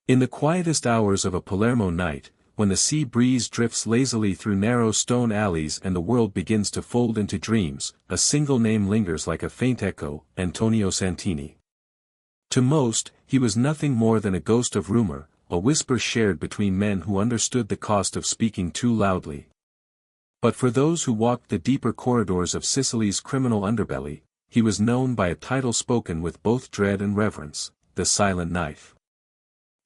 In the quietest hours of a Palermo night, when the sea breeze drifts lazily through narrow stone alleys and the world begins to fold into dreams, a single name lingers like a faint echo: Antonio Santini. To most, he was nothing more than a ghost of rumor, a whisper shared between men who understood the cost of speaking too loudly. But for those who walked the deeper corridors of Sicily's criminal underbelly, he was known by a title spoken with both dread and reverence: the Silent Knife.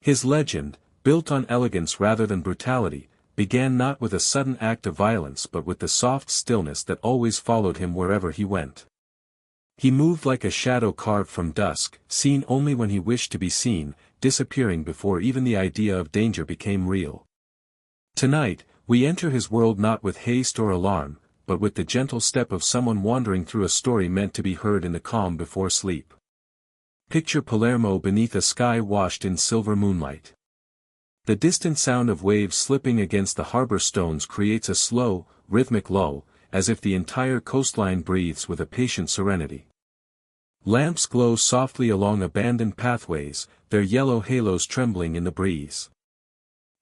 His legend, built on elegance rather than brutality, began not with a sudden act of violence but with the soft stillness that always followed him wherever he went. He moved like a shadow carved from dusk, seen only when he wished to be seen, disappearing before even the idea of danger became real. Tonight, we enter his world not with haste or alarm, but with the gentle step of someone wandering through a story meant to be heard in the calm before sleep. Picture Palermo beneath a sky washed in silver moonlight. The distant sound of waves slipping against the harbor stones creates a slow, rhythmic lull, as if the entire coastline breathes with a patient serenity. Lamps glow softly along abandoned pathways, their yellow halos trembling in the breeze.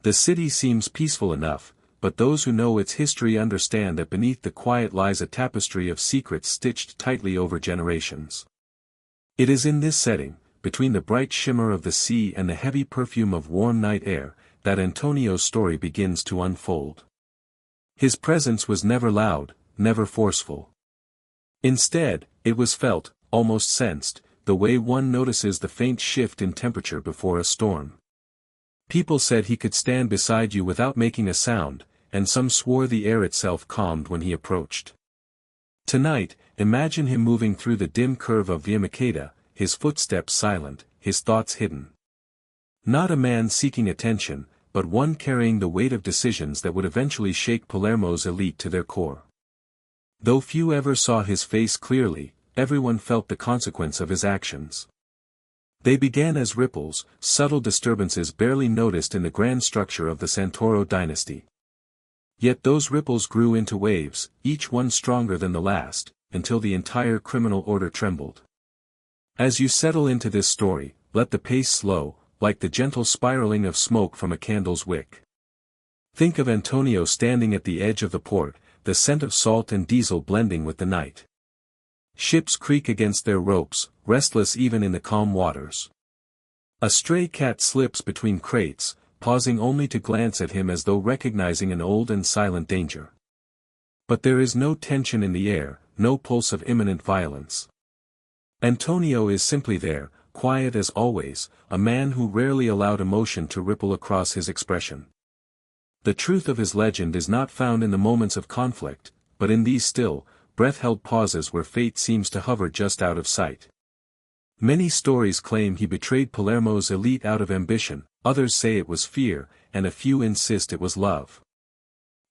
The city seems peaceful enough, but those who know its history understand that beneath the quiet lies a tapestry of secrets stitched tightly over generations. It is in this setting, between the bright shimmer of the sea and the heavy perfume of warm night air, that Antonio's story begins to unfold. His presence was never loud, never forceful. Instead, it was felt, almost sensed, the way one notices the faint shift in temperature before a storm. People said he could stand beside you without making a sound, and some swore the air itself calmed when he approached. Tonight, imagine him moving through the dim curve of Via Maqueda, his footsteps silent, his thoughts hidden. Not a man seeking attention, but one carrying the weight of decisions that would eventually shake Palermo's elite to their core. Though few ever saw his face clearly, everyone felt the consequence of his actions. They began as ripples, subtle disturbances barely noticed in the grand structure of the Santoro dynasty. Yet those ripples grew into waves, each one stronger than the last, until the entire criminal order trembled. As you settle into this story, let the pace slow, like the gentle spiraling of smoke from a candle's wick. Think of Antonio standing at the edge of the port, the scent of salt and diesel blending with the night. Ships creak against their ropes, restless even in the calm waters. A stray cat slips between crates, pausing only to glance at him as though recognizing an old and silent danger. But there is no tension in the air, no pulse of imminent violence. Antonio is simply there, quiet as always, a man who rarely allowed emotion to ripple across his expression. The truth of his legend is not found in the moments of conflict, but in these still, breath-held pauses where fate seems to hover just out of sight. Many stories claim he betrayed Palermo's elite out of ambition, others say it was fear, and a few insist it was love.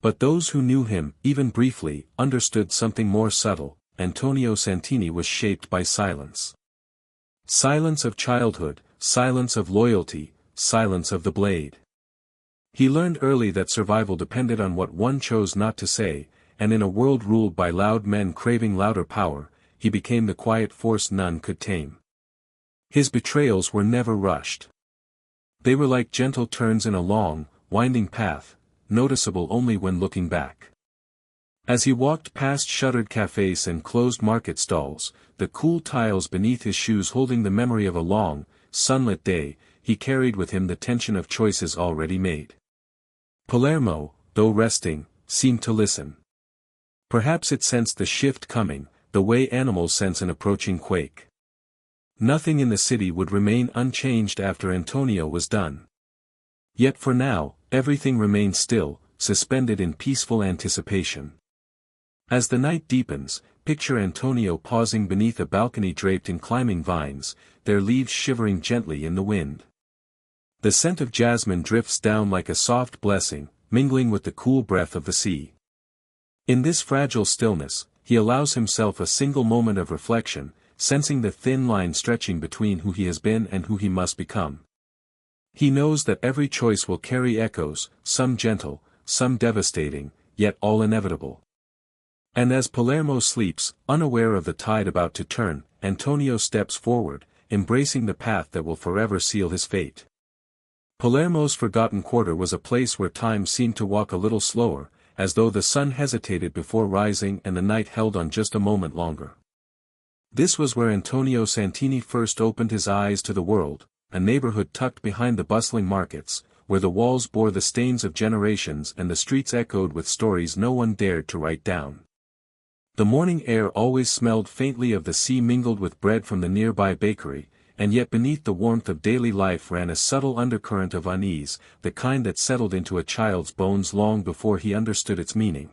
But those who knew him, even briefly, understood something more subtle: Antonio Santini was shaped by silence. Silence of childhood, silence of loyalty, silence of the blade. He learned early that survival depended on what one chose not to say, and in a world ruled by loud men craving louder power, he became the quiet force none could tame. His betrayals were never rushed. They were like gentle turns in a long, winding path, noticeable only when looking back. As he walked past shuttered cafes and closed market stalls, the cool tiles beneath his shoes holding the memory of a long, sunlit day, he carried with him the tension of choices already made. Palermo, though resting, seemed to listen. Perhaps it sensed the shift coming, the way animals sense an approaching quake. Nothing in the city would remain unchanged after Antonio was done. Yet for now, everything remained still, suspended in peaceful anticipation. As the night deepens, picture Antonio pausing beneath a balcony draped in climbing vines, their leaves shivering gently in the wind. The scent of jasmine drifts down like a soft blessing, mingling with the cool breath of the sea. In this fragile stillness, he allows himself a single moment of reflection, sensing the thin line stretching between who he has been and who he must become. He knows that every choice will carry echoes, some gentle, some devastating, yet all inevitable. And as Palermo sleeps, unaware of the tide about to turn, Antonio steps forward, embracing the path that will forever seal his fate. Palermo's forgotten quarter was a place where time seemed to walk a little slower, as though the sun hesitated before rising and the night held on just a moment longer. This was where Antonio Santini first opened his eyes to the world, a neighborhood tucked behind the bustling markets, where the walls bore the stains of generations and the streets echoed with stories no one dared to write down. The morning air always smelled faintly of the sea mingled with bread from the nearby bakery, and yet beneath the warmth of daily life ran a subtle undercurrent of unease, the kind that settled into a child's bones long before he understood its meaning.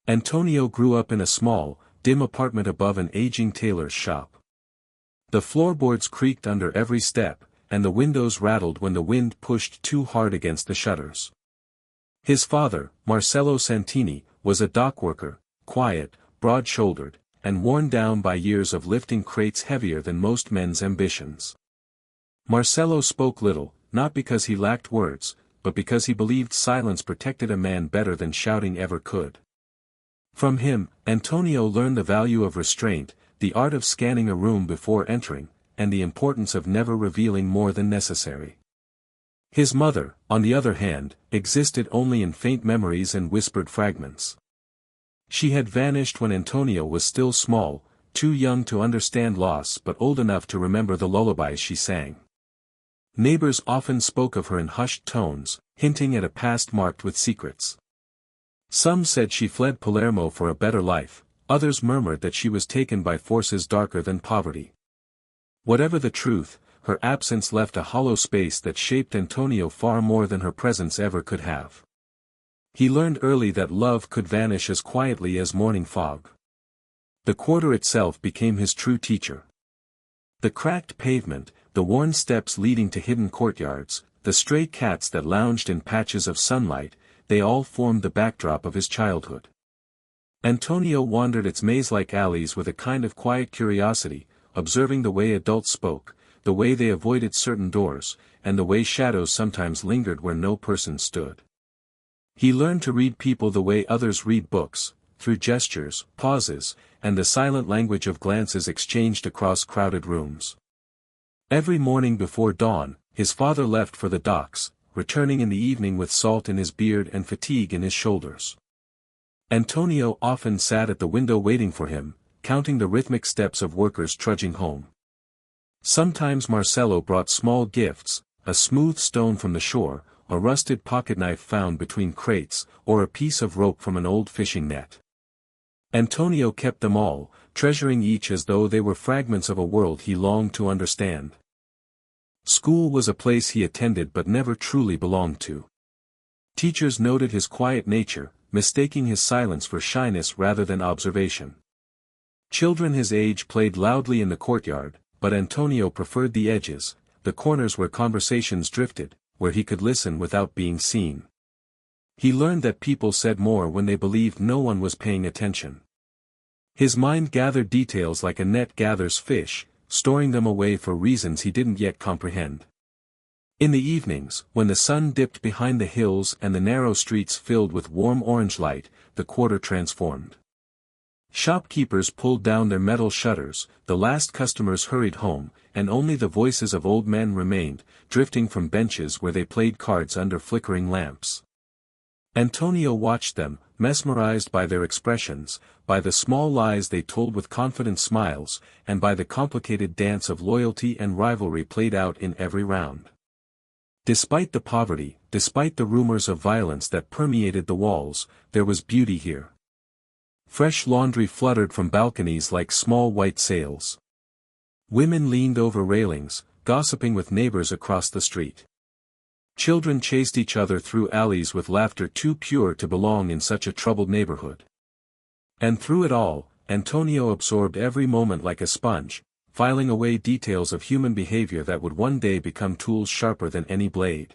Antonio grew up in a small, dim apartment above an aging tailor's shop. The floorboards creaked under every step, and the windows rattled when the wind pushed too hard against the shutters. His father, Marcello Santini, was a dock worker, quiet, broad-shouldered, and worn down by years of lifting crates heavier than most men's ambitions. Marcello spoke little, not because he lacked words, but because he believed silence protected a man better than shouting ever could. From him, Antonio learned the value of restraint, the art of scanning a room before entering, and the importance of never revealing more than necessary. His mother, on the other hand, existed only in faint memories and whispered fragments. She had vanished when Antonio was still small, too young to understand loss but old enough to remember the lullabies she sang. Neighbors often spoke of her in hushed tones, hinting at a past marked with secrets. Some said she fled Palermo for a better life, others murmured that she was taken by forces darker than poverty. Whatever the truth, her absence left a hollow space that shaped Antonio far more than her presence ever could have. He learned early that love could vanish as quietly as morning fog. The quarter itself became his true teacher. The cracked pavement, the worn steps leading to hidden courtyards, the stray cats that lounged in patches of sunlight, they all formed the backdrop of his childhood. Antonio wandered its maze-like alleys with a kind of quiet curiosity, observing the way adults spoke, the way they avoided certain doors, and the way shadows sometimes lingered where no person stood. He learned to read people the way others read books, through gestures, pauses, and the silent language of glances exchanged across crowded rooms. Every morning before dawn, his father left for the docks, returning in the evening with salt in his beard and fatigue in his shoulders. Antonio often sat at the window waiting for him, counting the rhythmic steps of workers trudging home. Sometimes Marcello brought small gifts, a smooth stone from the shore, a rusted pocketknife found between crates, or a piece of rope from an old fishing net. Antonio kept them all, treasuring each as though they were fragments of a world he longed to understand. School was a place he attended but never truly belonged to. Teachers noted his quiet nature, mistaking his silence for shyness rather than observation. Children his age played loudly in the courtyard, but Antonio preferred the edges, the corners where conversations drifted, where he could listen without being seen. He learned that people said more when they believed no one was paying attention. His mind gathered details like a net gathers fish, storing them away for reasons he didn't yet comprehend. In the evenings, when the sun dipped behind the hills and the narrow streets filled with warm orange light, the quarter transformed. Shopkeepers pulled down their metal shutters, the last customers hurried home, and only the voices of old men remained, drifting from benches where they played cards under flickering lamps. Antonio watched them, mesmerized by their expressions, by the small lies they told with confident smiles, and by the complicated dance of loyalty and rivalry played out in every round. Despite the poverty, despite the rumors of violence that permeated the walls, there was beauty here. Fresh laundry fluttered from balconies like small white sails. Women leaned over railings, gossiping with neighbors across the street. Children chased each other through alleys with laughter too pure to belong in such a troubled neighborhood. And through it all, Antonio absorbed every moment like a sponge, filing away details of human behavior that would one day become tools sharper than any blade.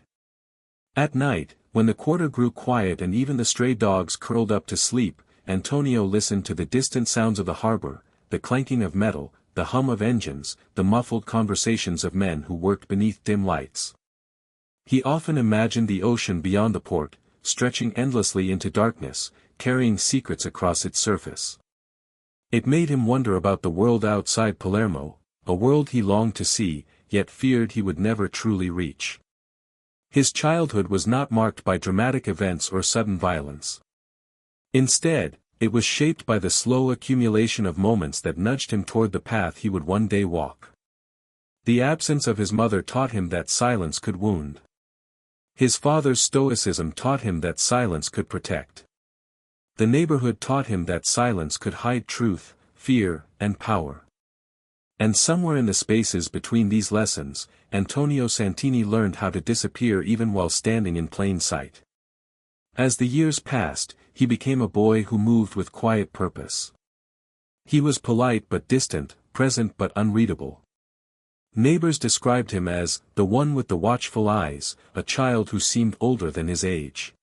At night, when the quarter grew quiet and even the stray dogs curled up to sleep, Antonio listened to the distant sounds of the harbor, the clanking of metal, the hum of engines, the muffled conversations of men who worked beneath dim lights. He often imagined the ocean beyond the port, stretching endlessly into darkness, carrying secrets across its surface. It made him wonder about the world outside Palermo, a world he longed to see, yet feared he would never truly reach. His childhood was not marked by dramatic events or sudden violence. Instead, it was shaped by the slow accumulation of moments that nudged him toward the path he would one day walk. The absence of his mother taught him that silence could wound. His father's stoicism taught him that silence could protect. The neighborhood taught him that silence could hide truth, fear, and power. And somewhere in the spaces between these lessons, Antonio Santini learned how to disappear even while standing in plain sight. As the years passed, he became a boy who moved with quiet purpose. He was polite but distant, present but unreadable. Neighbors described him as the one with the watchful eyes, a child who seemed older than his age.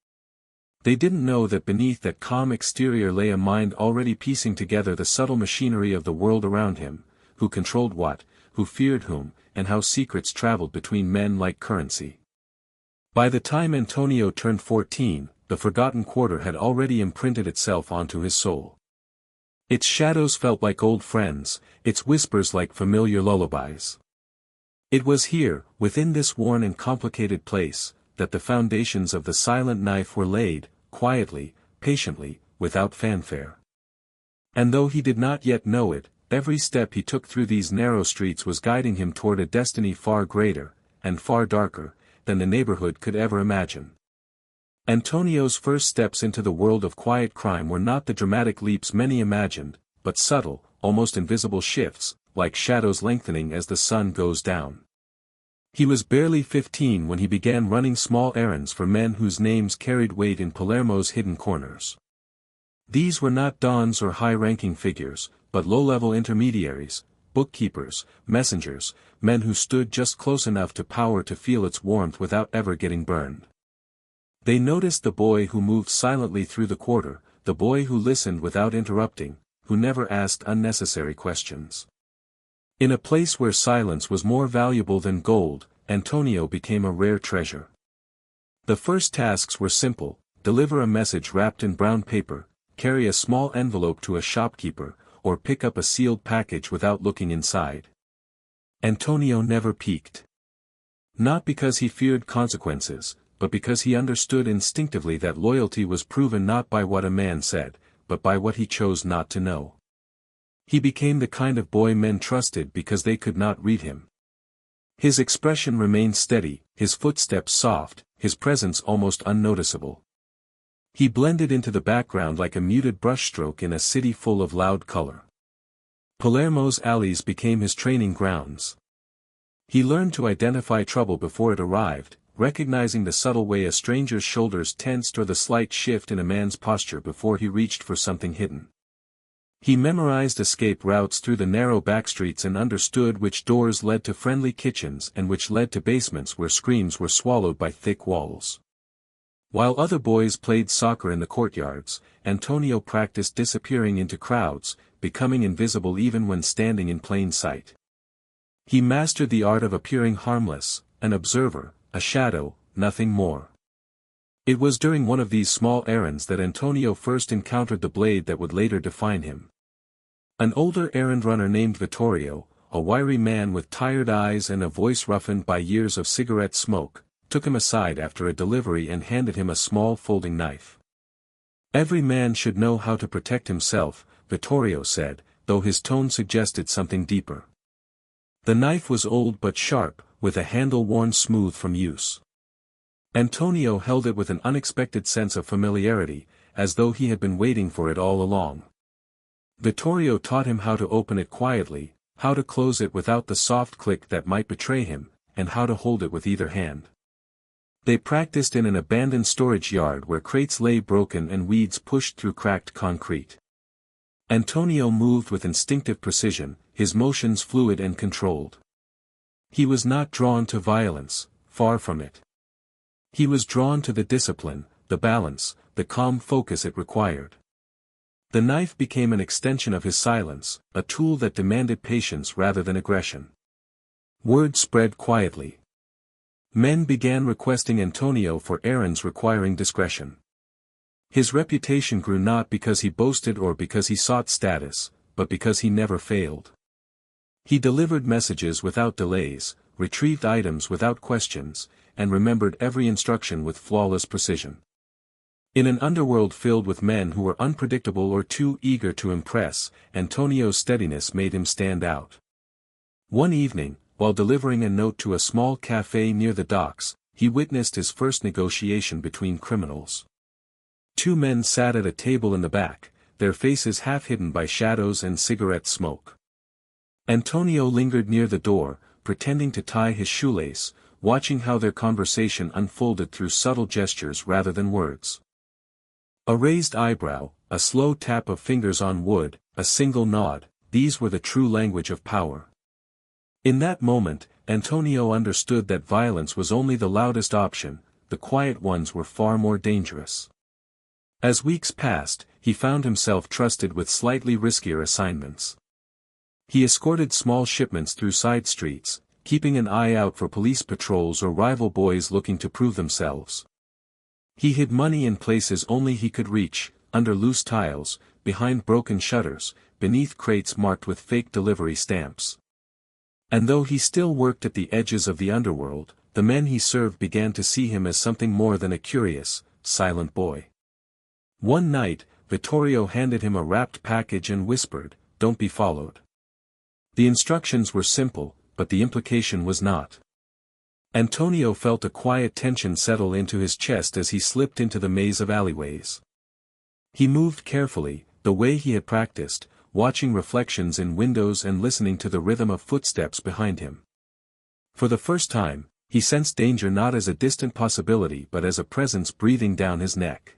They didn't know that beneath that calm exterior lay a mind already piecing together the subtle machinery of the world around him, who controlled what, who feared whom, and how secrets traveled between men like currency. By the time Antonio turned 14, the forgotten quarter had already imprinted itself onto his soul. Its shadows felt like old friends, its whispers like familiar lullabies. It was here, within this worn and complicated place, that the foundations of the silent knife were laid, quietly, patiently, without fanfare. And though he did not yet know it, every step he took through these narrow streets was guiding him toward a destiny far greater, and far darker, than the neighborhood could ever imagine. Antonio's first steps into the world of quiet crime were not the dramatic leaps many imagined, but subtle, almost invisible shifts, like shadows lengthening as the sun goes down. He was barely 15 when he began running small errands for men whose names carried weight in Palermo's hidden corners. These were not dons or high-ranking figures, but low-level intermediaries, bookkeepers, messengers, men who stood just close enough to power to feel its warmth without ever getting burned. They noticed the boy who moved silently through the quarter, the boy who listened without interrupting, who never asked unnecessary questions. In a place where silence was more valuable than gold, Antonio became a rare treasure. The first tasks were simple: deliver a message wrapped in brown paper, carry a small envelope to a shopkeeper, or pick up a sealed package without looking inside. Antonio never peeked. Not because he feared consequences, but because he understood instinctively that loyalty was proven not by what a man said, but by what he chose not to know. He became the kind of boy men trusted because they could not read him. His expression remained steady, his footsteps soft, his presence almost unnoticeable. He blended into the background like a muted brushstroke in a city full of loud color. Palermo's alleys became his training grounds. He learned to identify trouble before it arrived, recognizing the subtle way a stranger's shoulders tensed or the slight shift in a man's posture before he reached for something hidden. He memorized escape routes through the narrow backstreets and understood which doors led to friendly kitchens and which led to basements where screams were swallowed by thick walls. While other boys played soccer in the courtyards, Antonio practiced disappearing into crowds, becoming invisible even when standing in plain sight. He mastered the art of appearing harmless, an observer, a shadow, nothing more. It was during one of these small errands that Antonio first encountered the blade that would later define him. An older errand runner named Vittorio, a wiry man with tired eyes and a voice roughened by years of cigarette smoke, took him aside after a delivery and handed him a small folding knife. "Every man should know how to protect himself," Vittorio said, though his tone suggested something deeper. The knife was old but sharp, with a handle worn smooth from use. Antonio held it with an unexpected sense of familiarity, as though he had been waiting for it all along. Vittorio taught him how to open it quietly, how to close it without the soft click that might betray him, and how to hold it with either hand. They practiced in an abandoned storage yard where crates lay broken and weeds pushed through cracked concrete. Antonio moved with instinctive precision, his motions fluid and controlled. He was not drawn to violence, far from it. He was drawn to the discipline, the balance, the calm focus it required. The knife became an extension of his silence, a tool that demanded patience rather than aggression. Word spread quietly. Men began requesting Antonio for errands requiring discretion. His reputation grew not because he boasted or because he sought status, but because he never failed. He delivered messages without delays, retrieved items without questions, and remembered every instruction with flawless precision. In an underworld filled with men who were unpredictable or too eager to impress, Antonio's steadiness made him stand out. One evening, while delivering a note to a small cafe near the docks, he witnessed his first negotiation between criminals. Two men sat at a table in the back, their faces half hidden by shadows and cigarette smoke. Antonio lingered near the door, pretending to tie his shoelace, watching how their conversation unfolded through subtle gestures rather than words. A raised eyebrow, a slow tap of fingers on wood, a single nod, these were the true language of power. In that moment, Antonio understood that violence was only the loudest option, the quiet ones were far more dangerous. As weeks passed, he found himself trusted with slightly riskier assignments. He escorted small shipments through side streets, keeping an eye out for police patrols or rival boys looking to prove themselves. He hid money in places only he could reach, under loose tiles, behind broken shutters, beneath crates marked with fake delivery stamps. And though he still worked at the edges of the underworld, the men he served began to see him as something more than a curious, silent boy. One night, Vittorio handed him a wrapped package and whispered, "Don't be followed." The instructions were simple, but the implication was not. Antonio felt a quiet tension settle into his chest as he slipped into the maze of alleyways. He moved carefully, the way he had practiced, watching reflections in windows and listening to the rhythm of footsteps behind him. For the first time, he sensed danger not as a distant possibility but as a presence breathing down his neck.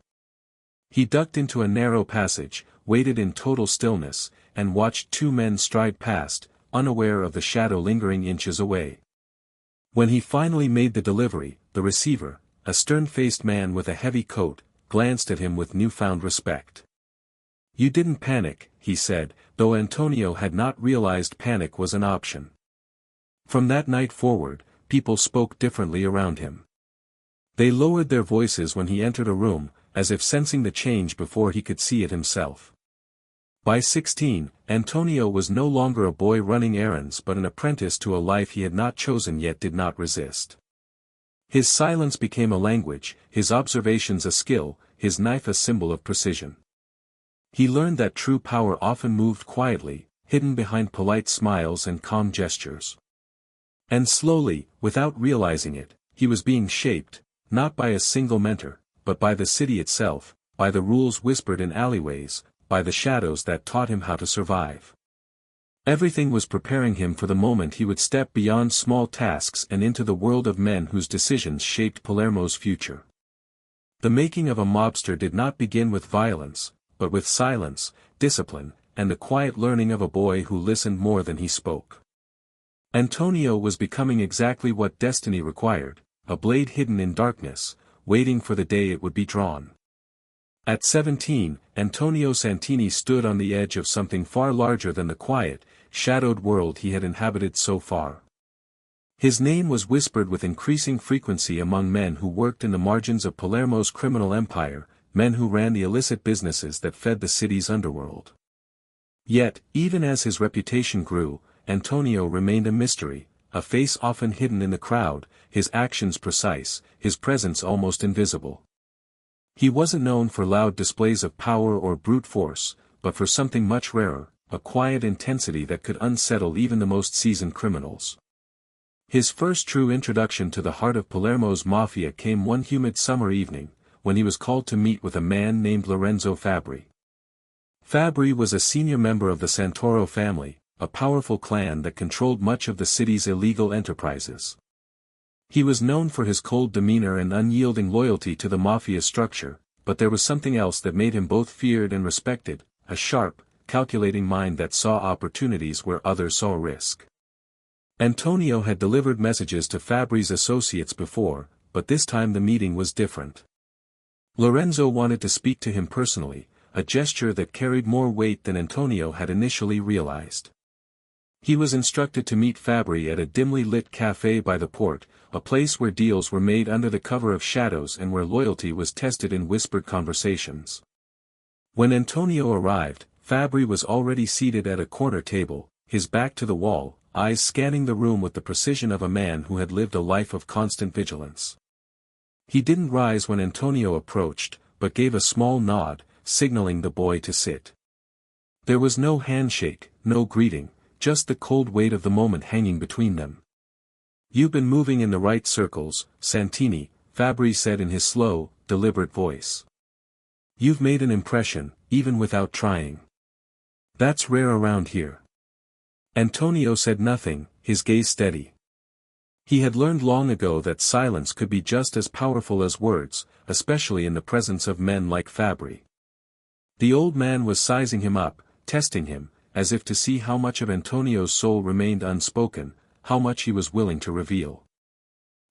He ducked into a narrow passage, waited in total stillness, and watched two men stride past, unaware of the shadow lingering inches away. When he finally made the delivery, the receiver, a stern-faced man with a heavy coat, glanced at him with newfound respect. "You didn't panic," he said, though Antonio had not realized panic was an option. From that night forward, people spoke differently around him. They lowered their voices when he entered a room, as if sensing the change before he could see it himself. By 16, Antonio was no longer a boy running errands but an apprentice to a life he had not chosen yet did not resist. His silence became a language, his observations a skill, his knife a symbol of precision. He learned that true power often moved quietly, hidden behind polite smiles and calm gestures. And slowly, without realizing it, he was being shaped, not by a single mentor, but by the city itself, by the rules whispered in alleyways, by the shadows that taught him how to survive. Everything was preparing him for the moment he would step beyond small tasks and into the world of men whose decisions shaped Palermo's future. The making of a mobster did not begin with violence, but with silence, discipline, and the quiet learning of a boy who listened more than he spoke. Antonio was becoming exactly what destiny required, a blade hidden in darkness, waiting for the day it would be drawn. At 17, Antonio Santini stood on the edge of something far larger than the quiet, shadowed world he had inhabited so far. His name was whispered with increasing frequency among men who worked in the margins of Palermo's criminal empire, men who ran the illicit businesses that fed the city's underworld. Yet, even as his reputation grew, Antonio remained a mystery, a face often hidden in the crowd, his actions precise, his presence almost invisible. He wasn't known for loud displays of power or brute force, but for something much rarer, a quiet intensity that could unsettle even the most seasoned criminals. His first true introduction to the heart of Palermo's mafia came one humid summer evening, when he was called to meet with a man named Lorenzo Fabbri. Fabbri was a senior member of the Santoro family, a powerful clan that controlled much of the city's illegal enterprises. He was known for his cold demeanor and unyielding loyalty to the mafia structure, but there was something else that made him both feared and respected, a sharp, calculating mind that saw opportunities where others saw risk. Antonio had delivered messages to Fabbri's associates before, but this time the meeting was different. Lorenzo wanted to speak to him personally, a gesture that carried more weight than Antonio had initially realized. He was instructed to meet Fabbri at a dimly lit cafe by the port, a place where deals were made under the cover of shadows and where loyalty was tested in whispered conversations. When Antonio arrived, Fabbri was already seated at a corner table, his back to the wall, eyes scanning the room with the precision of a man who had lived a life of constant vigilance. He didn't rise when Antonio approached, but gave a small nod, signaling the boy to sit. There was no handshake, no greeting, just the cold weight of the moment hanging between them. "You've been moving in the right circles, Santini," Fabri said in his slow, deliberate voice. "You've made an impression, even without trying. That's rare around here." Antonio said nothing, his gaze steady. He had learned long ago that silence could be just as powerful as words, especially in the presence of men like Fabri. The old man was sizing him up, testing him, as if to see how much of Antonio's soul remained unspoken, how much he was willing to reveal.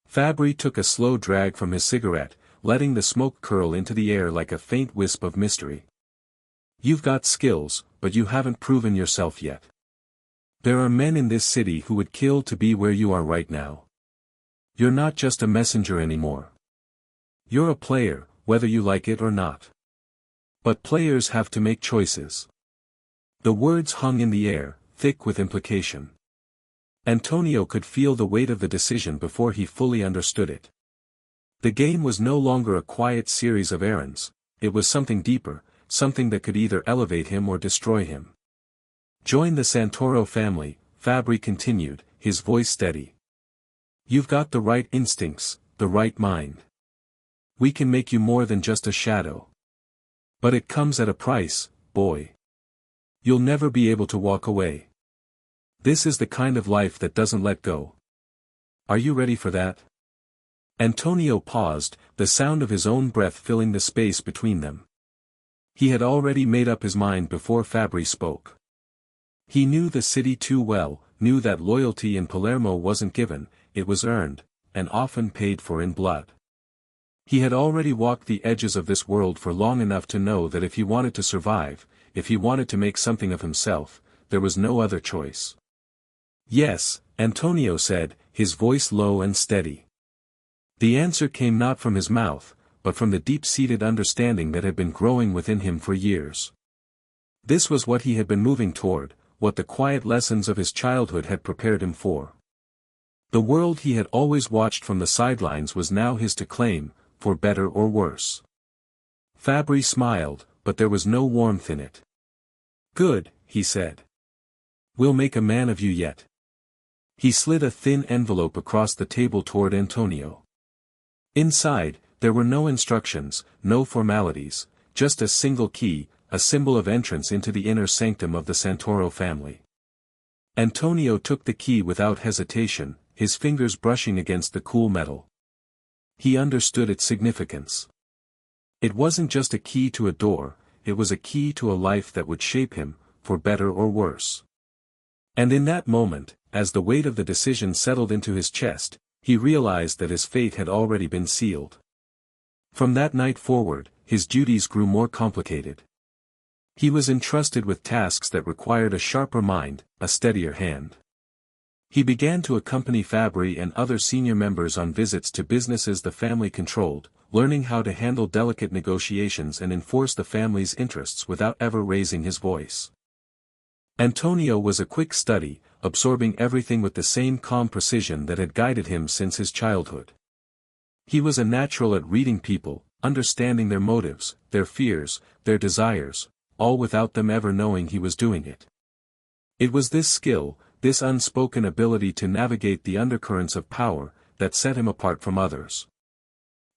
Fabri took a slow drag from his cigarette, letting the smoke curl into the air like a faint wisp of mystery. "You've got skills, but you haven't proven yourself yet. There are men in this city who would kill to be where you are right now. You're not just a messenger anymore. You're a player, whether you like it or not. But players have to make choices." The words hung in the air, thick with implication. Antonio could feel the weight of the decision before he fully understood it. The game was no longer a quiet series of errands, it was something deeper, something that could either elevate him or destroy him. "Join the Santoro family," Fabri continued, his voice steady. "You've got the right instincts, the right mind. We can make you more than just a shadow. But it comes at a price, boy. You'll never be able to walk away. This is the kind of life that doesn't let go. Are you ready for that?" Antonio paused, the sound of his own breath filling the space between them. He had already made up his mind before Fabri spoke. He knew the city too well, knew that loyalty in Palermo wasn't given, it was earned, and often paid for in blood. He had already walked the edges of this world for long enough to know that if he wanted to survive, if he wanted to make something of himself, there was no other choice. "Yes," Antonio said, his voice low and steady. The answer came not from his mouth, but from the deep-seated understanding that had been growing within him for years. This was what he had been moving toward, what the quiet lessons of his childhood had prepared him for. The world he had always watched from the sidelines was now his to claim, for better or worse. Fabri smiled, but there was no warmth in it. "Good," he said. "We'll make a man of you yet." He slid a thin envelope across the table toward Antonio. Inside, there were no instructions, no formalities, just a single key, a symbol of entrance into the inner sanctum of the Santoro family. Antonio took the key without hesitation, his fingers brushing against the cool metal. He understood its significance. It wasn't just a key to a door, it was a key to a life that would shape him, for better or worse. And in that moment, as the weight of the decision settled into his chest, he realized that his fate had already been sealed. From that night forward, his duties grew more complicated. He was entrusted with tasks that required a sharper mind, a steadier hand. He began to accompany Fabri and other senior members on visits to businesses the family controlled, learning how to handle delicate negotiations and enforce the family's interests without ever raising his voice. Antonio was a quick study, absorbing everything with the same calm precision that had guided him since his childhood. He was a natural at reading people, understanding their motives, their fears, their desires, all without them ever knowing he was doing it. It was this skill, this unspoken ability to navigate the undercurrents of power, that set him apart from others.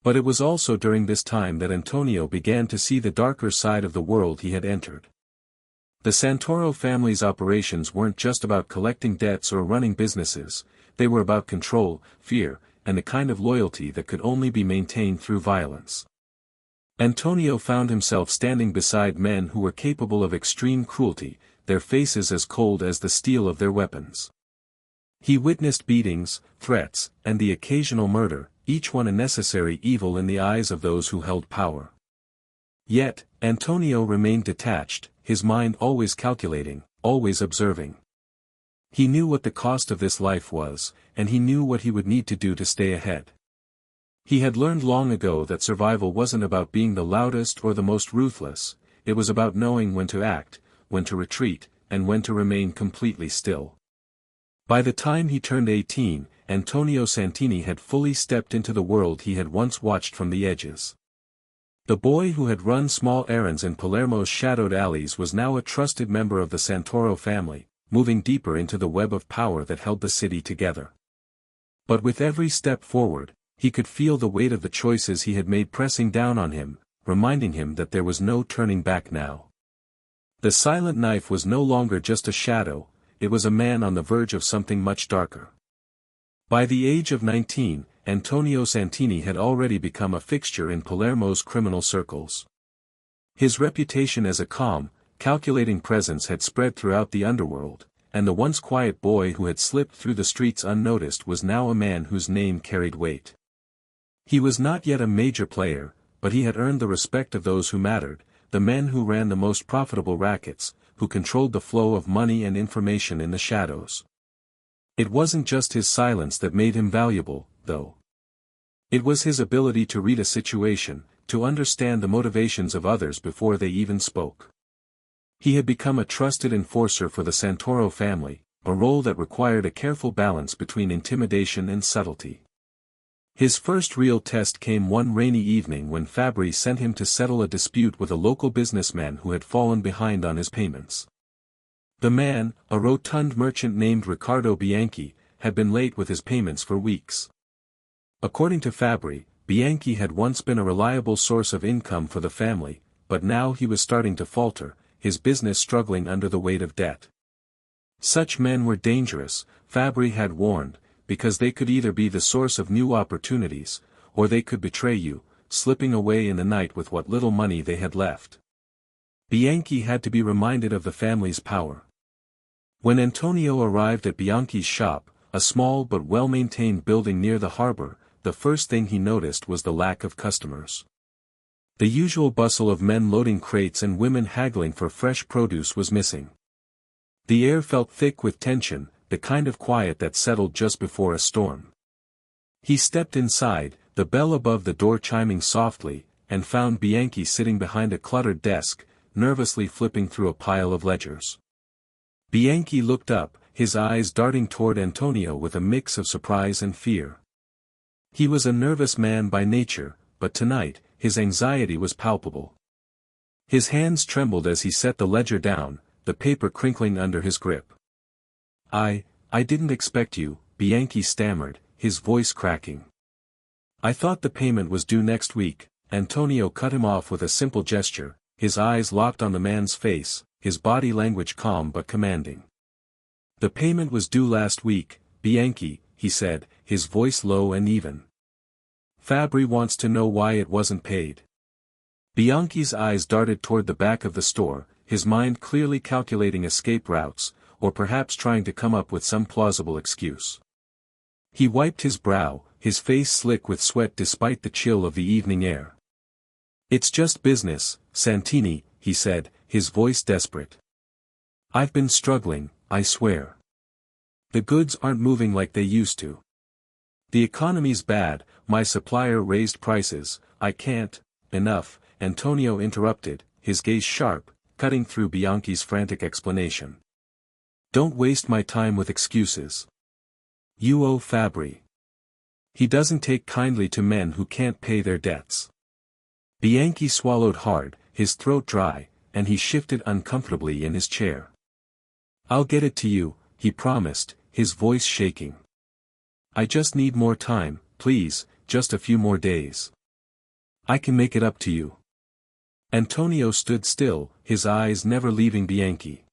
But it was also during this time that Antonio began to see the darker side of the world he had entered. The Santoro family's operations weren't just about collecting debts or running businesses, they were about control, fear, and the kind of loyalty that could only be maintained through violence. Antonio found himself standing beside men who were capable of extreme cruelty, their faces as cold as the steel of their weapons. He witnessed beatings, threats, and the occasional murder, each one a necessary evil in the eyes of those who held power. Yet, Antonio remained detached, his mind always calculating, always observing. He knew what the cost of this life was, and he knew what he would need to do to stay ahead. He had learned long ago that survival wasn't about being the loudest or the most ruthless, it was about knowing when to act, when to retreat, and when to remain completely still. By the time he turned 18, Antonio Santini had fully stepped into the world he had once watched from the edges. The boy who had run small errands in Palermo's shadowed alleys was now a trusted member of the Santoro family, moving deeper into the web of power that held the city together. But with every step forward, he could feel the weight of the choices he had made pressing down on him, reminding him that there was no turning back now. The silent knife was no longer just a shadow, it was a man on the verge of something much darker. By the age of 19, Antonio Santini had already become a fixture in Palermo's criminal circles. His reputation as a calm, calculating presence had spread throughout the underworld, and the once quiet boy who had slipped through the streets unnoticed was now a man whose name carried weight. He was not yet a major player, but he had earned the respect of those who mattered, the men who ran the most profitable rackets, who controlled the flow of money and information in the shadows. It wasn't just his silence that made him valuable, though. It was his ability to read a situation, to understand the motivations of others before they even spoke. He had become a trusted enforcer for the Santoro family, a role that required a careful balance between intimidation and subtlety. His first real test came one rainy evening when Fabri sent him to settle a dispute with a local businessman who had fallen behind on his payments. The man, a rotund merchant named Riccardo Bianchi, had been late with his payments for weeks. According to Fabri, Bianchi had once been a reliable source of income for the family, but now he was starting to falter, his business struggling under the weight of debt. Such men were dangerous, Fabri had warned, because they could either be the source of new opportunities, or they could betray you, slipping away in the night with what little money they had left. Bianchi had to be reminded of the family's power. When Antonio arrived at Bianchi's shop, a small but well-maintained building near the harbor, the first thing he noticed was the lack of customers. The usual bustle of men loading crates and women haggling for fresh produce was missing. The air felt thick with tension, the kind of quiet that settled just before a storm. He stepped inside, the bell above the door chiming softly, and found Bianchi sitting behind a cluttered desk, nervously flipping through a pile of ledgers. Bianchi looked up, his eyes darting toward Antonio with a mix of surprise and fear. He was a nervous man by nature, but tonight, his anxiety was palpable. His hands trembled as he set the ledger down, the paper crinkling under his grip. I didn't expect you, Bianchi stammered, his voice cracking. I thought the payment was due next week. Antonio cut him off with a simple gesture, his eyes locked on the man's face, his body language calm but commanding. The payment was due last week, Bianchi, he said, his voice low and even. Fabri wants to know why it wasn't paid. Bianchi's eyes darted toward the back of the store, his mind clearly calculating escape routes, or perhaps trying to come up with some plausible excuse. He wiped his brow, his face slick with sweat despite the chill of the evening air. It's just business, Santini, he said, his voice desperate. I've been struggling, I swear. The goods aren't moving like they used to. The economy's bad, my supplier raised prices, I can't. Enough, Antonio interrupted, his gaze sharp, cutting through Bianchi's frantic explanation. Don't waste my time with excuses. You owe Fabri. He doesn't take kindly to men who can't pay their debts. Bianchi swallowed hard, his throat dry, and he shifted uncomfortably in his chair. I'll get it to you, he promised, his voice shaking. I just need more time, please, just a few more days. I can make it up to you. Antonio stood still, his eyes never leaving Bianchi.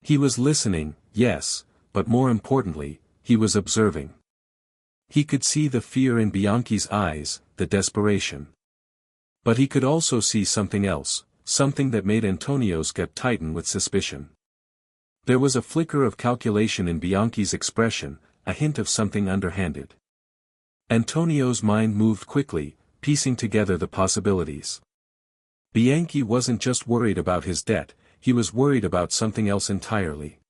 He was listening, yes, but more importantly, he was observing. He could see the fear in Bianchi's eyes, the desperation. But he could also see something else, something that made Antonio's gut tighten with suspicion. There was a flicker of calculation in Bianchi's expression, a hint of something underhanded. Antonio's mind moved quickly, piecing together the possibilities. Bianchi wasn't just worried about his debt, he was worried about something else entirely.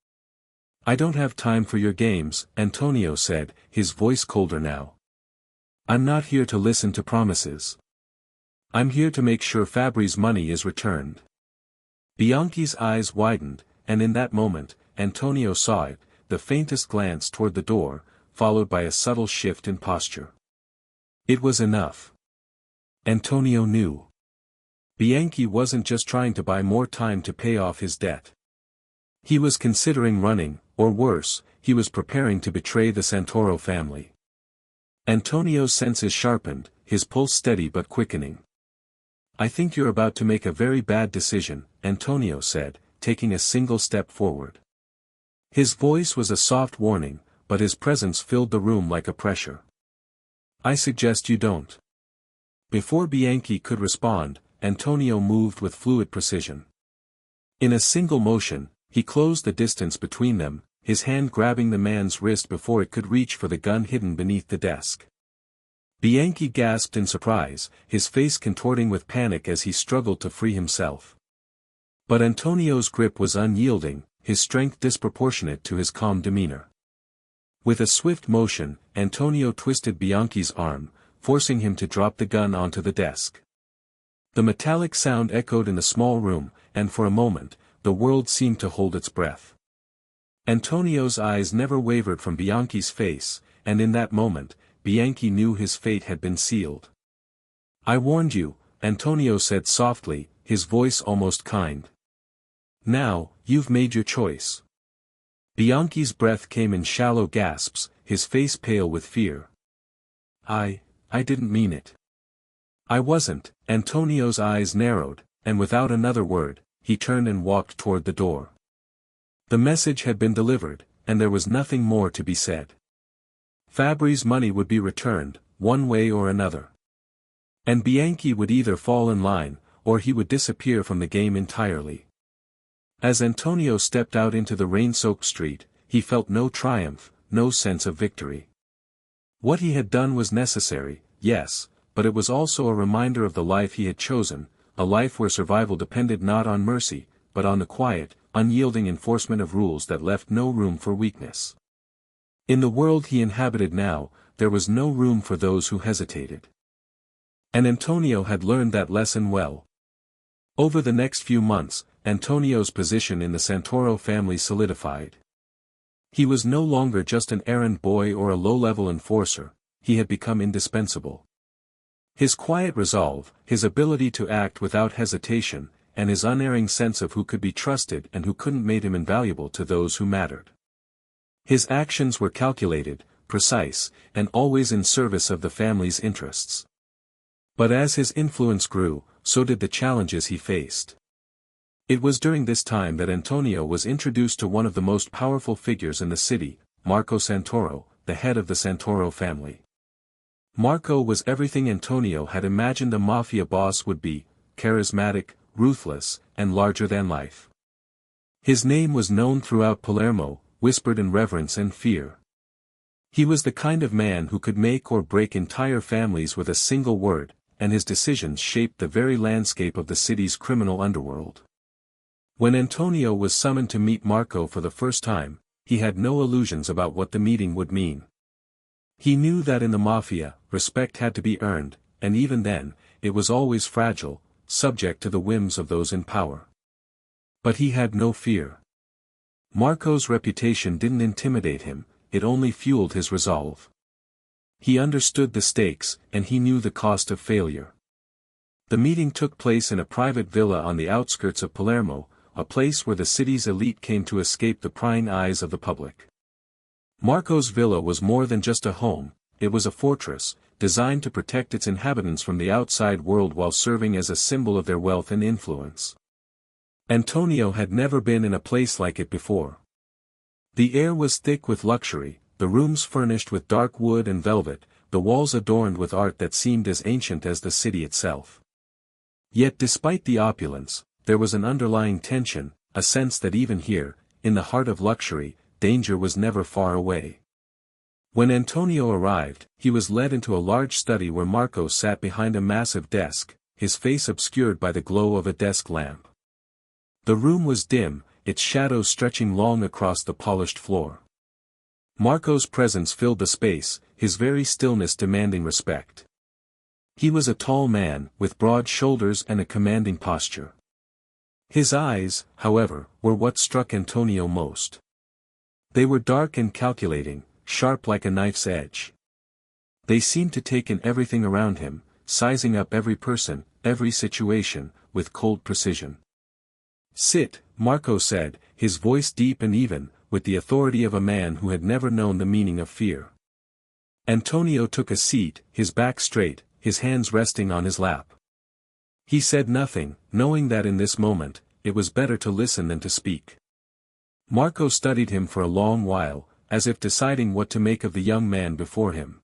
I don't have time for your games, Antonio said, his voice colder now. I'm not here to listen to promises. I'm here to make sure Fabri's money is returned. Bianchi's eyes widened, and in that moment, Antonio saw it, the faintest glance toward the door, followed by a subtle shift in posture. It was enough. Antonio knew. Bianchi wasn't just trying to buy more time to pay off his debt. He was considering running, or worse, he was preparing to betray the Santoro family. Antonio's senses sharpened, his pulse steady but quickening. "I think you're about to make a very bad decision," Antonio said, taking a single step forward. His voice was a soft warning, but his presence filled the room like a pressure. "I suggest you don't." Before Bianchi could respond, Antonio moved with fluid precision. In a single motion, he closed the distance between them, his hand grabbing the man's wrist before it could reach for the gun hidden beneath the desk. Bianchi gasped in surprise, his face contorting with panic as he struggled to free himself. But Antonio's grip was unyielding, his strength disproportionate to his calm demeanor. With a swift motion, Antonio twisted Bianchi's arm, forcing him to drop the gun onto the desk. The metallic sound echoed in the small room, and for a moment, the world seemed to hold its breath. Antonio's eyes never wavered from Bianchi's face, and in that moment, Bianchi knew his fate had been sealed. "I warned you," Antonio said softly, his voice almost kind. "Now, you've made your choice." Bianchi's breath came in shallow gasps, his face pale with fear. I didn't mean it." "I wasn't." Antonio's eyes narrowed, and without another word, he turned and walked toward the door. The message had been delivered, and there was nothing more to be said. Fabri's money would be returned, one way or another. And Bianchi would either fall in line, or he would disappear from the game entirely. As Antonio stepped out into the rain-soaked street, he felt no triumph, no sense of victory. What he had done was necessary, yes, but it was also a reminder of the life he had chosen, a life where survival depended not on mercy, but on the quiet, unyielding enforcement of rules that left no room for weakness. In the world he inhabited now, there was no room for those who hesitated. And Antonio had learned that lesson well. Over the next few months, Antonio's position in the Santoro family solidified. He was no longer just an errand boy or a low-level enforcer, he had become indispensable. His quiet resolve, his ability to act without hesitation, and his unerring sense of who could be trusted and who couldn't made him invaluable to those who mattered. His actions were calculated, precise, and always in service of the family's interests. But as his influence grew, so did the challenges he faced. It was during this time that Antonio was introduced to one of the most powerful figures in the city, Marco Santoro, the head of the Santoro family. Marco was everything Antonio had imagined a mafia boss would be, charismatic, ruthless, and larger than life. His name was known throughout Palermo, whispered in reverence and fear. He was the kind of man who could make or break entire families with a single word, and his decisions shaped the very landscape of the city's criminal underworld. When Antonio was summoned to meet Marco for the first time, he had no illusions about what the meeting would mean. He knew that in the mafia, respect had to be earned, and even then, it was always fragile, subject to the whims of those in power. But he had no fear. Marco's reputation didn't intimidate him, it only fueled his resolve. He understood the stakes, and he knew the cost of failure. The meeting took place in a private villa on the outskirts of Palermo, a place where the city's elite came to escape the prying eyes of the public. Marco's villa was more than just a home, it was a fortress, designed to protect its inhabitants from the outside world while serving as a symbol of their wealth and influence. Antonio had never been in a place like it before. The air was thick with luxury, the rooms furnished with dark wood and velvet, the walls adorned with art that seemed as ancient as the city itself. Yet despite the opulence, there was an underlying tension, a sense that even here, in the heart of luxury, danger was never far away. When Antonio arrived, he was led into a large study where Marco sat behind a massive desk, his face obscured by the glow of a desk lamp. The room was dim, its shadows stretching long across the polished floor. Marco's presence filled the space, his very stillness demanding respect. He was a tall man, with broad shoulders and a commanding posture. His eyes, however, were what struck Antonio most. They were dark and calculating, sharp like a knife's edge. They seemed to take in everything around him, sizing up every person, every situation, with cold precision. "Sit," Marco said, his voice deep and even, with the authority of a man who had never known the meaning of fear. Antonio took a seat, his back straight, his hands resting on his lap. He said nothing, knowing that in this moment, it was better to listen than to speak. Marco studied him for a long while, as if deciding what to make of the young man before him.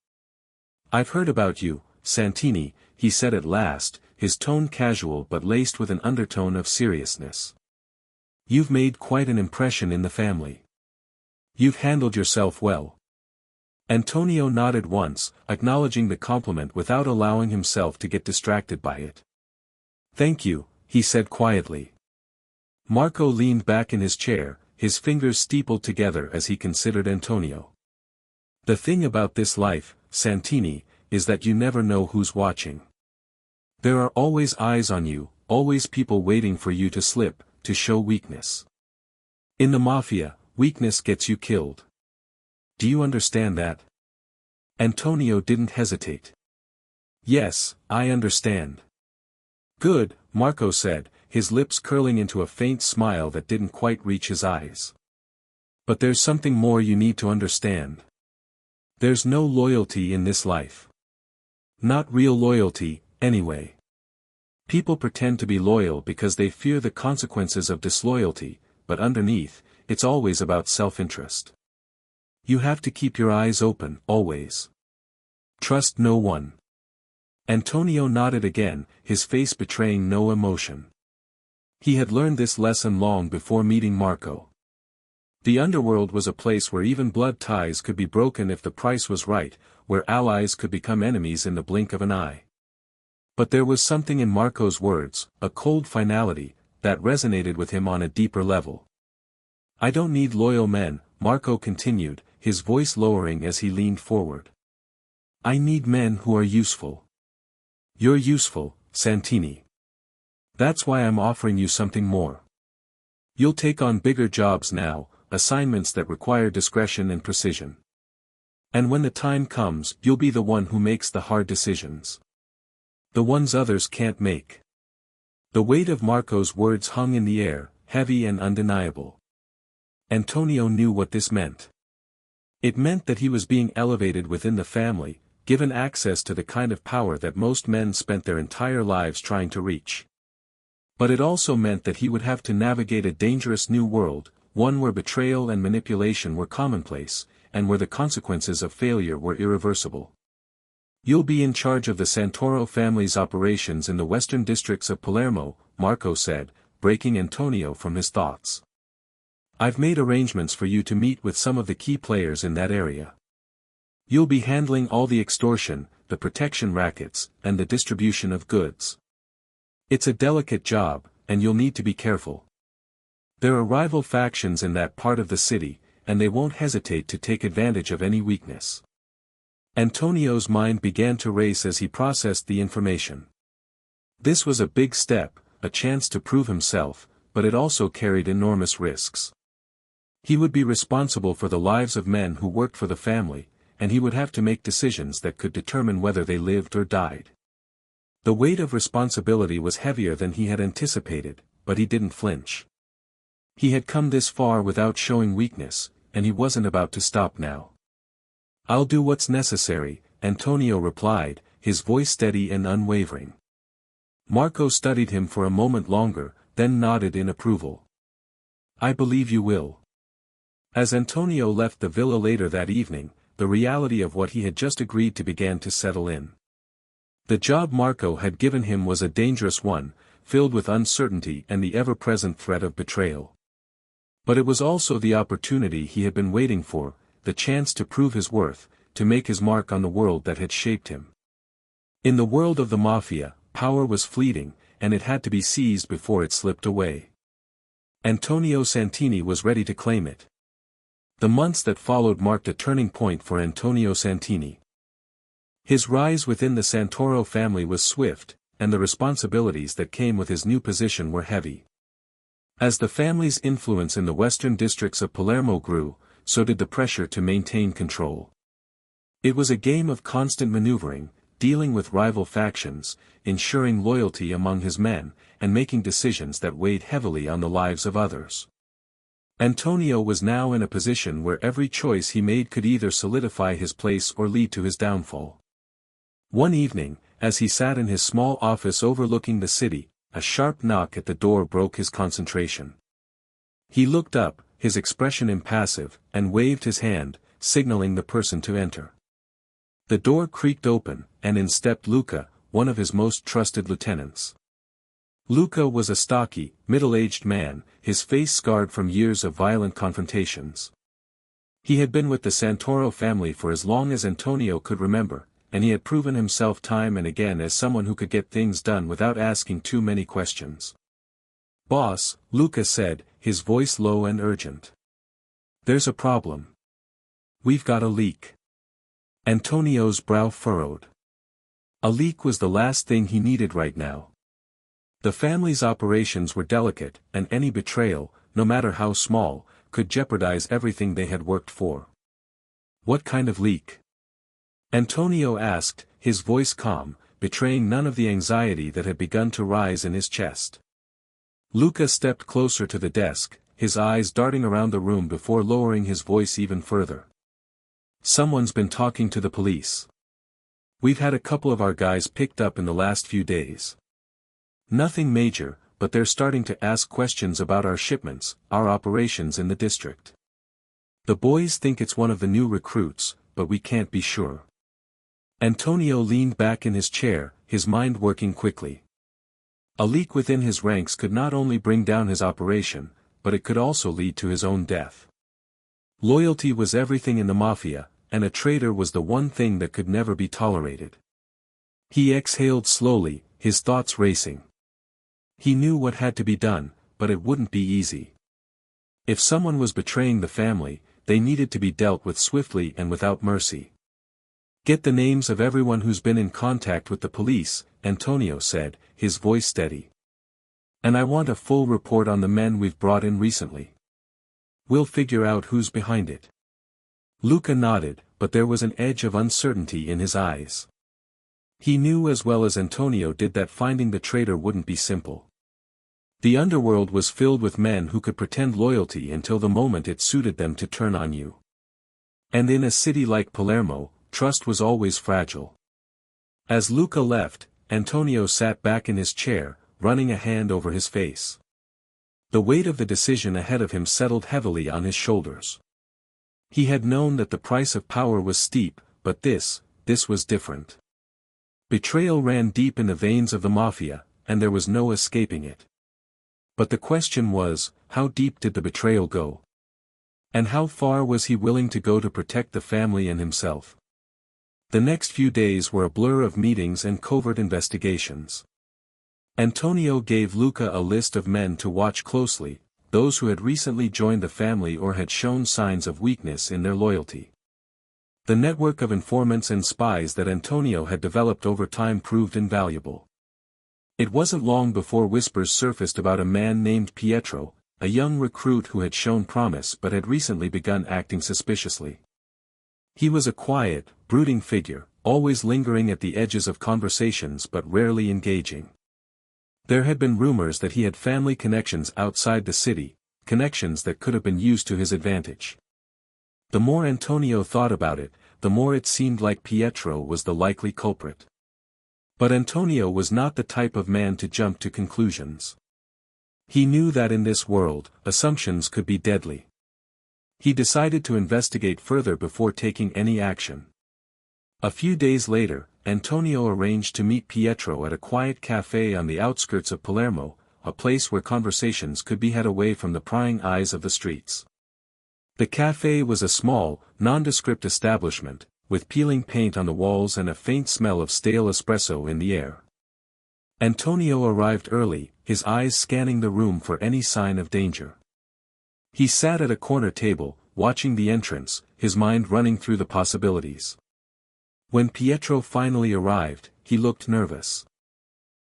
"I've heard about you, Santini," he said at last, his tone casual but laced with an undertone of seriousness. "You've made quite an impression in the family. You've handled yourself well." Antonio nodded once, acknowledging the compliment without allowing himself to get distracted by it. "Thank you," he said quietly. Marco leaned back in his chair, his fingers steepled together as he considered Antonio. "The thing about this life, Santini, is that you never know who's watching. There are always eyes on you, always people waiting for you to slip, to show weakness. In the mafia, weakness gets you killed. Do you understand that?" Antonio didn't hesitate. "Yes, I understand." "Good," Marco said, his lips curling into a faint smile that didn't quite reach his eyes. "But there's something more you need to understand. There's no loyalty in this life. Not real loyalty, anyway. People pretend to be loyal because they fear the consequences of disloyalty, but underneath, it's always about self-interest. You have to keep your eyes open, always. Trust no one." Antonio nodded again, his face betraying no emotion. He had learned this lesson long before meeting Marco. The underworld was a place where even blood ties could be broken if the price was right, where allies could become enemies in the blink of an eye. But there was something in Marco's words, a cold finality, that resonated with him on a deeper level. "I don't need loyal men," Marco continued, his voice lowering as he leaned forward. "I need men who are useful. You're useful, Santini. That's why I'm offering you something more. You'll take on bigger jobs now, assignments that require discretion and precision. And when the time comes, you'll be the one who makes the hard decisions. The ones others can't make." The weight of Marco's words hung in the air, heavy and undeniable. Antonio knew what this meant. It meant that he was being elevated within the family, given access to the kind of power that most men spent their entire lives trying to reach. But it also meant that he would have to navigate a dangerous new world, one where betrayal and manipulation were commonplace, and where the consequences of failure were irreversible. "You'll be in charge of the Santoro family's operations in the western districts of Palermo," Marco said, breaking Antonio from his thoughts. "I've made arrangements for you to meet with some of the key players in that area. You'll be handling all the extortion, the protection rackets, and the distribution of goods. It's a delicate job, and you'll need to be careful. There are rival factions in that part of the city, and they won't hesitate to take advantage of any weakness." Antonio's mind began to race as he processed the information. This was a big step, a chance to prove himself, but it also carried enormous risks. He would be responsible for the lives of men who worked for the family, and he would have to make decisions that could determine whether they lived or died. The weight of responsibility was heavier than he had anticipated, but he didn't flinch. He had come this far without showing weakness, and he wasn't about to stop now. "I'll do what's necessary," Antonio replied, his voice steady and unwavering. Marco studied him for a moment longer, then nodded in approval. "I believe you will." As Antonio left the villa later that evening, the reality of what he had just agreed to began to settle in. The job Marco had given him was a dangerous one, filled with uncertainty and the ever-present threat of betrayal. But it was also the opportunity he had been waiting for, the chance to prove his worth, to make his mark on the world that had shaped him. In the world of the mafia, power was fleeting, and it had to be seized before it slipped away. Antonio Santini was ready to claim it. The months that followed marked a turning point for Antonio Santini. His rise within the Santoro family was swift, and the responsibilities that came with his new position were heavy. As the family's influence in the western districts of Palermo grew, so did the pressure to maintain control. It was a game of constant maneuvering, dealing with rival factions, ensuring loyalty among his men, and making decisions that weighed heavily on the lives of others. Antonio was now in a position where every choice he made could either solidify his place or lead to his downfall. One evening, as he sat in his small office overlooking the city, a sharp knock at the door broke his concentration. He looked up, his expression impassive, and waved his hand, signaling the person to enter. The door creaked open, and in stepped Luca, one of his most trusted lieutenants. Luca was a stocky, middle-aged man, his face scarred from years of violent confrontations. He had been with the Santoro family for as long as Antonio could remember, and he had proven himself time and again as someone who could get things done without asking too many questions. "Boss," Luca said, his voice low and urgent. "There's a problem. We've got a leak." Antonio's brow furrowed. A leak was the last thing he needed right now. The family's operations were delicate, and any betrayal, no matter how small, could jeopardize everything they had worked for. "What kind of leak?" Antonio asked, his voice calm, betraying none of the anxiety that had begun to rise in his chest. Luca stepped closer to the desk, his eyes darting around the room before lowering his voice even further. "Someone's been talking to the police. We've had a couple of our guys picked up in the last few days. Nothing major, but they're starting to ask questions about our shipments, our operations in the district. The boys think it's one of the new recruits, but we can't be sure." Antonio leaned back in his chair, his mind working quickly. A leak within his ranks could not only bring down his operation, but it could also lead to his own death. Loyalty was everything in the mafia, and a traitor was the one thing that could never be tolerated. He exhaled slowly, his thoughts racing. He knew what had to be done, but it wouldn't be easy. If someone was betraying the family, they needed to be dealt with swiftly and without mercy. "Get the names of everyone who's been in contact with the police," Antonio said, his voice steady. "And I want a full report on the men we've brought in recently. We'll figure out who's behind it." Luca nodded, but there was an edge of uncertainty in his eyes. He knew as well as Antonio did that finding the traitor wouldn't be simple. The underworld was filled with men who could pretend loyalty until the moment it suited them to turn on you. And in a city like Palermo, trust was always fragile. As Luca left, Antonio sat back in his chair, running a hand over his face. The weight of the decision ahead of him settled heavily on his shoulders. He had known that the price of power was steep, but this was different. Betrayal ran deep in the veins of the mafia, and there was no escaping it. But the question was, how deep did the betrayal go? And how far was he willing to go to protect the family and himself? The next few days were a blur of meetings and covert investigations. Antonio gave Luca a list of men to watch closely, those who had recently joined the family or had shown signs of weakness in their loyalty. The network of informants and spies that Antonio had developed over time proved invaluable. It wasn't long before whispers surfaced about a man named Pietro, a young recruit who had shown promise but had recently begun acting suspiciously. He was a quiet, brooding figure, always lingering at the edges of conversations but rarely engaging. There had been rumors that he had family connections outside the city, connections that could have been used to his advantage. The more Antonio thought about it, the more it seemed like Pietro was the likely culprit. But Antonio was not the type of man to jump to conclusions. He knew that in this world, assumptions could be deadly. He decided to investigate further before taking any action. A few days later, Antonio arranged to meet Pietro at a quiet café on the outskirts of Palermo, a place where conversations could be had away from the prying eyes of the streets. The café was a small, nondescript establishment, with peeling paint on the walls and a faint smell of stale espresso in the air. Antonio arrived early, his eyes scanning the room for any sign of danger. He sat at a corner table, watching the entrance, his mind running through the possibilities. When Pietro finally arrived, he looked nervous.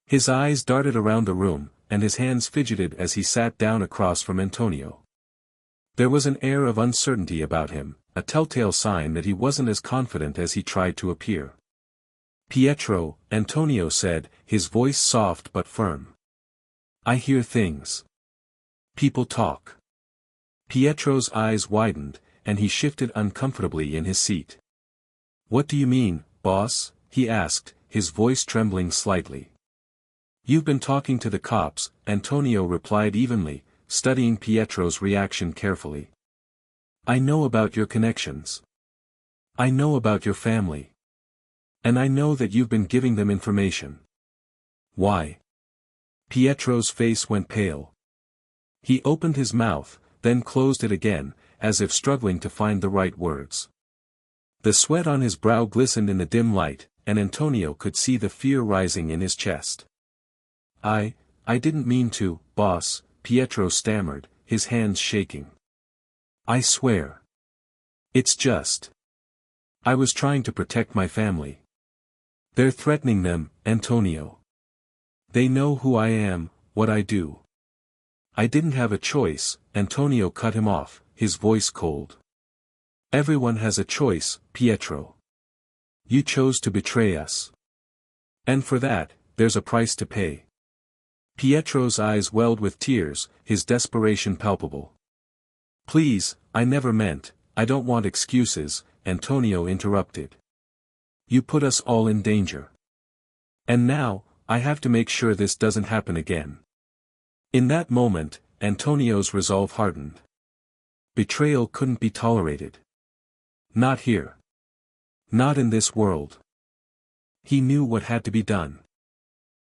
His eyes darted around the room, and his hands fidgeted as he sat down across from Antonio. There was an air of uncertainty about him, a telltale sign that he wasn't as confident as he tried to appear. "Pietro," Antonio said, his voice soft but firm. "I hear things. People talk." Pietro's eyes widened, and he shifted uncomfortably in his seat. "What do you mean, boss?" he asked, his voice trembling slightly. "You've been talking to the cops," Antonio replied evenly, studying Pietro's reaction carefully. "I know about your connections. I know about your family. And I know that you've been giving them information." "Why?" Pietro's face went pale. He opened his mouth, then closed it again, as if struggling to find the right words. The sweat on his brow glistened in the dim light, and Antonio could see the fear rising in his chest. I didn't mean to, boss," Pietro stammered, his hands shaking. "I swear. It's just. I was trying to protect my family. They're threatening them, Antonio. They know who I am, what I do." "I didn't have a choice," Antonio cut him off, his voice cold. "Everyone has a choice, Pietro. You chose to betray us. And for that, there's a price to pay." Pietro's eyes welled with tears, his desperation palpable. "Please, I never meant, I don't want excuses," Antonio interrupted. "You put us all in danger. And now, I have to make sure this doesn't happen again." In that moment, Antonio's resolve hardened. Betrayal couldn't be tolerated. Not here. Not in this world. He knew what had to be done.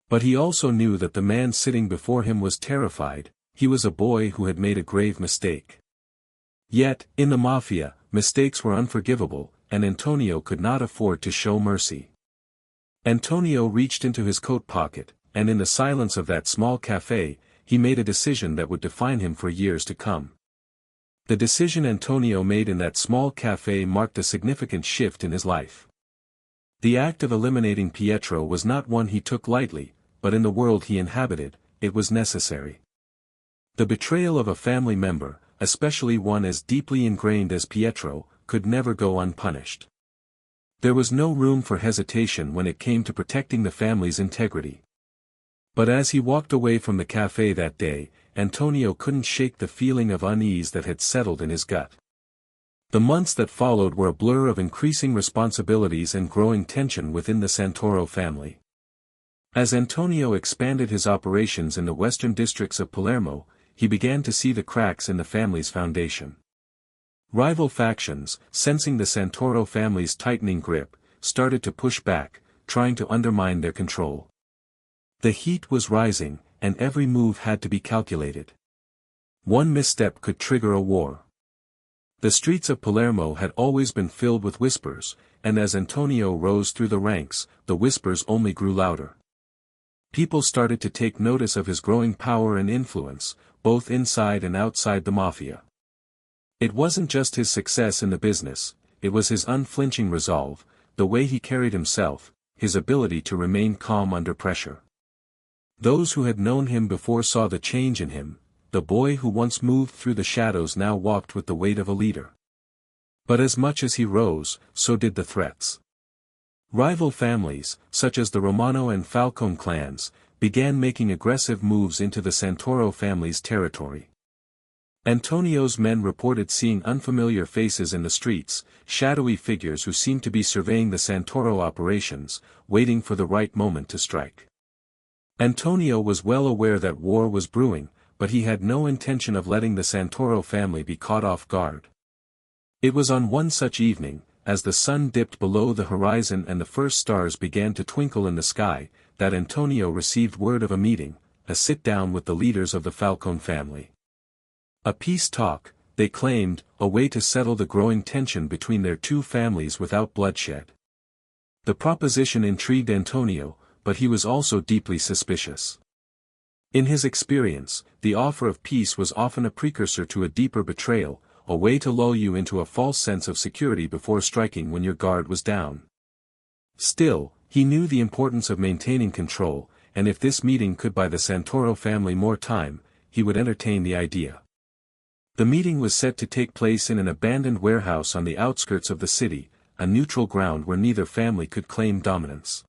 But he also knew that the man sitting before him was terrified. He was a boy who had made a grave mistake. Yet, in the mafia, mistakes were unforgivable, and Antonio could not afford to show mercy. Antonio reached into his coat pocket, and in the silence of that small cafe, he made a decision that would define him for years to come. The decision Antonio made in that small cafe marked a significant shift in his life. The act of eliminating Pietro was not one he took lightly, but in the world he inhabited, it was necessary. The betrayal of a family member, especially one as deeply ingrained as Pietro, could never go unpunished. There was no room for hesitation when it came to protecting the family's integrity. But as he walked away from the cafe that day, Antonio couldn't shake the feeling of unease that had settled in his gut. The months that followed were a blur of increasing responsibilities and growing tension within the Santoro family. As Antonio expanded his operations in the western districts of Palermo, he began to see the cracks in the family's foundation. Rival factions, sensing the Santoro family's tightening grip, started to push back, trying to undermine their control. The heat was rising, and every move had to be calculated. One misstep could trigger a war. The streets of Palermo had always been filled with whispers, and as Antonio rose through the ranks, the whispers only grew louder. People started to take notice of his growing power and influence, both inside and outside the mafia. It wasn't just his success in the business, it was his unflinching resolve, the way he carried himself, his ability to remain calm under pressure. Those who had known him before saw the change in him. The boy who once moved through the shadows now walked with the weight of a leader. But as much as he rose, so did the threats. Rival families, such as the Romano and Falcone clans, began making aggressive moves into the Santoro family's territory. Antonio's men reported seeing unfamiliar faces in the streets, shadowy figures who seemed to be surveying the Santoro operations, waiting for the right moment to strike. Antonio was well aware that war was brewing, but he had no intention of letting the Santoro family be caught off guard. It was on one such evening, as the sun dipped below the horizon and the first stars began to twinkle in the sky, that Antonio received word of a meeting, a sit-down with the leaders of the Falcone family. A peace talk, they claimed, a way to settle the growing tension between their two families without bloodshed. The proposition intrigued Antonio, but he was also deeply suspicious. In his experience, the offer of peace was often a precursor to a deeper betrayal, a way to lull you into a false sense of security before striking when your guard was down. Still, he knew the importance of maintaining control, and if this meeting could buy the Santoro family more time, he would entertain the idea. The meeting was set to take place in an abandoned warehouse on the outskirts of the city, a neutral ground where neither family could claim dominance.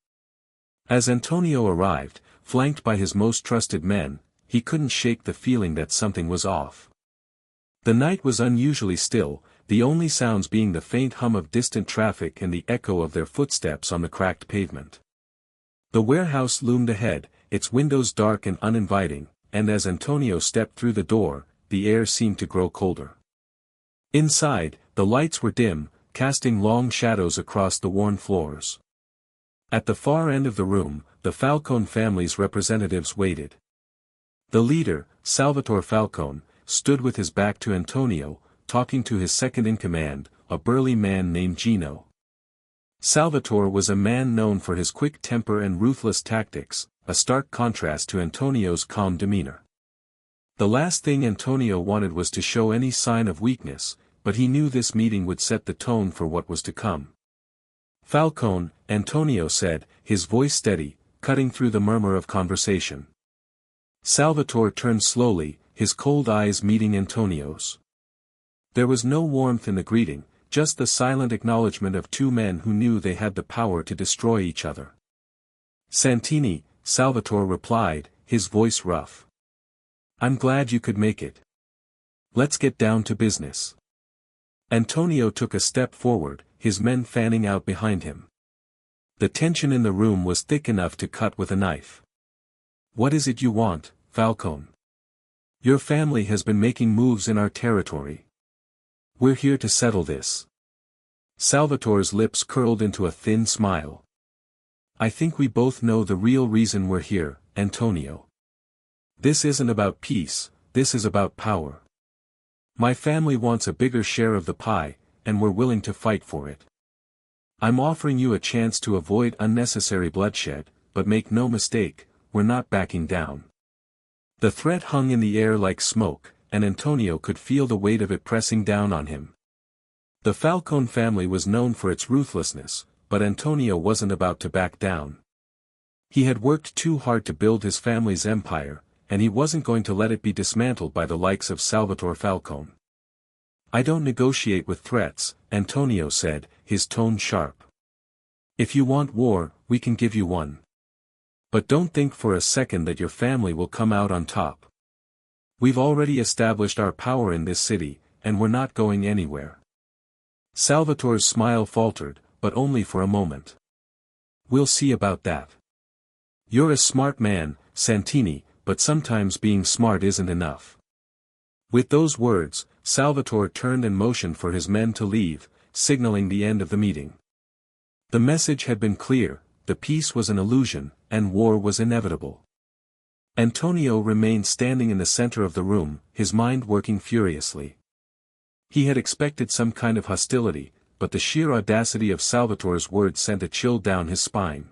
As Antonio arrived, flanked by his most trusted men, he couldn't shake the feeling that something was off. The night was unusually still, the only sounds being the faint hum of distant traffic and the echo of their footsteps on the cracked pavement. The warehouse loomed ahead, its windows dark and uninviting, and as Antonio stepped through the door, the air seemed to grow colder. Inside, the lights were dim, casting long shadows across the worn floors. At the far end of the room, the Falcone family's representatives waited. The leader, Salvatore Falcone, stood with his back to Antonio, talking to his second-in-command, a burly man named Gino. Salvatore was a man known for his quick temper and ruthless tactics, a stark contrast to Antonio's calm demeanor. The last thing Antonio wanted was to show any sign of weakness, but he knew this meeting would set the tone for what was to come. "Falcone," Antonio said, his voice steady, cutting through the murmur of conversation. Salvatore turned slowly, his cold eyes meeting Antonio's. There was no warmth in the greeting, just the silent acknowledgement of two men who knew they had the power to destroy each other. "Santini," Salvatore replied, his voice rough. "I'm glad you could make it. Let's get down to business." Antonio took a step forward, his men fanning out behind him. The tension in the room was thick enough to cut with a knife. "What is it you want, Falcone? Your family has been making moves in our territory. We're here to settle this." Salvatore's lips curled into a thin smile. "I think we both know the real reason we're here, Antonio. This isn't about peace, this is about power. My family wants a bigger share of the pie, and we're willing to fight for it. I'm offering you a chance to avoid unnecessary bloodshed, but make no mistake, we're not backing down." The threat hung in the air like smoke, and Antonio could feel the weight of it pressing down on him. The Falcone family was known for its ruthlessness, but Antonio wasn't about to back down. He had worked too hard to build his family's empire, and he wasn't going to let it be dismantled by the likes of Salvatore Falcone. "I don't negotiate with threats," Antonio said, his tone sharp. "If you want war, we can give you one. But don't think for a second that your family will come out on top. We've already established our power in this city, and we're not going anywhere." Salvatore's smile faltered, but only for a moment. "We'll see about that. You're a smart man, Santini, but sometimes being smart isn't enough." With those words, Salvatore turned and motioned for his men to leave, signaling the end of the meeting. The message had been clear, the peace was an illusion, and war was inevitable. Antonio remained standing in the center of the room, his mind working furiously. He had expected some kind of hostility, but the sheer audacity of Salvatore's words sent a chill down his spine.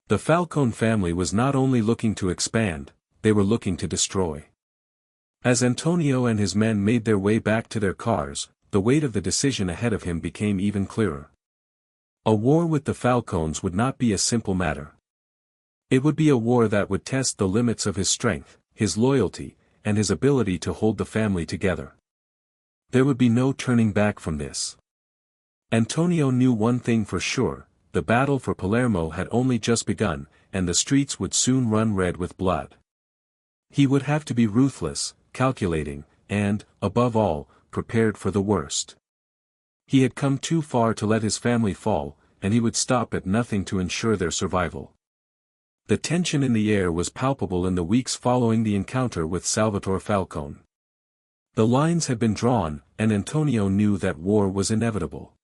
The Falcone family was not only looking to expand, they were looking to destroy. As Antonio and his men made their way back to their cars, the weight of the decision ahead of him became even clearer. A war with the Falcones would not be a simple matter. It would be a war that would test the limits of his strength, his loyalty, and his ability to hold the family together. There would be no turning back from this. Antonio knew one thing for sure, the battle for Palermo had only just begun, and the streets would soon run red with blood. He would have to be ruthless, calculating, and, above all, prepared for the worst. He had come too far to let his family fall, and he would stop at nothing to ensure their survival. The tension in the air was palpable in the weeks following the encounter with Salvatore Falcone. The lines had been drawn, and Antonio knew that war was inevitable.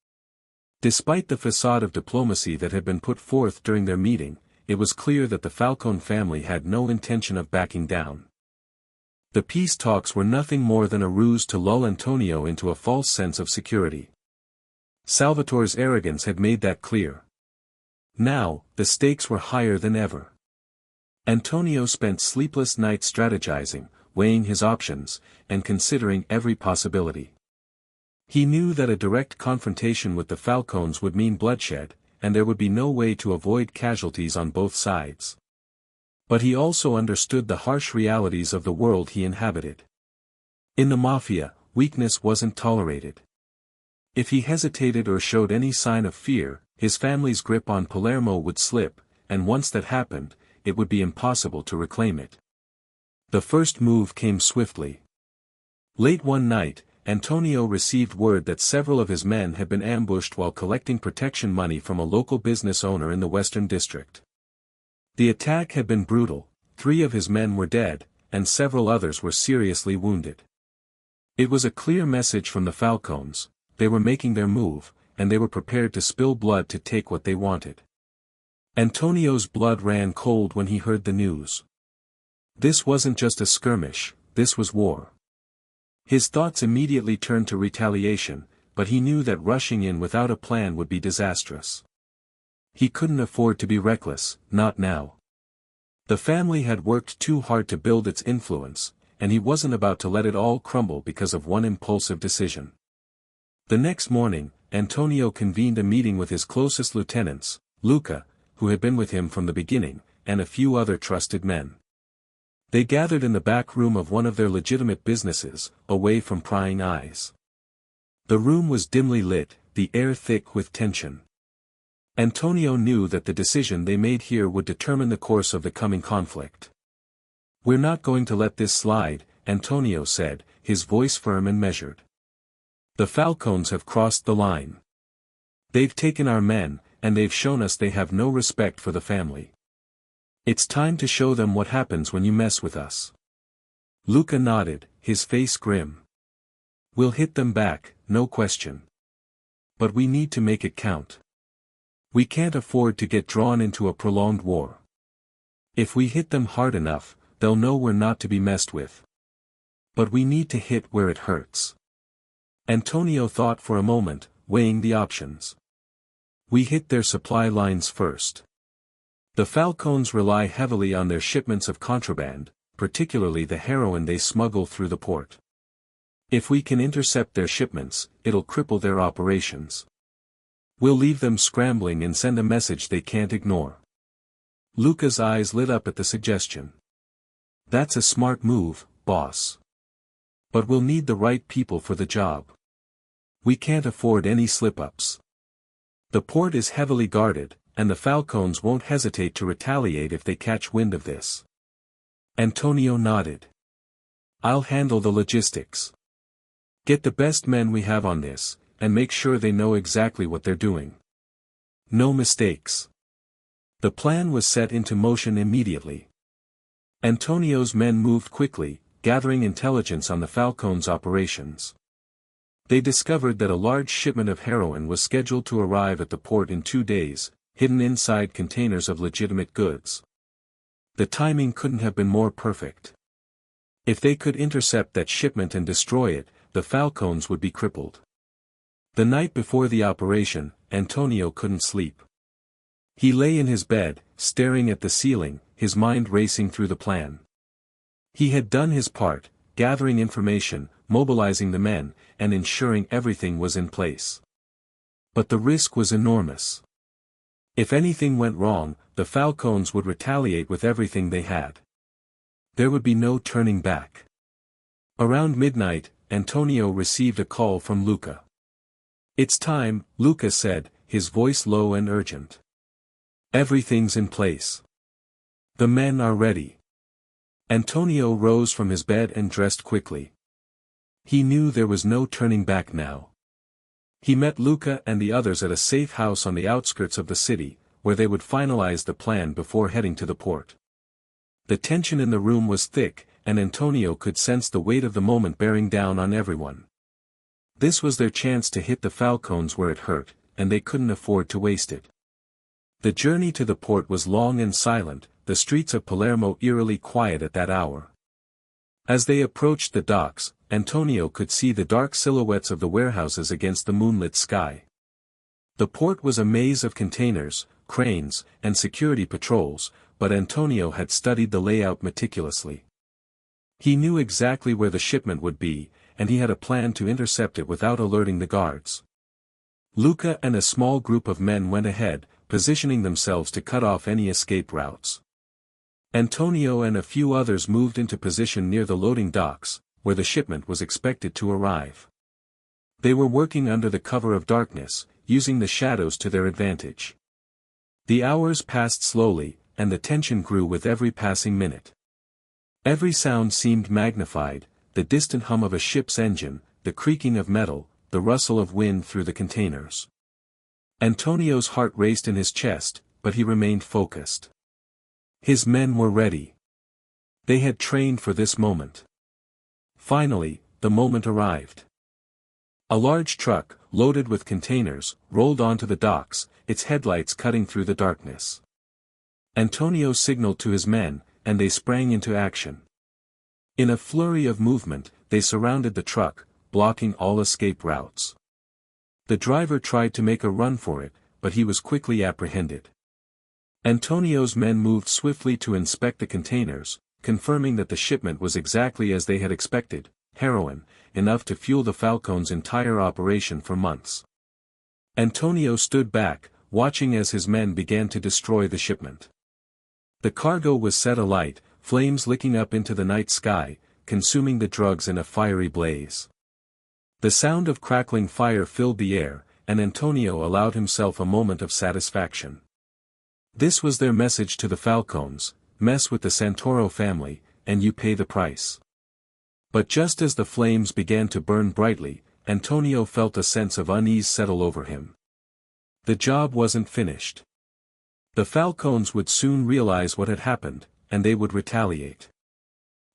Despite the facade of diplomacy that had been put forth during their meeting, it was clear that the Falcone family had no intention of backing down. The peace talks were nothing more than a ruse to lull Antonio into a false sense of security. Salvatore's arrogance had made that clear. Now, the stakes were higher than ever. Antonio spent sleepless nights strategizing, weighing his options, and considering every possibility. He knew that a direct confrontation with the Falcones would mean bloodshed, and there would be no way to avoid casualties on both sides. But he also understood the harsh realities of the world he inhabited. In the mafia, weakness wasn't tolerated. If he hesitated or showed any sign of fear, his family's grip on Palermo would slip, and once that happened, it would be impossible to reclaim it. The first move came swiftly. Late one night, Antonio received word that several of his men had been ambushed while collecting protection money from a local business owner in the Western District. The attack had been brutal, 3 of his men were dead, and several others were seriously wounded. It was a clear message from the Falcones: they were making their move, and they were prepared to spill blood to take what they wanted. Antonio's blood ran cold when he heard the news. This wasn't just a skirmish, this was war. His thoughts immediately turned to retaliation, but he knew that rushing in without a plan would be disastrous. He couldn't afford to be reckless, not now. The family had worked too hard to build its influence, and he wasn't about to let it all crumble because of one impulsive decision. The next morning, Antonio convened a meeting with his closest lieutenants, Luca, who had been with him from the beginning, and a few other trusted men. They gathered in the back room of one of their legitimate businesses, away from prying eyes. The room was dimly lit, the air thick with tension. Antonio knew that the decision they made here would determine the course of the coming conflict. "We're not going to let this slide," Antonio said, his voice firm and measured. "The Falcones have crossed the line. They've taken our men, and they've shown us they have no respect for the family. It's time to show them what happens when you mess with us." Luca nodded, his face grim. "We'll hit them back, no question. But we need to make it count. We can't afford to get drawn into a prolonged war. If we hit them hard enough, they'll know we're not to be messed with. But we need to hit where it hurts." Antonio thought for a moment, weighing the options. "We hit their supply lines first. The Falcones rely heavily on their shipments of contraband, particularly the heroin they smuggle through the port. If we can intercept their shipments, it'll cripple their operations. We'll leave them scrambling and send a message they can't ignore." Luca's eyes lit up at the suggestion. "That's a smart move, boss. But we'll need the right people for the job. We can't afford any slip-ups. The port is heavily guarded, and the Falcones won't hesitate to retaliate if they catch wind of this." Antonio nodded. "I'll handle the logistics. Get the best men we have on this, and make sure they know exactly what they're doing. No mistakes." The plan was set into motion immediately. Antonio's men moved quickly, gathering intelligence on the Falcones' operations. They discovered that a large shipment of heroin was scheduled to arrive at the port in 2 days, hidden inside containers of legitimate goods. The timing couldn't have been more perfect. If they could intercept that shipment and destroy it, the Falcones would be crippled. The night before the operation, Antonio couldn't sleep. He lay in his bed, staring at the ceiling, his mind racing through the plan. He had done his part, gathering information, mobilizing the men, and ensuring everything was in place. But the risk was enormous. If anything went wrong, the Falcones would retaliate with everything they had. There would be no turning back. Around midnight, Antonio received a call from Luca. "It's time," Luca said, his voice low and urgent. "Everything's in place. The men are ready." Antonio rose from his bed and dressed quickly. He knew there was no turning back now. He met Luca and the others at a safe house on the outskirts of the city, where they would finalize the plan before heading to the port. The tension in the room was thick, and Antonio could sense the weight of the moment bearing down on everyone. This was their chance to hit the Falcones where it hurt, and they couldn't afford to waste it. The journey to the port was long and silent, the streets of Palermo eerily quiet at that hour. As they approached the docks, Antonio could see the dark silhouettes of the warehouses against the moonlit sky. The port was a maze of containers, cranes, and security patrols, but Antonio had studied the layout meticulously. He knew exactly where the shipment would be, and he had a plan to intercept it without alerting the guards. Luca and a small group of men went ahead, positioning themselves to cut off any escape routes. Antonio and a few others moved into position near the loading docks, where the shipment was expected to arrive. They were working under the cover of darkness, using the shadows to their advantage. The hours passed slowly, and the tension grew with every passing minute. Every sound seemed magnified, the distant hum of a ship's engine, the creaking of metal, the rustle of wind through the containers. Antonio's heart raced in his chest, but he remained focused. His men were ready. They had trained for this moment. Finally, the moment arrived. A large truck, loaded with containers, rolled onto the docks, its headlights cutting through the darkness. Antonio signaled to his men, and they sprang into action. In a flurry of movement, they surrounded the truck, blocking all escape routes. The driver tried to make a run for it, but he was quickly apprehended. Antonio's men moved swiftly to inspect the containers, confirming that the shipment was exactly as they had expected, heroin, enough to fuel the Falcon's entire operation for months. Antonio stood back, watching as his men began to destroy the shipment. The cargo was set alight, flames licking up into the night sky, consuming the drugs in a fiery blaze. The sound of crackling fire filled the air, and Antonio allowed himself a moment of satisfaction. This was their message to the Falcons: mess with the Santoro family, and you pay the price. But just as the flames began to burn brightly, Antonio felt a sense of unease settle over him. The job wasn't finished. The Falcons would soon realize what had happened, and they would retaliate.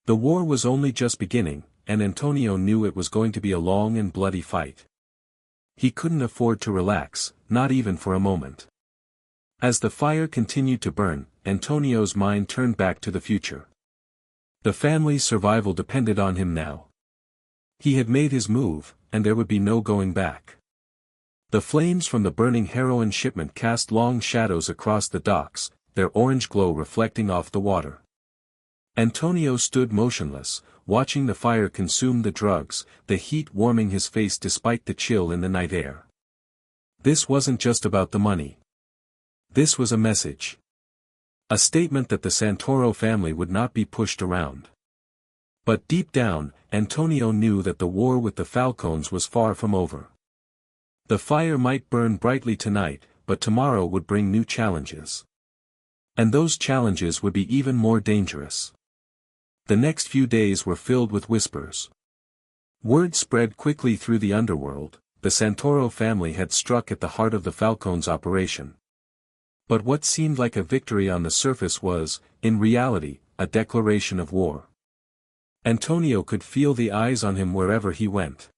The war was only just beginning, and Antonio knew it was going to be a long and bloody fight. He couldn't afford to relax, not even for a moment. As the fire continued to burn, Antonio's mind turned back to the future. The family's survival depended on him now. He had made his move, and there would be no going back. The flames from the burning heroin shipment cast long shadows across the docks, their orange glow reflecting off the water. Antonio stood motionless, watching the fire consume the drugs, the heat warming his face despite the chill in the night air. This wasn't just about the money. This was a message. A statement that the Santoro family would not be pushed around. But deep down, Antonio knew that the war with the Falcons was far from over. The fire might burn brightly tonight, but tomorrow would bring new challenges. And those challenges would be even more dangerous. The next few days were filled with whispers. Word spread quickly through the underworld: the Santoro family had struck at the heart of the Falcons' operation. But what seemed like a victory on the surface was, in reality, a declaration of war. Antonio could feel the eyes on him wherever he went.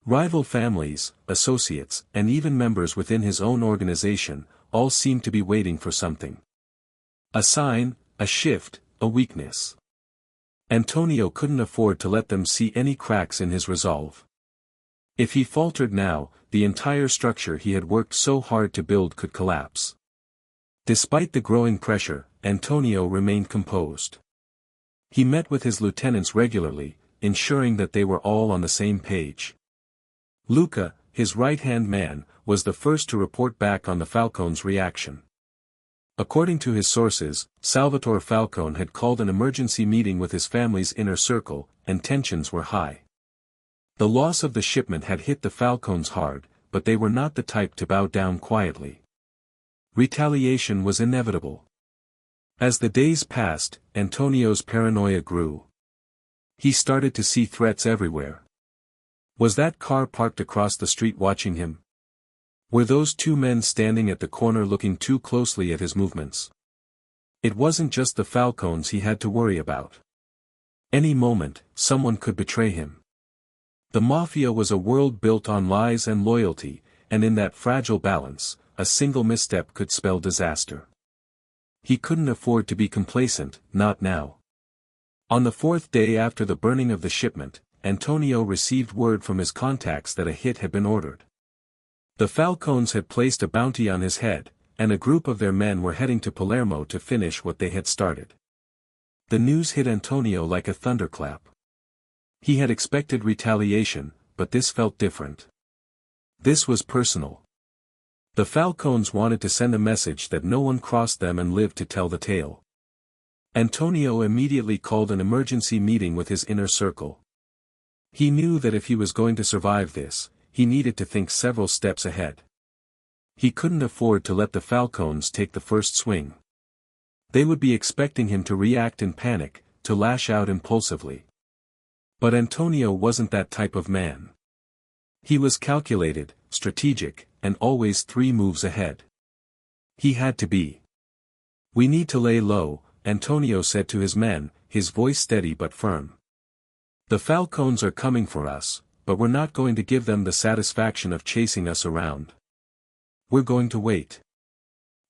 Rival families, associates, and even members within his own organization, all seemed to be waiting for something. A sign, a shift, a weakness. Antonio couldn't afford to let them see any cracks in his resolve. If he faltered now, the entire structure he had worked so hard to build could collapse. Despite the growing pressure, Antonio remained composed. He met with his lieutenants regularly, ensuring that they were all on the same page. Luca, his right-hand man, was the first to report back on the Falcon's reaction. According to his sources, Salvatore Falcone had called an emergency meeting with his family's inner circle, and tensions were high. The loss of the shipment had hit the Falcons hard, but they were not the type to bow down quietly. Retaliation was inevitable. As the days passed, Antonio's paranoia grew. He started to see threats everywhere. Was that car parked across the street watching him? Were those two men standing at the corner looking too closely at his movements? It wasn't just the Falcons he had to worry about. Any moment, someone could betray him. The Mafia was a world built on lies and loyalty, and in that fragile balance, a single misstep could spell disaster. He couldn't afford to be complacent, not now. On the fourth day after the burning of the shipment, Antonio received word from his contacts that a hit had been ordered. The Falcons had placed a bounty on his head, and a group of their men were heading to Palermo to finish what they had started. The news hit Antonio like a thunderclap. He had expected retaliation, but this felt different. This was personal. The Falcons wanted to send a message that no one crossed them and lived to tell the tale. Antonio immediately called an emergency meeting with his inner circle. He knew that if he was going to survive this, he needed to think several steps ahead. He couldn't afford to let the Falcons take the first swing. They would be expecting him to react in panic, to lash out impulsively. But Antonio wasn't that type of man. He was calculated, strategic, and always 3 moves ahead. He had to be. "We need to lay low," Antonio said to his men, his voice steady but firm. "The Falcons are coming for us, but we're not going to give them the satisfaction of chasing us around. We're going to wait.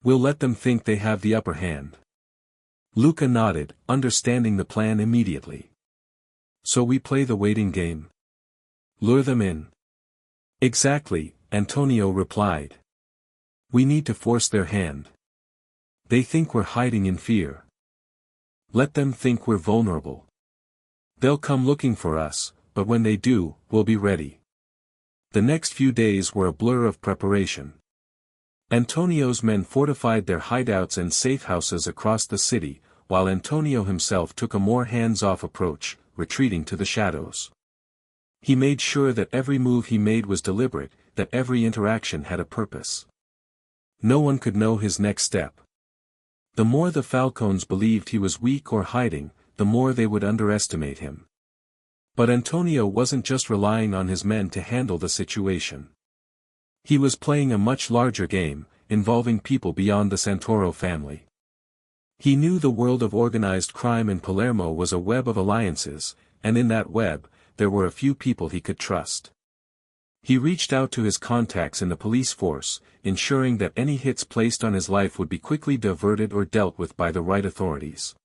We'll let them think they have the upper hand." Luca nodded, understanding the plan immediately. "So we play the waiting game? Lure them in?" "Exactly," Antonio replied. "We need to force their hand. They think we're hiding in fear. Let them think we're vulnerable. They'll come looking for us, but when they do, we'll be ready." The next few days were a blur of preparation. Antonio's men fortified their hideouts and safe houses across the city, while Antonio himself took a more hands-off approach, retreating to the shadows. He made sure that every move he made was deliberate, that every interaction had a purpose. No one could know his next step. The more the Falcons believed he was weak or hiding, the more they would underestimate him. But Antonio wasn't just relying on his men to handle the situation. He was playing a much larger game, involving people beyond the Santoro family. He knew the world of organized crime in Palermo was a web of alliances, and in that web, there were a few people he could trust. He reached out to his contacts in the police force, ensuring that any hits placed on his life would be quickly diverted or dealt with by the right authorities.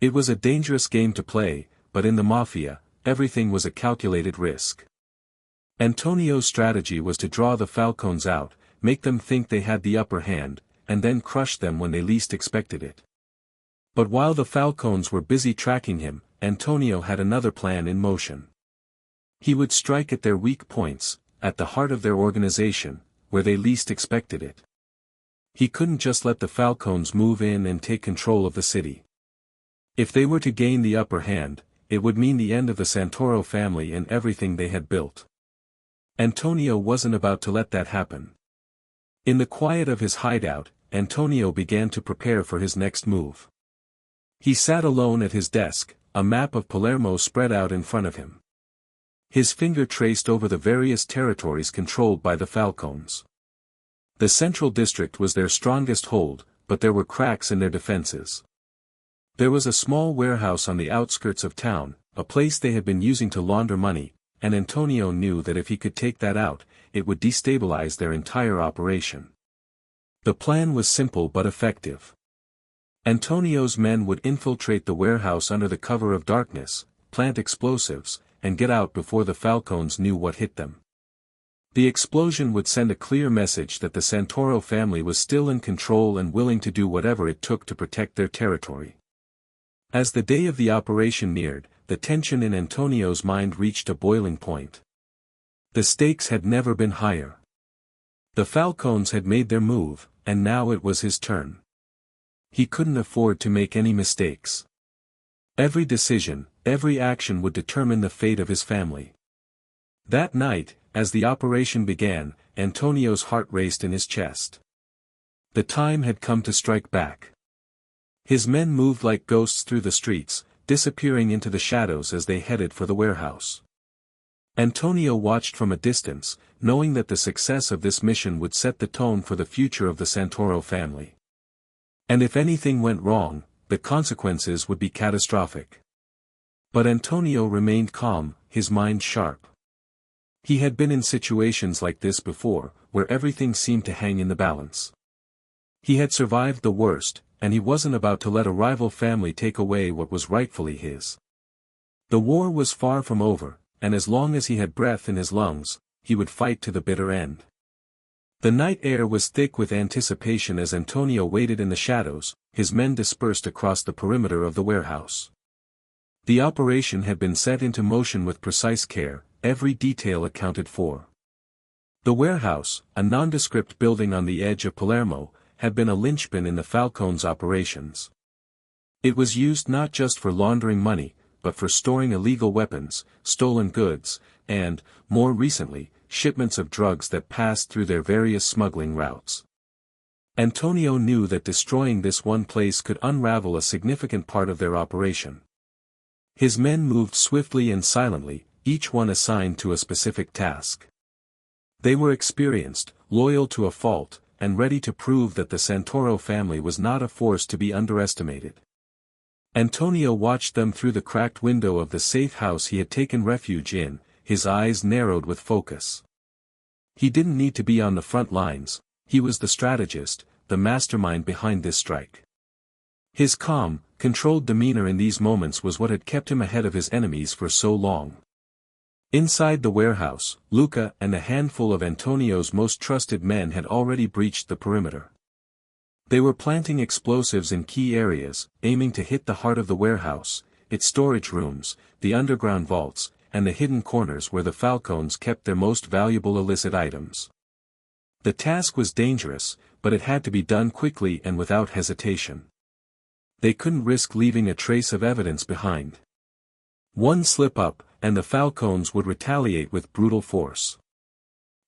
It was a dangerous game to play, but in the mafia, everything was a calculated risk. Antonio's strategy was to draw the Falcons out, make them think they had the upper hand, and then crush them when they least expected it. But while the Falcons were busy tracking him, Antonio had another plan in motion. He would strike at their weak points, at the heart of their organization, where they least expected it. He couldn't just let the Falcons move in and take control of the city. If they were to gain the upper hand, it would mean the end of the Santoro family and everything they had built. Antonio wasn't about to let that happen. In the quiet of his hideout, Antonio began to prepare for his next move. He sat alone at his desk, a map of Palermo spread out in front of him. His finger traced over the various territories controlled by the Falcons. The central district was their strongest hold, but there were cracks in their defenses. There was a small warehouse on the outskirts of town, a place they had been using to launder money, and Antonio knew that if he could take that out, it would destabilize their entire operation. The plan was simple but effective. Antonio's men would infiltrate the warehouse under the cover of darkness, plant explosives, and get out before the Falcons knew what hit them. The explosion would send a clear message that the Santoro family was still in control and willing to do whatever it took to protect their territory. As the day of the operation neared, the tension in Antonio's mind reached a boiling point. The stakes had never been higher. The Falcons had made their move, and now it was his turn. He couldn't afford to make any mistakes. Every decision, every action would determine the fate of his family. That night, as the operation began, Antonio's heart raced in his chest. The time had come to strike back. His men moved like ghosts through the streets, disappearing into the shadows as they headed for the warehouse. Antonio watched from a distance, knowing that the success of this mission would set the tone for the future of the Santoro family. And if anything went wrong, the consequences would be catastrophic. But Antonio remained calm, his mind sharp. He had been in situations like this before, where everything seemed to hang in the balance. He had survived the worst, and he wasn't about to let a rival family take away what was rightfully his. The war was far from over, and as long as he had breath in his lungs, he would fight to the bitter end. The night air was thick with anticipation as Antonio waited in the shadows, his men dispersed across the perimeter of the warehouse. The operation had been set into motion with precise care, every detail accounted for. The warehouse, a nondescript building on the edge of Palermo, had been a linchpin in the Falcons' operations. It was used not just for laundering money, but for storing illegal weapons, stolen goods, and, more recently, shipments of drugs that passed through their various smuggling routes. Antonio knew that destroying this one place could unravel a significant part of their operation. His men moved swiftly and silently, each one assigned to a specific task. They were experienced, loyal to a fault, and ready to prove that the Santoro family was not a force to be underestimated. Antonio watched them through the cracked window of the safe house he had taken refuge in, his eyes narrowed with focus. He didn't need to be on the front lines, he was the strategist, the mastermind behind this strike. His calm, controlled demeanor in these moments was what had kept him ahead of his enemies for so long. Inside the warehouse, Luca and a handful of Antonio's most trusted men had already breached the perimeter. They were planting explosives in key areas, aiming to hit the heart of the warehouse, its storage rooms, the underground vaults, and the hidden corners where the Falcons kept their most valuable illicit items. The task was dangerous, but it had to be done quickly and without hesitation. They couldn't risk leaving a trace of evidence behind. One slip-up, and the Falcons would retaliate with brutal force.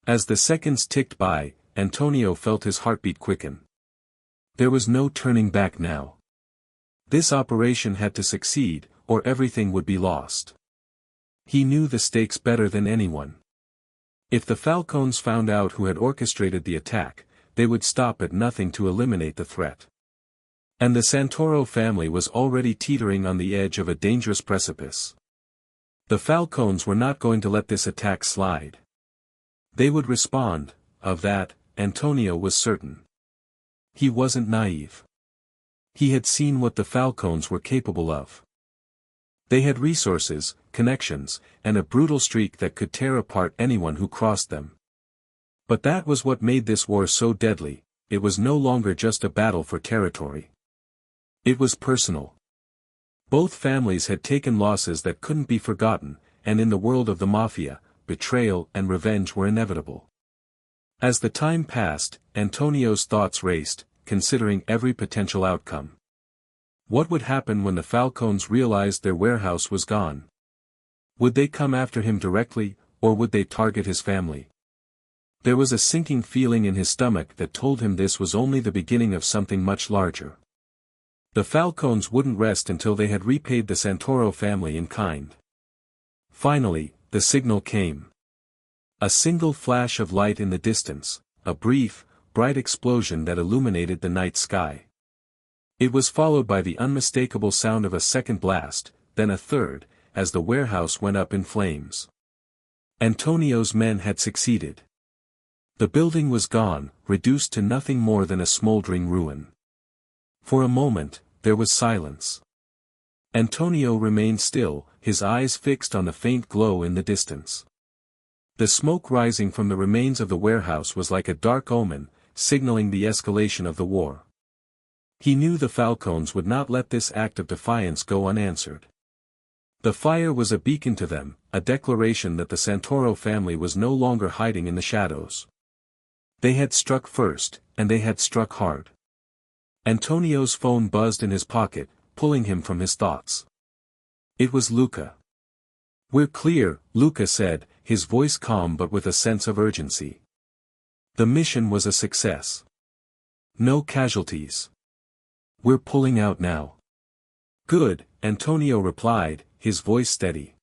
As the seconds ticked by, Antonio felt his heartbeat quicken. There was no turning back now. This operation had to succeed, or everything would be lost. He knew the stakes better than anyone. If the Falcons found out who had orchestrated the attack, they would stop at nothing to eliminate the threat. And the Santoro family was already teetering on the edge of a dangerous precipice. The Falcons were not going to let this attack slide. They would respond, of that, Antonio was certain. He wasn't naive. He had seen what the Falcons were capable of. They had resources, connections, and a brutal streak that could tear apart anyone who crossed them. But that was what made this war so deadly, it was no longer just a battle for territory. It was personal. Both families had taken losses that couldn't be forgotten, and in the world of the mafia, betrayal and revenge were inevitable. As the time passed, Antonio's thoughts raced, considering every potential outcome. What would happen when the Falcons realized their warehouse was gone? Would they come after him directly, or would they target his family? There was a sinking feeling in his stomach that told him this was only the beginning of something much larger. The Falcons wouldn't rest until they had repaid the Santoro family in kind. Finally, the signal came. A single flash of light in the distance, a brief, bright explosion that illuminated the night sky. It was followed by the unmistakable sound of a second blast, then a third, as the warehouse went up in flames. Antonio's men had succeeded. The building was gone, reduced to nothing more than a smoldering ruin. For a moment, there was silence. Antonio remained still, his eyes fixed on the faint glow in the distance. The smoke rising from the remains of the warehouse was like a dark omen, signaling the escalation of the war. He knew the Falcons would not let this act of defiance go unanswered. The fire was a beacon to them, a declaration that the Santoro family was no longer hiding in the shadows. They had struck first, and they had struck hard. Antonio's phone buzzed in his pocket, pulling him from his thoughts. It was Luca. "We're clear," Luca said, his voice calm but with a sense of urgency. The mission was a success. No casualties. We're pulling out now. Good, Antonio replied, his voice steady.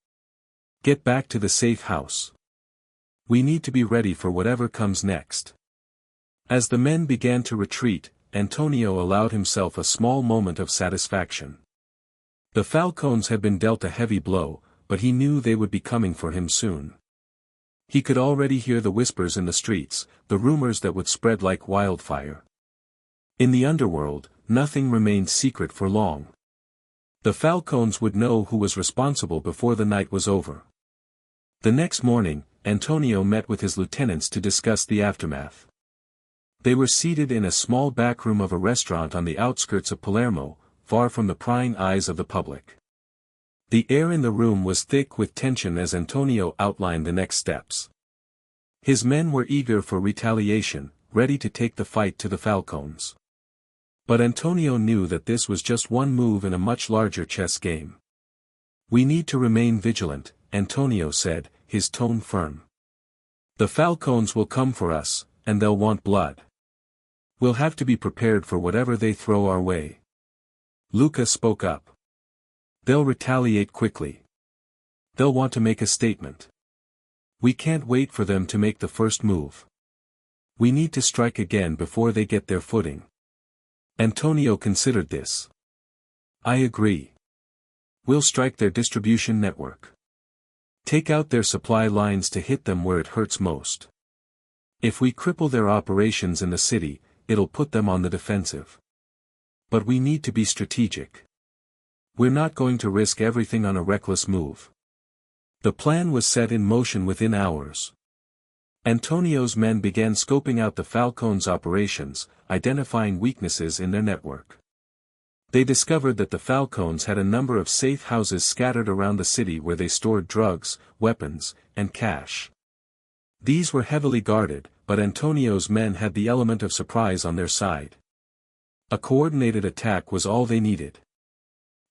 Get back to the safe house. We need to be ready for whatever comes next. As the men began to retreat, Antonio allowed himself a small moment of satisfaction. The Falcons had been dealt a heavy blow, but he knew they would be coming for him soon. He could already hear the whispers in the streets, the rumors that would spread like wildfire. In the underworld, nothing remained secret for long. The Falcons would know who was responsible before the night was over. The next morning, Antonio met with his lieutenants to discuss the aftermath. They were seated in a small back room of a restaurant on the outskirts of Palermo, far from the prying eyes of the public. The air in the room was thick with tension as Antonio outlined the next steps. His men were eager for retaliation, ready to take the fight to the Falcons. But Antonio knew that this was just one move in a much larger chess game. We need to remain vigilant, Antonio said, his tone firm. The Falcones will come for us, and they'll want blood. We'll have to be prepared for whatever they throw our way. Luca spoke up. They'll retaliate quickly. They'll want to make a statement. We can't wait for them to make the first move. We need to strike again before they get their footing. Antonio considered this. I agree. We'll strike their distribution network. Take out their supply lines to hit them where it hurts most. If we cripple their operations in the city, it'll put them on the defensive. But we need to be strategic. We're not going to risk everything on a reckless move. The plan was set in motion within hours. Antonio's men began scoping out the Falcones' operations, identifying weaknesses in their network. They discovered that the Falcones had a number of safe houses scattered around the city where they stored drugs, weapons, and cash. These were heavily guarded, but Antonio's men had the element of surprise on their side. A coordinated attack was all they needed.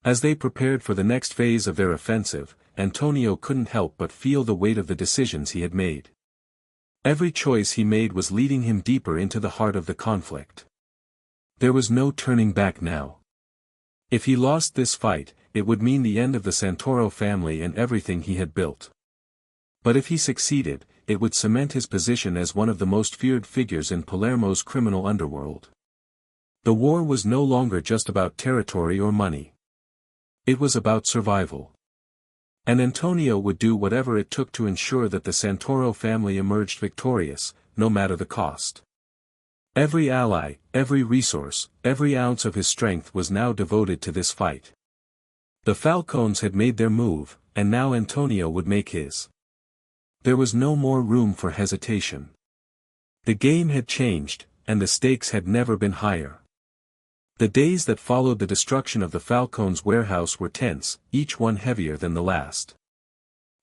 As they prepared for the next phase of their offensive, Antonio couldn't help but feel the weight of the decisions he had made. Every choice he made was leading him deeper into the heart of the conflict. There was no turning back now. If he lost this fight, it would mean the end of the Santoro family and everything he had built. But if he succeeded, it would cement his position as one of the most feared figures in Palermo's criminal underworld. The war was no longer just about territory or money. It was about survival. And Antonio would do whatever it took to ensure that the Santoro family emerged victorious, no matter the cost. Every ally, every resource, every ounce of his strength was now devoted to this fight. The Falcones had made their move, and now Antonio would make his. There was no more room for hesitation. The game had changed, and the stakes had never been higher. The days that followed the destruction of the Falcones' warehouse were tense, each one heavier than the last.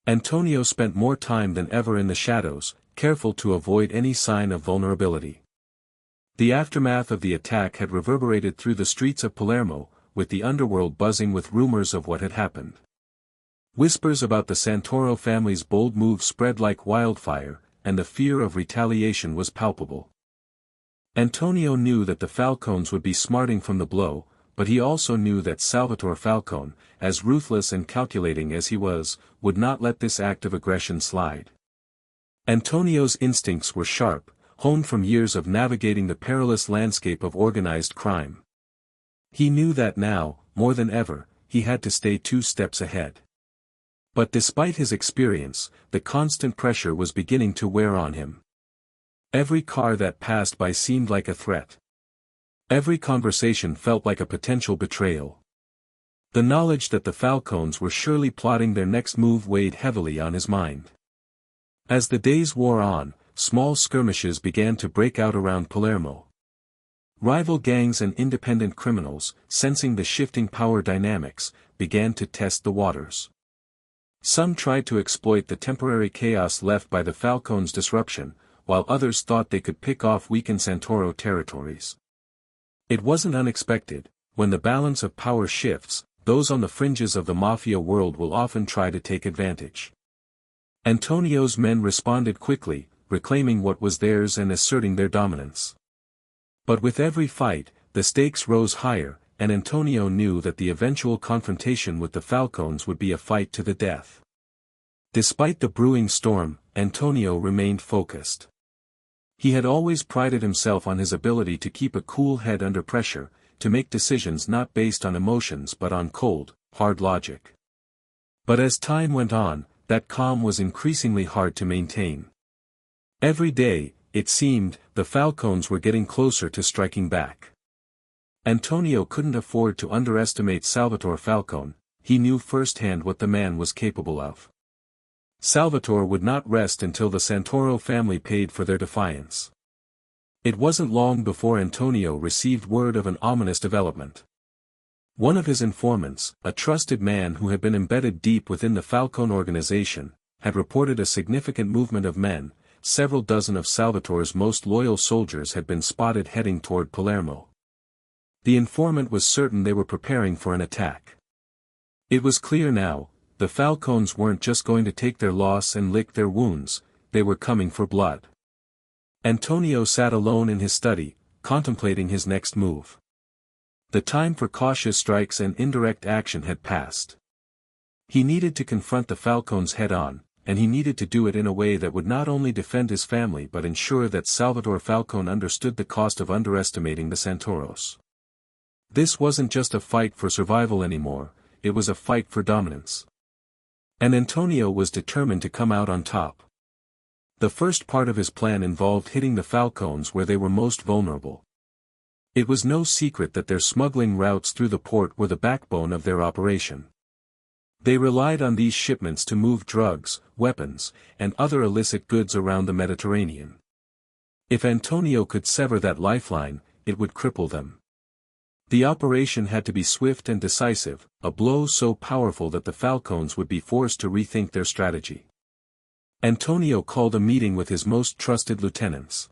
Antonio spent more time than ever in the shadows, careful to avoid any sign of vulnerability. The aftermath of the attack had reverberated through the streets of Palermo, with the underworld buzzing with rumors of what had happened. Whispers about the Santoro family's bold move spread like wildfire, and the fear of retaliation was palpable. Antonio knew that the Falcones would be smarting from the blow, but he also knew that Salvatore Falcone, as ruthless and calculating as he was, would not let this act of aggression slide. Antonio's instincts were sharp, honed from years of navigating the perilous landscape of organized crime. He knew that now, more than ever, he had to stay 2 steps ahead. But despite his experience, the constant pressure was beginning to wear on him. Every car that passed by seemed like a threat. Every conversation felt like a potential betrayal. The knowledge that the Falcones were surely plotting their next move weighed heavily on his mind. As the days wore on, small skirmishes began to break out around Palermo. Rival gangs and independent criminals, sensing the shifting power dynamics, began to test the waters. Some tried to exploit the temporary chaos left by the Falcones' disruption, while others thought they could pick off weakened Santoro territories. It wasn't unexpected. When the balance of power shifts, those on the fringes of the mafia world will often try to take advantage. Antonio's men responded quickly, reclaiming what was theirs and asserting their dominance. But with every fight, the stakes rose higher, and Antonio knew that the eventual confrontation with the Falcones would be a fight to the death. Despite the brewing storm, Antonio remained focused. He had always prided himself on his ability to keep a cool head under pressure, to make decisions not based on emotions but on cold, hard logic. But as time went on, that calm was increasingly hard to maintain. Every day, it seemed, the Falcones were getting closer to striking back. Antonio couldn't afford to underestimate Salvatore Falcone. He knew firsthand what the man was capable of. Salvatore would not rest until the Santoro family paid for their defiance. It wasn't long before Antonio received word of an ominous development. One of his informants, a trusted man who had been embedded deep within the Falcone organization, had reported a significant movement of men. Several dozen of Salvatore's most loyal soldiers had been spotted heading toward Palermo. The informant was certain they were preparing for an attack. It was clear now, the Falcons weren't just going to take their loss and lick their wounds, they were coming for blood. Antonio sat alone in his study, contemplating his next move. The time for cautious strikes and indirect action had passed. He needed to confront the Falcons head-on, and he needed to do it in a way that would not only defend his family but ensure that Salvatore Falcone understood the cost of underestimating the Santoros. This wasn't just a fight for survival anymore, it was a fight for dominance. And Antonio was determined to come out on top. The first part of his plan involved hitting the Falcons where they were most vulnerable. It was no secret that their smuggling routes through the port were the backbone of their operation. They relied on these shipments to move drugs, weapons, and other illicit goods around the Mediterranean. If Antonio could sever that lifeline, it would cripple them. The operation had to be swift and decisive, a blow so powerful that the Falcons would be forced to rethink their strategy. Antonio called a meeting with his most trusted lieutenants.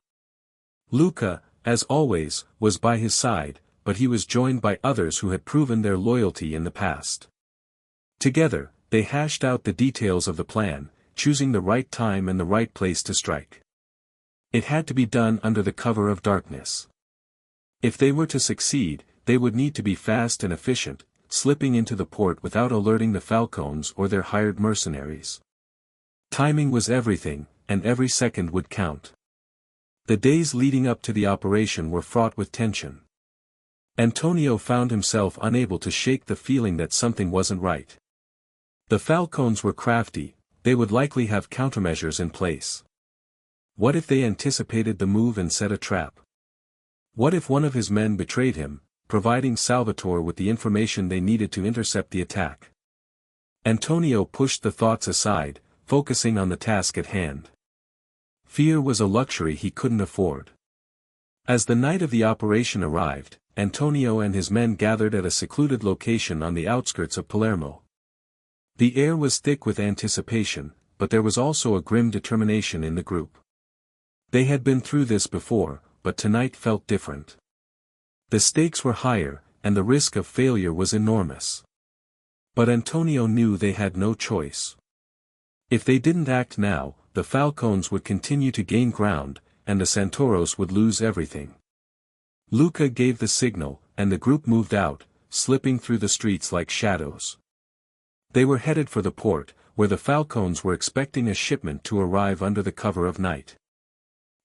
Luca, as always, was by his side, but he was joined by others who had proven their loyalty in the past. Together, they hashed out the details of the plan, choosing the right time and the right place to strike. It had to be done under the cover of darkness. If they were to succeed, they would need to be fast and efficient, slipping into the port without alerting the Falcons or their hired mercenaries. Timing was everything, and every second would count. The days leading up to the operation were fraught with tension. Antonio found himself unable to shake the feeling that something wasn't right. The Falcons were crafty, they would likely have countermeasures in place. What if they anticipated the move and set a trap? What if one of his men betrayed him, providing Salvatore with the information they needed to intercept the attack? Antonio pushed the thoughts aside, focusing on the task at hand. Fear was a luxury he couldn't afford. As the night of the operation arrived, Antonio and his men gathered at a secluded location on the outskirts of Palermo. The air was thick with anticipation, but there was also a grim determination in the group. They had been through this before, but tonight felt different. The stakes were higher, and the risk of failure was enormous. But Antonio knew they had no choice. If they didn't act now, the Falcons would continue to gain ground, and the Santoros would lose everything. Luca gave the signal, and the group moved out, slipping through the streets like shadows. They were headed for the port, where the Falcons were expecting a shipment to arrive under the cover of night.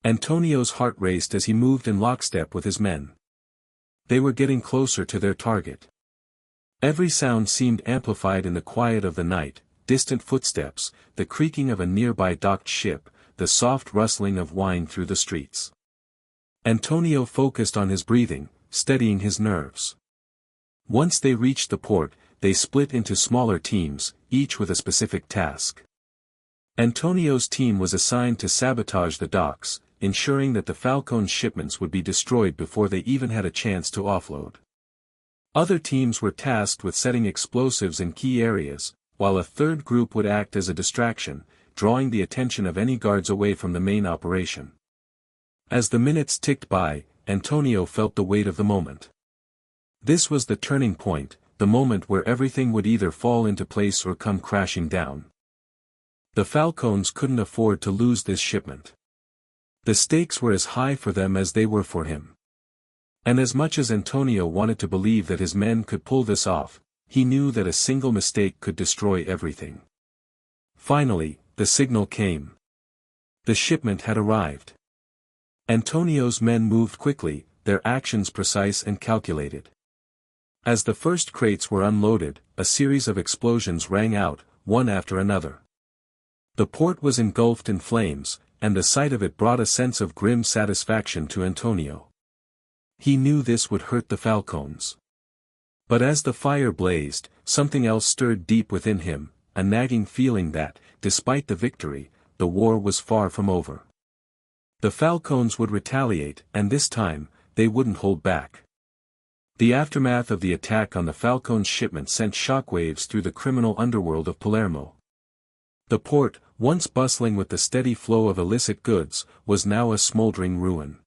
Antonio's heart raced as he moved in lockstep with his men. They were getting closer to their target. Every sound seemed amplified in the quiet of the night, distant footsteps, the creaking of a nearby docked ship, the soft rustling of wine through the streets. Antonio focused on his breathing, steadying his nerves. Once they reached the port, they split into smaller teams, each with a specific task. Antonio's team was assigned to sabotage the docks, ensuring that the Falcon shipments would be destroyed before they even had a chance to offload. Other teams were tasked with setting explosives in key areas, while a third group would act as a distraction, drawing the attention of any guards away from the main operation. As the minutes ticked by, Antonio felt the weight of the moment. This was the turning point, the moment where everything would either fall into place or come crashing down. The Falcons couldn't afford to lose this shipment. The stakes were as high for them as they were for him. And as much as Antonio wanted to believe that his men could pull this off, he knew that a single mistake could destroy everything. Finally, the signal came. The shipment had arrived. Antonio's men moved quickly, their actions precise and calculated. As the first crates were unloaded, a series of explosions rang out, one after another. The port was engulfed in flames, and the sight of it brought a sense of grim satisfaction to Antonio. He knew this would hurt the Falcons. But as the fire blazed, something else stirred deep within him, a nagging feeling that, despite the victory, the war was far from over. The Falcons would retaliate, and this time, they wouldn't hold back. The aftermath of the attack on the Falcons' shipment sent shockwaves through the criminal underworld of Palermo. The port, once bustling with the steady flow of illicit goods, was now a smoldering ruin.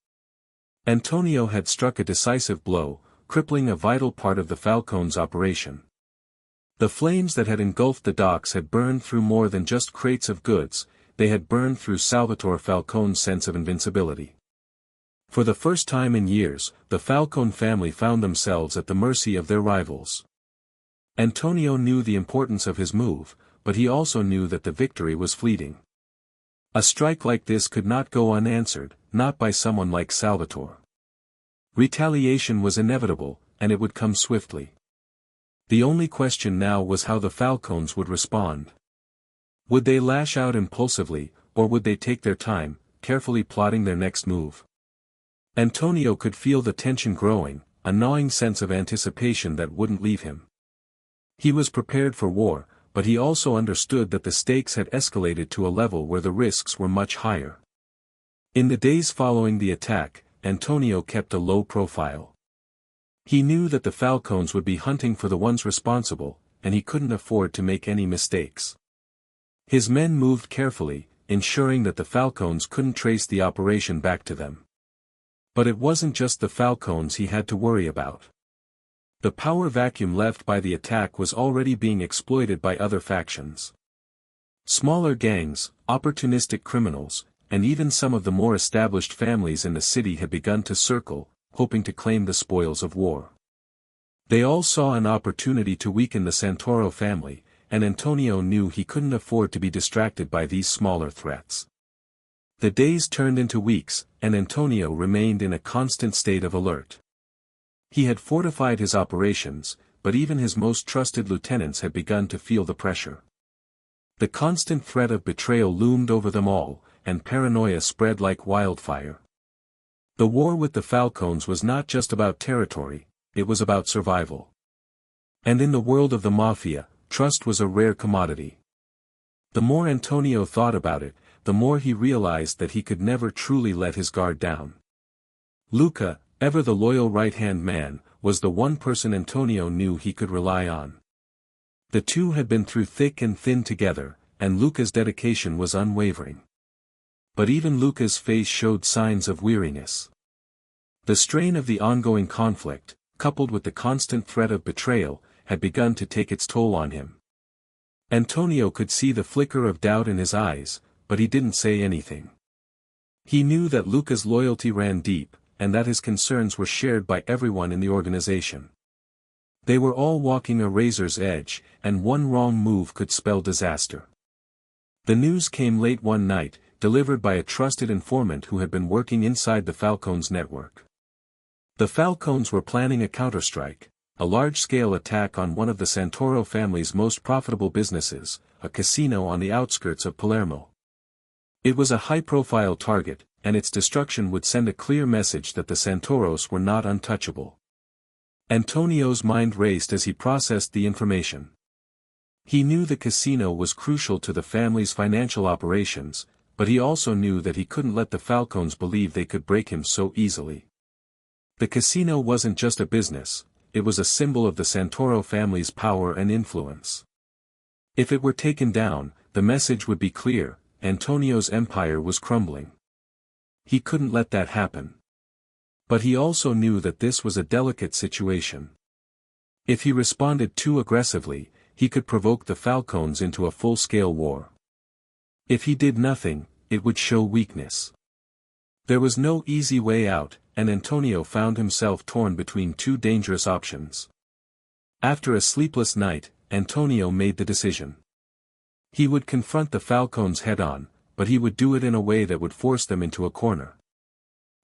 Antonio had struck a decisive blow, crippling a vital part of the Falcons' operation. The flames that had engulfed the docks had burned through more than just crates of goods, they had burned through Salvatore Falcone's sense of invincibility. For the first time in years, the Falcone family found themselves at the mercy of their rivals. Antonio knew the importance of his move, but he also knew that the victory was fleeting. A strike like this could not go unanswered, not by someone like Salvatore. Retaliation was inevitable, and it would come swiftly. The only question now was how the Falcones would respond. Would they lash out impulsively, or would they take their time, carefully plotting their next move? Antonio could feel the tension growing, a gnawing sense of anticipation that wouldn't leave him. He was prepared for war, but he also understood that the stakes had escalated to a level where the risks were much higher. In the days following the attack, Antonio kept a low profile. He knew that the Falcones would be hunting for the ones responsible, and he couldn't afford to make any mistakes. His men moved carefully, ensuring that the Falcones couldn't trace the operation back to them. But it wasn't just the Falcones he had to worry about. The power vacuum left by the attack was already being exploited by other factions. Smaller gangs, opportunistic criminals, and even some of the more established families in the city had begun to circle, hoping to claim the spoils of war. They all saw an opportunity to weaken the Santoro family, and Antonio knew he couldn't afford to be distracted by these smaller threats. The days turned into weeks, and Antonio remained in a constant state of alert. He had fortified his operations, but even his most trusted lieutenants had begun to feel the pressure. The constant threat of betrayal loomed over them all, and paranoia spread like wildfire. The war with the Falcones was not just about territory, it was about survival. And in the world of the mafia, trust was a rare commodity. The more Antonio thought about it, the more he realized that he could never truly let his guard down. Luca, ever the loyal right-hand man, was the one person Antonio knew he could rely on. The two had been through thick and thin together, and Luca's dedication was unwavering. But even Luca's face showed signs of weariness. The strain of the ongoing conflict, coupled with the constant threat of betrayal, had begun to take its toll on him. Antonio could see the flicker of doubt in his eyes, but he didn't say anything. He knew that Luca's loyalty ran deep, and that his concerns were shared by everyone in the organization. They were all walking a razor's edge, and one wrong move could spell disaster. The news came late one night, delivered by a trusted informant who had been working inside the Falcones' network. The Falcones were planning a counterstrike, a large-scale attack on one of the Santoro family's most profitable businesses, a casino on the outskirts of Palermo. It was a high-profile target, and its destruction would send a clear message that the Santoros were not untouchable. Antonio's mind raced as he processed the information. He knew the casino was crucial to the family's financial operations, but he also knew that he couldn't let the Falcones believe they could break him so easily. The casino wasn't just a business, it was a symbol of the Santoro family's power and influence. If it were taken down, the message would be clear: Antonio's empire was crumbling. He couldn't let that happen. But he also knew that this was a delicate situation. If he responded too aggressively, he could provoke the Falcones into a full-scale war. If he did nothing, it would show weakness. There was no easy way out, and Antonio found himself torn between two dangerous options. After a sleepless night, Antonio made the decision. He would confront the Falcones head-on, but he would do it in a way that would force them into a corner.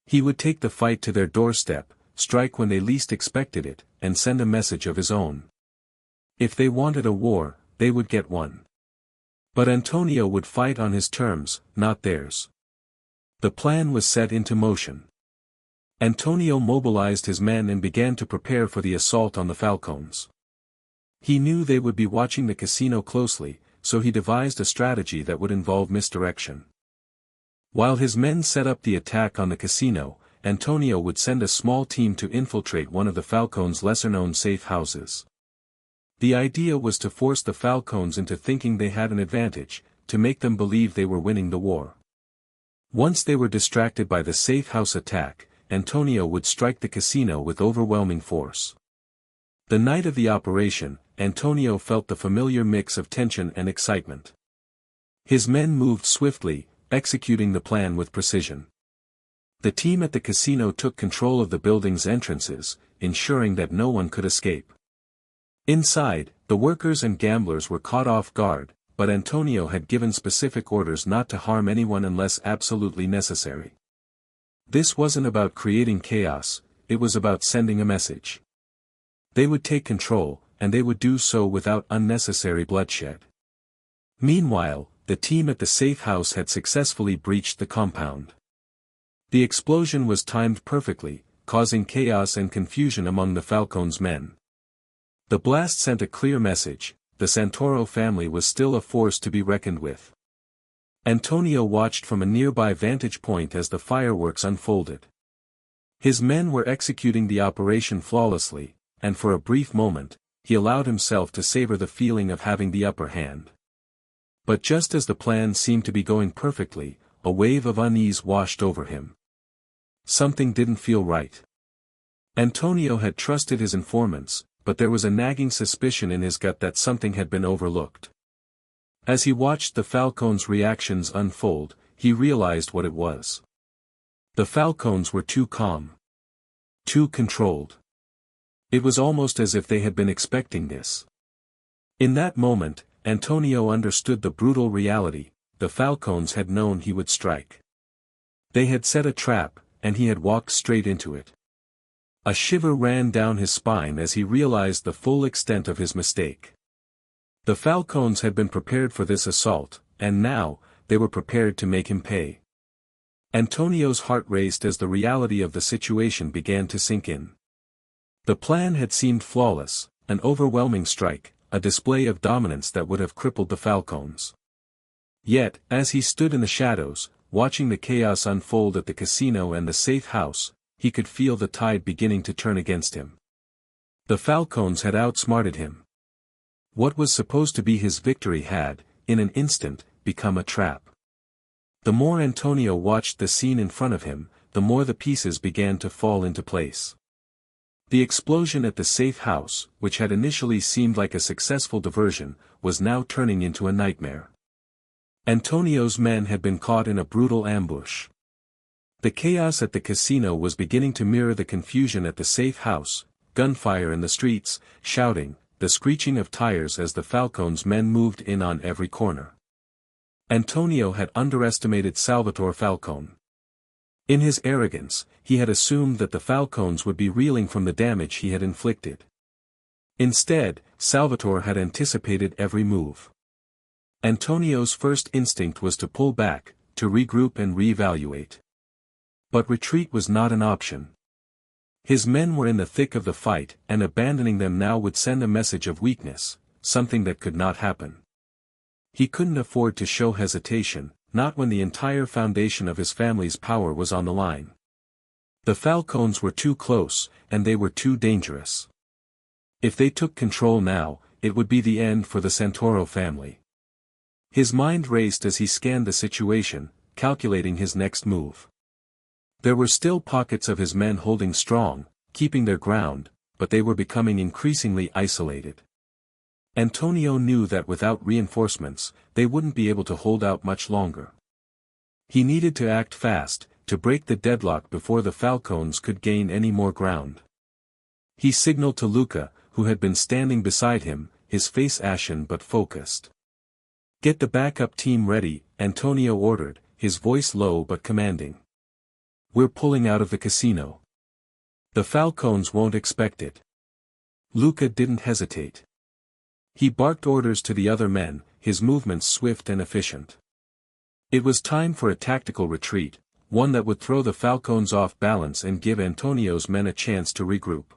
He would take the fight to their doorstep, strike when they least expected it, and send a message of his own. If they wanted a war, they would get one. But Antonio would fight on his terms, not theirs. The plan was set into motion. Antonio mobilized his men and began to prepare for the assault on the Falcones. He knew they would be watching the casino closely, so he devised a strategy that would involve misdirection. While his men set up the attack on the casino, Antonio would send a small team to infiltrate one of the Falcones' lesser-known safe houses. The idea was to force the Falcones into thinking they had an advantage, to make them believe they were winning the war. Once they were distracted by the safe house attack, Antonio would strike the casino with overwhelming force. The night of the operation, Antonio felt the familiar mix of tension and excitement. His men moved swiftly, executing the plan with precision. The team at the casino took control of the building's entrances, ensuring that no one could escape. Inside, the workers and gamblers were caught off guard, but Antonio had given specific orders not to harm anyone unless absolutely necessary. This wasn't about creating chaos, it was about sending a message. They would take control, and they would do so without unnecessary bloodshed. Meanwhile, the team at the safe house had successfully breached the compound. The explosion was timed perfectly, causing chaos and confusion among the Falcone's men. The blast sent a clear message: the Santoro family was still a force to be reckoned with. Antonio watched from a nearby vantage point as the fireworks unfolded. His men were executing the operation flawlessly, and for a brief moment, he allowed himself to savor the feeling of having the upper hand. But just as the plan seemed to be going perfectly, a wave of unease washed over him. Something didn't feel right. Antonio had trusted his informants, but there was a nagging suspicion in his gut that something had been overlooked. As he watched the Falcones' reactions unfold, he realized what it was. The Falcones were too calm. Too controlled. It was almost as if they had been expecting this. In that moment, Antonio understood the brutal reality: the Falcones had known he would strike. They had set a trap, and he had walked straight into it. A shiver ran down his spine as he realized the full extent of his mistake. The Falcones had been prepared for this assault, and now, they were prepared to make him pay. Antonio's heart raced as the reality of the situation began to sink in. The plan had seemed flawless, an overwhelming strike, a display of dominance that would have crippled the Falcones. Yet, as he stood in the shadows, watching the chaos unfold at the casino and the safe house, he could feel the tide beginning to turn against him. The Falcones had outsmarted him. What was supposed to be his victory had, in an instant, become a trap. The more Antonio watched the scene in front of him, the more the pieces began to fall into place. The explosion at the safe house, which had initially seemed like a successful diversion, was now turning into a nightmare. Antonio's men had been caught in a brutal ambush. The chaos at the casino was beginning to mirror the confusion at the safe house: gunfire in the streets, shouting, the screeching of tires as the Falcone's men moved in on every corner. Antonio had underestimated Salvatore Falcone. In his arrogance, he had assumed that the Falcones would be reeling from the damage he had inflicted. Instead, Salvatore had anticipated every move. Antonio's first instinct was to pull back, to regroup and reevaluate. But retreat was not an option. His men were in the thick of the fight, and abandoning them now would send a message of weakness, something that could not happen. He couldn't afford to show hesitation, not when the entire foundation of his family's power was on the line. The Falcones were too close, and they were too dangerous. If they took control now, it would be the end for the Santoro family. His mind raced as he scanned the situation, calculating his next move. There were still pockets of his men holding strong, keeping their ground, but they were becoming increasingly isolated. Antonio knew that without reinforcements, they wouldn't be able to hold out much longer. He needed to act fast, to break the deadlock before the Falcones could gain any more ground. He signaled to Luca, who had been standing beside him, his face ashen but focused. "Get the backup team ready," Antonio ordered, his voice low but commanding. "We're pulling out of the casino. The Falcones won't expect it." Luca didn't hesitate. He barked orders to the other men, his movements swift and efficient. It was time for a tactical retreat, one that would throw the Falcones off balance and give Antonio's men a chance to regroup.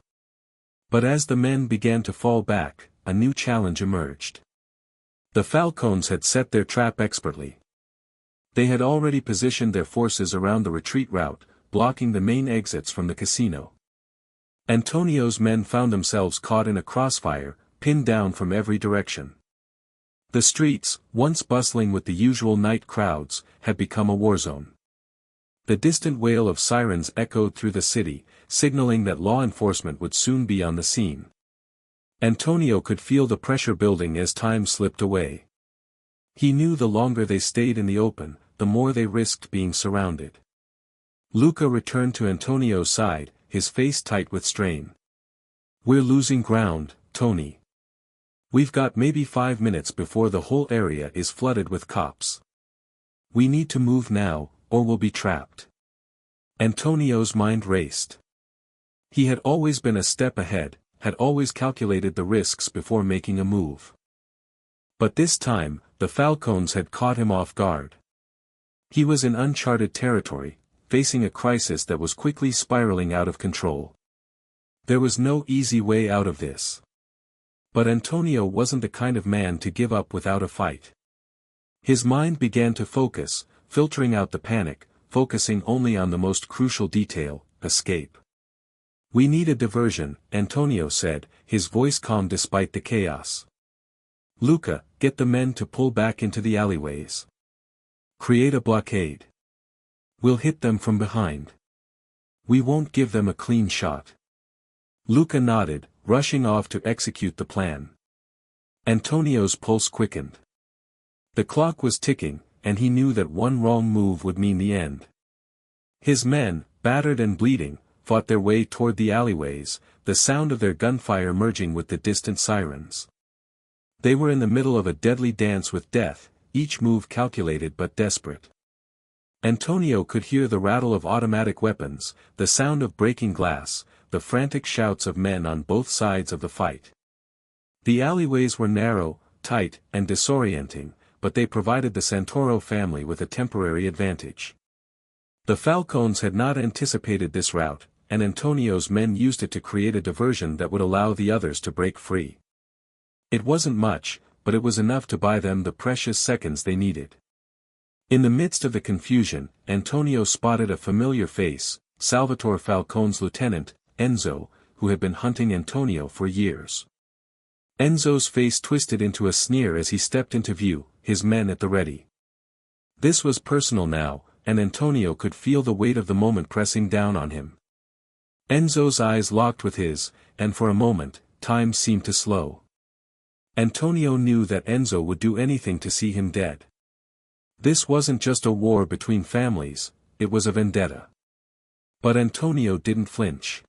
But as the men began to fall back, a new challenge emerged. The Falcones had set their trap expertly. They had already positioned their forces around the retreat route, blocking the main exits from the casino. Antonio's men found themselves caught in a crossfire, pinned down from every direction. The streets, once bustling with the usual night crowds, had become a war zone. The distant wail of sirens echoed through the city, signaling that law enforcement would soon be on the scene. Antonio could feel the pressure building as time slipped away. He knew the longer they stayed in the open, the more they risked being surrounded. Luca returned to Antonio's side, his face tight with strain. "We're losing ground, Tony. We've got maybe 5 minutes before the whole area is flooded with cops. We need to move now, or we'll be trapped." Antonio's mind raced. He had always been a step ahead, had always calculated the risks before making a move. But this time, the Falcons had caught him off guard. He was in uncharted territory, facing a crisis that was quickly spiraling out of control. There was no easy way out of this. But Antonio wasn't the kind of man to give up without a fight. His mind began to focus, filtering out the panic, focusing only on the most crucial detail: escape. "We need a diversion," Antonio said, his voice calm despite the chaos. "Luca, get the men to pull back into the alleyways. Create a blockade. We'll hit them from behind. We won't give them a clean shot." Luca nodded, rushing off to execute the plan. Antonio's pulse quickened. The clock was ticking, and he knew that one wrong move would mean the end. His men, battered and bleeding, fought their way toward the alleyways, the sound of their gunfire merging with the distant sirens. They were in the middle of a deadly dance with death, each move calculated but desperate. Antonio could hear the rattle of automatic weapons, the sound of breaking glass, the frantic shouts of men on both sides of the fight. The alleyways were narrow, tight, and disorienting, but they provided the Santoro family with a temporary advantage. The Falcons had not anticipated this route, and Antonio's men used it to create a diversion that would allow the others to break free. It wasn't much, but it was enough to buy them the precious seconds they needed. In the midst of the confusion, Antonio spotted a familiar face, Salvatore Falcone's lieutenant, Enzo, who had been hunting Antonio for years. Enzo's face twisted into a sneer as he stepped into view, his men at the ready. This was personal now, and Antonio could feel the weight of the moment pressing down on him. Enzo's eyes locked with his, and for a moment, time seemed to slow. Antonio knew that Enzo would do anything to see him dead. This wasn't just a war between families, it was a vendetta. But Antonio didn't flinch.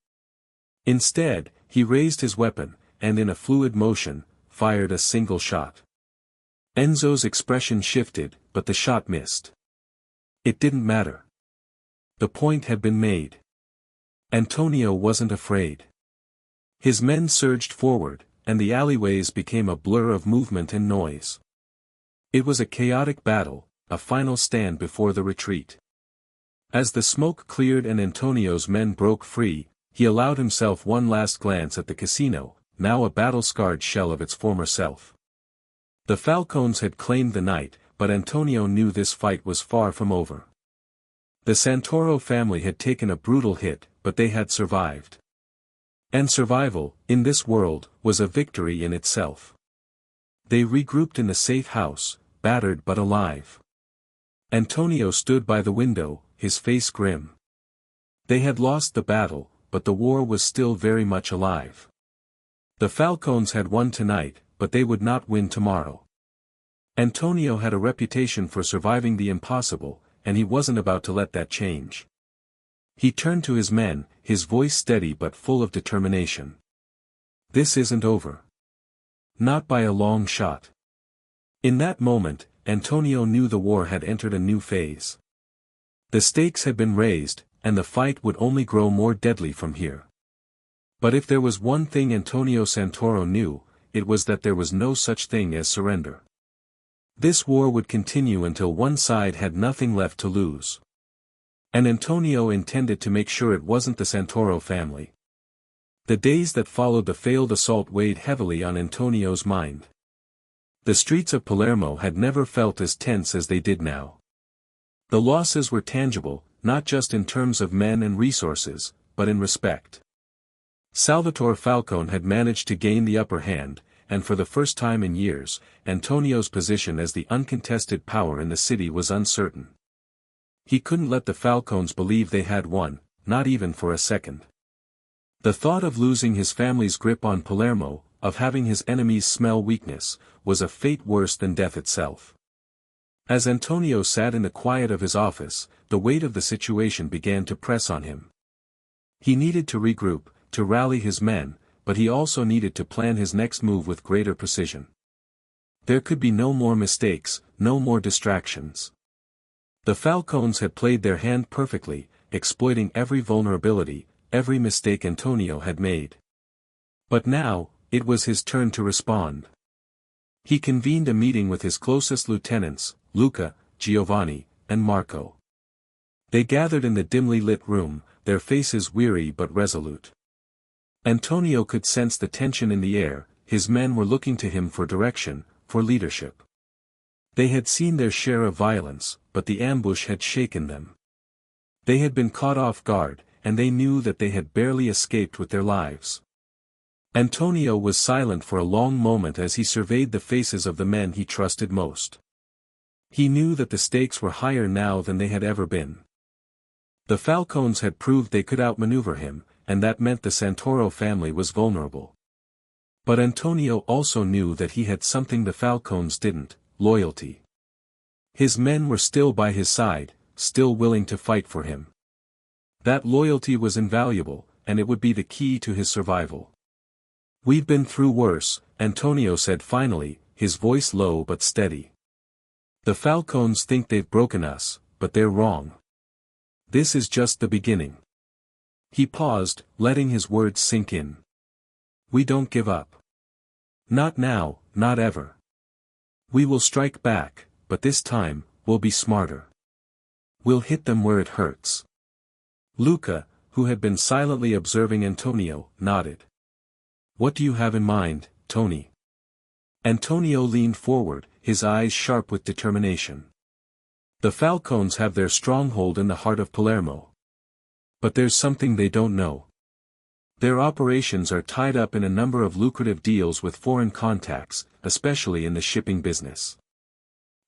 Instead, he raised his weapon, and in a fluid motion, fired a single shot. Enzo's expression shifted, but the shot missed. It didn't matter. The point had been made. Antonio wasn't afraid. His men surged forward, and the alleyways became a blur of movement and noise. It was a chaotic battle, a final stand before the retreat. As the smoke cleared and Antonio's men broke free, he allowed himself one last glance at the casino, now a battle-scarred shell of its former self. The Falcons had claimed the night, but Antonio knew this fight was far from over. The Santoro family had taken a brutal hit, but they had survived. And survival, in this world, was a victory in itself. They regrouped in the safe house, battered but alive. Antonio stood by the window, his face grim. They had lost the battle, but the war was still very much alive. The Falcons had won tonight, but they would not win tomorrow. Antonio had a reputation for surviving the impossible, and he wasn't about to let that change. He turned to his men, his voice steady but full of determination. "This isn't over. Not by a long shot." In that moment, Antonio knew the war had entered a new phase. The stakes had been raised, and the fight would only grow more deadly from here. But if there was one thing Antonio Santoro knew, it was that there was no such thing as surrender. This war would continue until one side had nothing left to lose. And Antonio intended to make sure it wasn't the Santoro family. The days that followed the failed assault weighed heavily on Antonio's mind. The streets of Palermo had never felt as tense as they did now. The losses were tangible, not just in terms of men and resources, but in respect. Salvatore Falcone had managed to gain the upper hand, and for the first time in years, Antonio's position as the uncontested power in the city was uncertain. He couldn't let the Falcones believe they had won, not even for a second. The thought of losing his family's grip on Palermo, of having his enemies smell weakness, was a fate worse than death itself. As Antonio sat in the quiet of his office, the weight of the situation began to press on him. He needed to regroup, to rally his men, but he also needed to plan his next move with greater precision. There could be no more mistakes, no more distractions. The Falcones had played their hand perfectly, exploiting every vulnerability, every mistake Antonio had made. But now, it was his turn to respond. He convened a meeting with his closest lieutenants, Luca, Giovanni, and Marco. They gathered in the dimly lit room, their faces weary but resolute. Antonio could sense the tension in the air, his men were looking to him for direction, for leadership. They had seen their share of violence, but the ambush had shaken them. They had been caught off guard, and they knew that they had barely escaped with their lives. Antonio was silent for a long moment as he surveyed the faces of the men he trusted most. He knew that the stakes were higher now than they had ever been. The Falcones had proved they could outmaneuver him, and that meant the Santoro family was vulnerable. But Antonio also knew that he had something the Falcones didn't: loyalty. His men were still by his side, still willing to fight for him. That loyalty was invaluable, and it would be the key to his survival. "We've been through worse," Antonio said finally, his voice low but steady. "The Falcones think they've broken us, but they're wrong. This is just the beginning." He paused, letting his words sink in. "We don't give up. Not now, not ever. We will strike back, but this time, we'll be smarter. We'll hit them where it hurts." Luca, who had been silently observing Antonio, nodded. "What do you have in mind, Tony?" Antonio leaned forward, his eyes sharp with determination. "The Falcones have their stronghold in the heart of Palermo. But there's something they don't know. Their operations are tied up in a number of lucrative deals with foreign contacts, especially in the shipping business.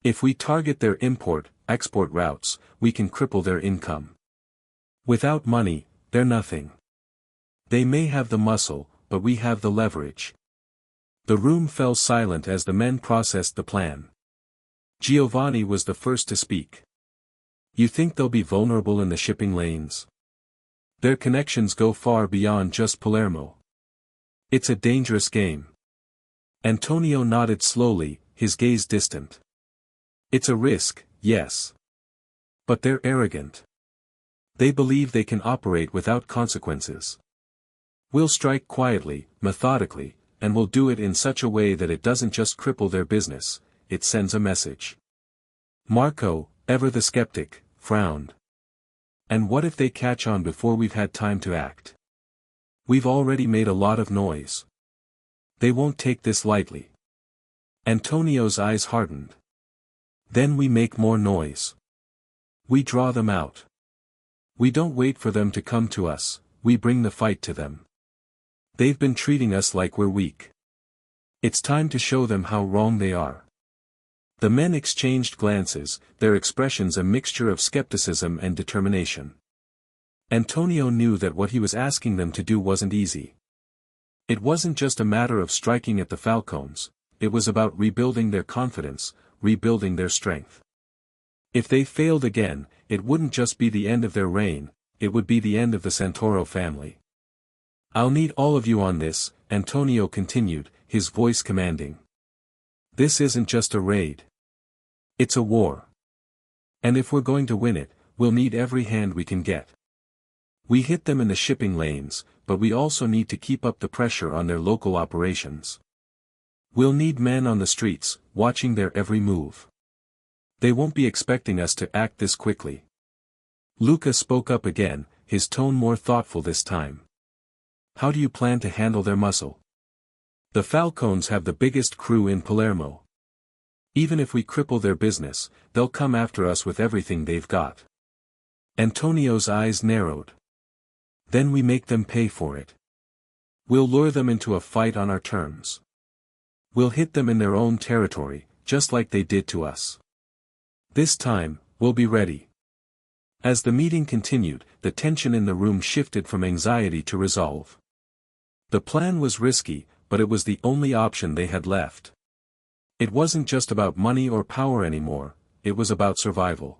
If we target their import-export routes, we can cripple their income. Without money, they're nothing. They may have the muscle, but we have the leverage." The room fell silent as the men processed the plan. Giovanni was the first to speak. "You think they'll be vulnerable in the shipping lanes? Their connections go far beyond just Palermo. It's a dangerous game." Antonio nodded slowly, his gaze distant. "It's a risk, yes. But they're arrogant. They believe they can operate without consequences. We'll strike quietly, methodically, and we'll do it in such a way that it doesn't just cripple their business, it sends a message." Marco, ever the skeptic, frowned. "And what if they catch on before we've had time to act? We've already made a lot of noise. They won't take this lightly." Antonio's eyes hardened. "Then we make more noise. We draw them out. We don't wait for them to come to us, we bring the fight to them. They've been treating us like we're weak. It's time to show them how wrong they are." The men exchanged glances, their expressions a mixture of skepticism and determination. Antonio knew that what he was asking them to do wasn't easy. It wasn't just a matter of striking at the Falcones, it was about rebuilding their confidence, rebuilding their strength. If they failed again, it wouldn't just be the end of their reign, it would be the end of the Santoro family. "I'll need all of you on this," Antonio continued, his voice commanding. "This isn't just a raid. It's a war. And if we're going to win it, we'll need every hand we can get. We hit them in the shipping lanes, but we also need to keep up the pressure on their local operations. We'll need men on the streets, watching their every move. They won't be expecting us to act this quickly." Luca spoke up again, his tone more thoughtful this time. "How do you plan to handle their muscle? The Falcones have the biggest crew in Palermo. Even if we cripple their business, they'll come after us with everything they've got." Antonio's eyes narrowed. "Then we make them pay for it. We'll lure them into a fight on our terms. We'll hit them in their own territory, just like they did to us. This time, we'll be ready." As the meeting continued, the tension in the room shifted from anxiety to resolve. The plan was risky, but it was the only option they had left. It wasn't just about money or power anymore, it was about survival.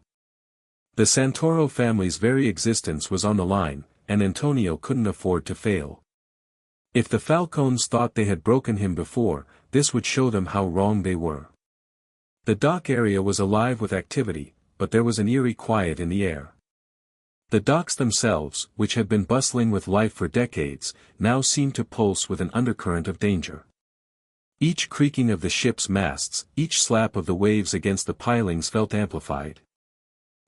The Santoro family's very existence was on the line, and Antonio couldn't afford to fail. If the Falcones thought they had broken him before, this would show them how wrong they were. The dock area was alive with activity, but there was an eerie quiet in the air. The docks themselves, which had been bustling with life for decades, now seemed to pulse with an undercurrent of danger. Each creaking of the ship's masts, each slap of the waves against the pilings felt amplified.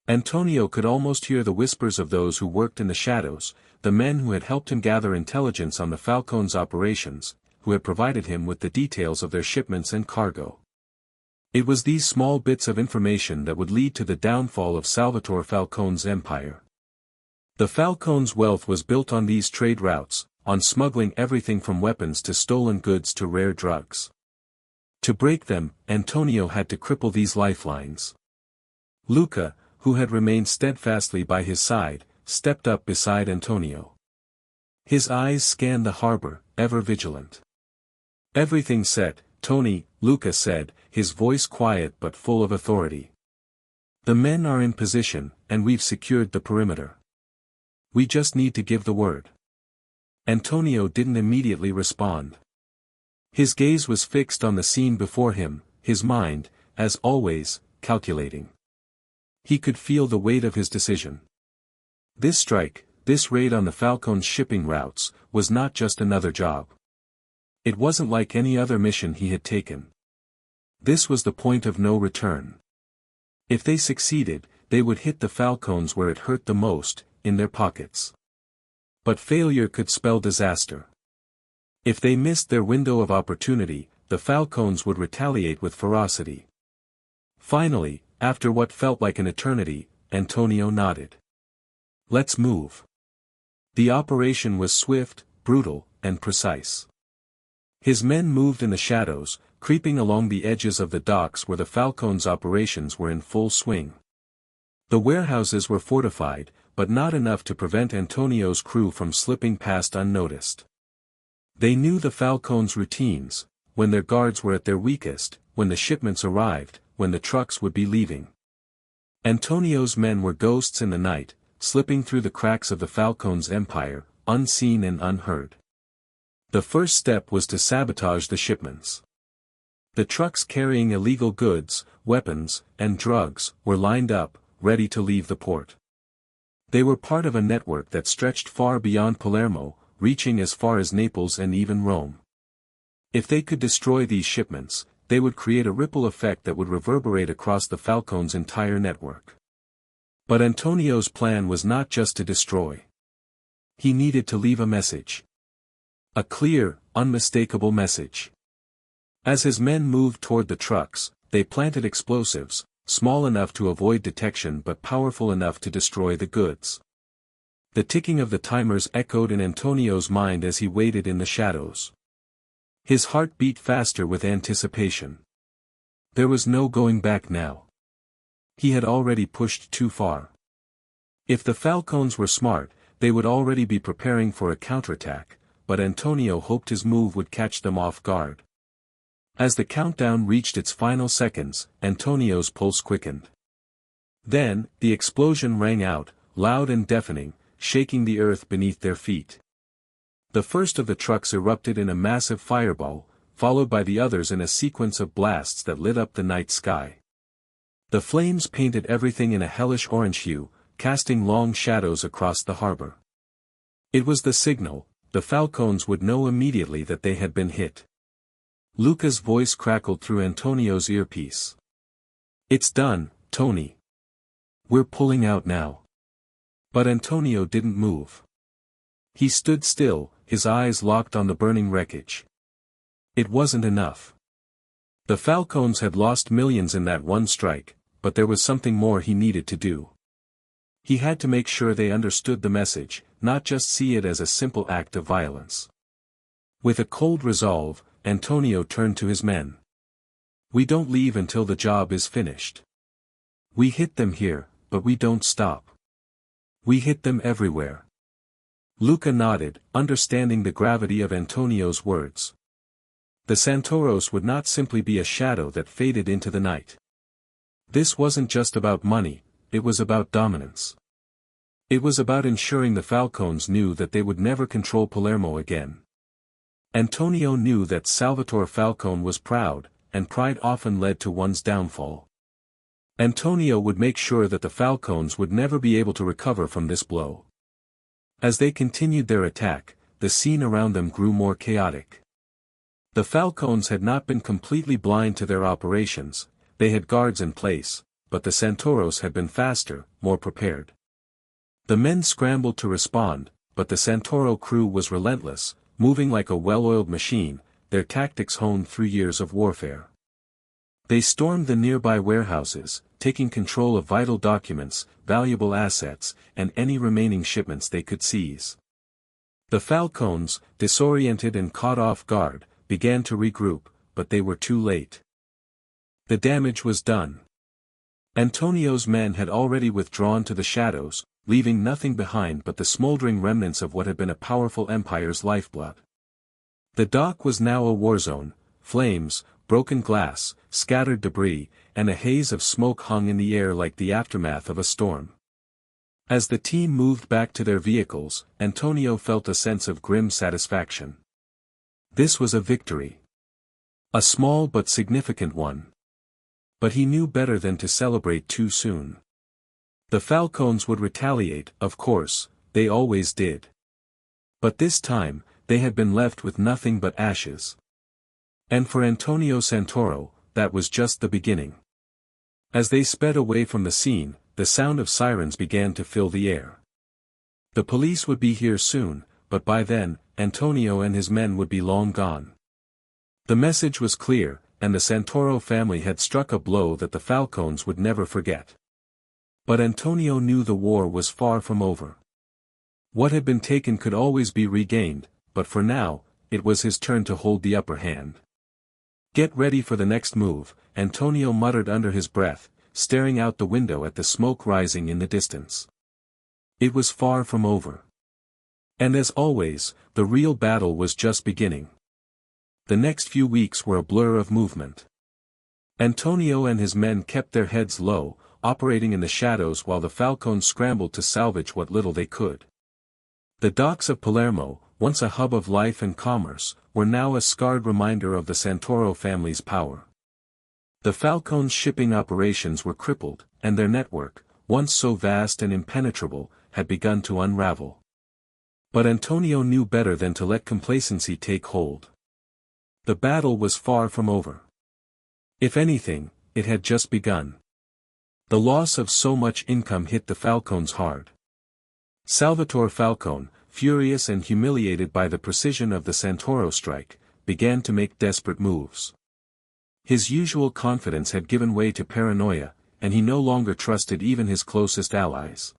Antonio could almost hear the whispers of those who worked in the shadows, the men who had helped him gather intelligence on the Falcones' operations, who had provided him with the details of their shipments and cargo. It was these small bits of information that would lead to the downfall of Salvatore Falcone's empire. The Falcones' wealth was built on these trade routes, on smuggling everything from weapons to stolen goods to rare drugs. To break them, Antonio had to cripple these lifelines. Luca, who had remained steadfastly by his side, stepped up beside Antonio. His eyes scanned the harbor, ever vigilant. "Everything set, Tony," Luca said, his voice quiet but full of authority. "The men are in position, and we've secured the perimeter. We just need to give the word." Antonio didn't immediately respond. His gaze was fixed on the scene before him, his mind, as always, calculating. He could feel the weight of his decision. This strike, this raid on the Falcone's shipping routes, was not just another job. It wasn't like any other mission he had taken. This was the point of no return. If they succeeded, they would hit the Falcones where it hurt the most, in their pockets. But failure could spell disaster. If they missed their window of opportunity, the Falcones would retaliate with ferocity. Finally, after what felt like an eternity, Antonio nodded. "Let's move." The operation was swift, brutal, and precise. His men moved in the shadows, creeping along the edges of the docks where the Falcones' operations were in full swing. The warehouses were fortified, but not enough to prevent Antonio's crew from slipping past unnoticed. They knew the Falcones' routines, when their guards were at their weakest, when the shipments arrived, when the trucks would be leaving. Antonio's men were ghosts in the night, slipping through the cracks of the Falcones' empire, unseen and unheard. The first step was to sabotage the shipments. The trucks carrying illegal goods, weapons, and drugs, were lined up, ready to leave the port. They were part of a network that stretched far beyond Palermo, reaching as far as Naples and even Rome. If they could destroy these shipments, they would create a ripple effect that would reverberate across the Falcones' entire network. But Antonio's plan was not just to destroy. He needed to leave a message. A clear, unmistakable message. As his men moved toward the trucks, they planted explosives, small enough to avoid detection but powerful enough to destroy the goods. The ticking of the timers echoed in Antonio's mind as he waited in the shadows. His heart beat faster with anticipation. There was no going back now. He had already pushed too far. If the Falcones were smart, they would already be preparing for a counterattack, but Antonio hoped his move would catch them off guard. As the countdown reached its final seconds, Antonio's pulse quickened. Then, the explosion rang out, loud and deafening, shaking the earth beneath their feet. The first of the trucks erupted in a massive fireball, followed by the others in a sequence of blasts that lit up the night sky. The flames painted everything in a hellish orange hue, casting long shadows across the harbor. It was the signal. The Falcones would know immediately that they had been hit. Luca's voice crackled through Antonio's earpiece. "It's done, Tony. We're pulling out now." But Antonio didn't move. He stood still, his eyes locked on the burning wreckage. It wasn't enough. The Falcones had lost millions in that one strike, but there was something more he needed to do. He had to make sure they understood the message, not just see it as a simple act of violence. With a cold resolve, Antonio turned to his men. "We don't leave until the job is finished. We hit them here, but we don't stop. We hit them everywhere." Luca nodded, understanding the gravity of Antonio's words. The Santoros would not simply be a shadow that faded into the night. This wasn't just about money, it was about dominance. It was about ensuring the Falcones knew that they would never control Palermo again. Antonio knew that Salvatore Falcone was proud, and pride often led to one's downfall. Antonio would make sure that the Falcones would never be able to recover from this blow. As they continued their attack, the scene around them grew more chaotic. The Falcones had not been completely blind to their operations, they had guards in place, but the Santoros had been faster, more prepared. The men scrambled to respond, but the Santoro crew was relentless, moving like a well-oiled machine, their tactics honed through years of warfare. They stormed the nearby warehouses, taking control of vital documents, valuable assets, and any remaining shipments they could seize. The Falcones, disoriented and caught off guard, began to regroup, but they were too late. The damage was done. Antonio's men had already withdrawn to the shadows, leaving nothing behind but the smoldering remnants of what had been a powerful empire's lifeblood. The dock was now a war zone, flames, broken glass, scattered debris, and a haze of smoke hung in the air like the aftermath of a storm. As the team moved back to their vehicles, Antonio felt a sense of grim satisfaction. This was a victory. A small but significant one. But he knew better than to celebrate too soon. The Falcones would retaliate, of course, they always did. But this time, they had been left with nothing but ashes. And for Antonio Santoro, that was just the beginning. As they sped away from the scene, the sound of sirens began to fill the air. The police would be here soon, but by then, Antonio and his men would be long gone. The message was clear, and the Santoro family had struck a blow that the Falcones would never forget. But Antonio knew the war was far from over. What had been taken could always be regained, but for now, it was his turn to hold the upper hand. "Get ready for the next move," Antonio muttered under his breath, staring out the window at the smoke rising in the distance. It was far from over. And as always, the real battle was just beginning. The next few weeks were a blur of movement. Antonio and his men kept their heads low, operating in the shadows while the Falcones scrambled to salvage what little they could. The docks of Palermo, once a hub of life and commerce, were now a scarred reminder of the Santoro family's power. The Falcones' shipping operations were crippled, and their network, once so vast and impenetrable, had begun to unravel. But Antonio knew better than to let complacency take hold. The battle was far from over. If anything, it had just begun. The loss of so much income hit the Falcones hard. Salvatore Falcone, furious and humiliated by the precision of the Santoro strike, began to make desperate moves. His usual confidence had given way to paranoia, and he no longer trusted even his closest allies.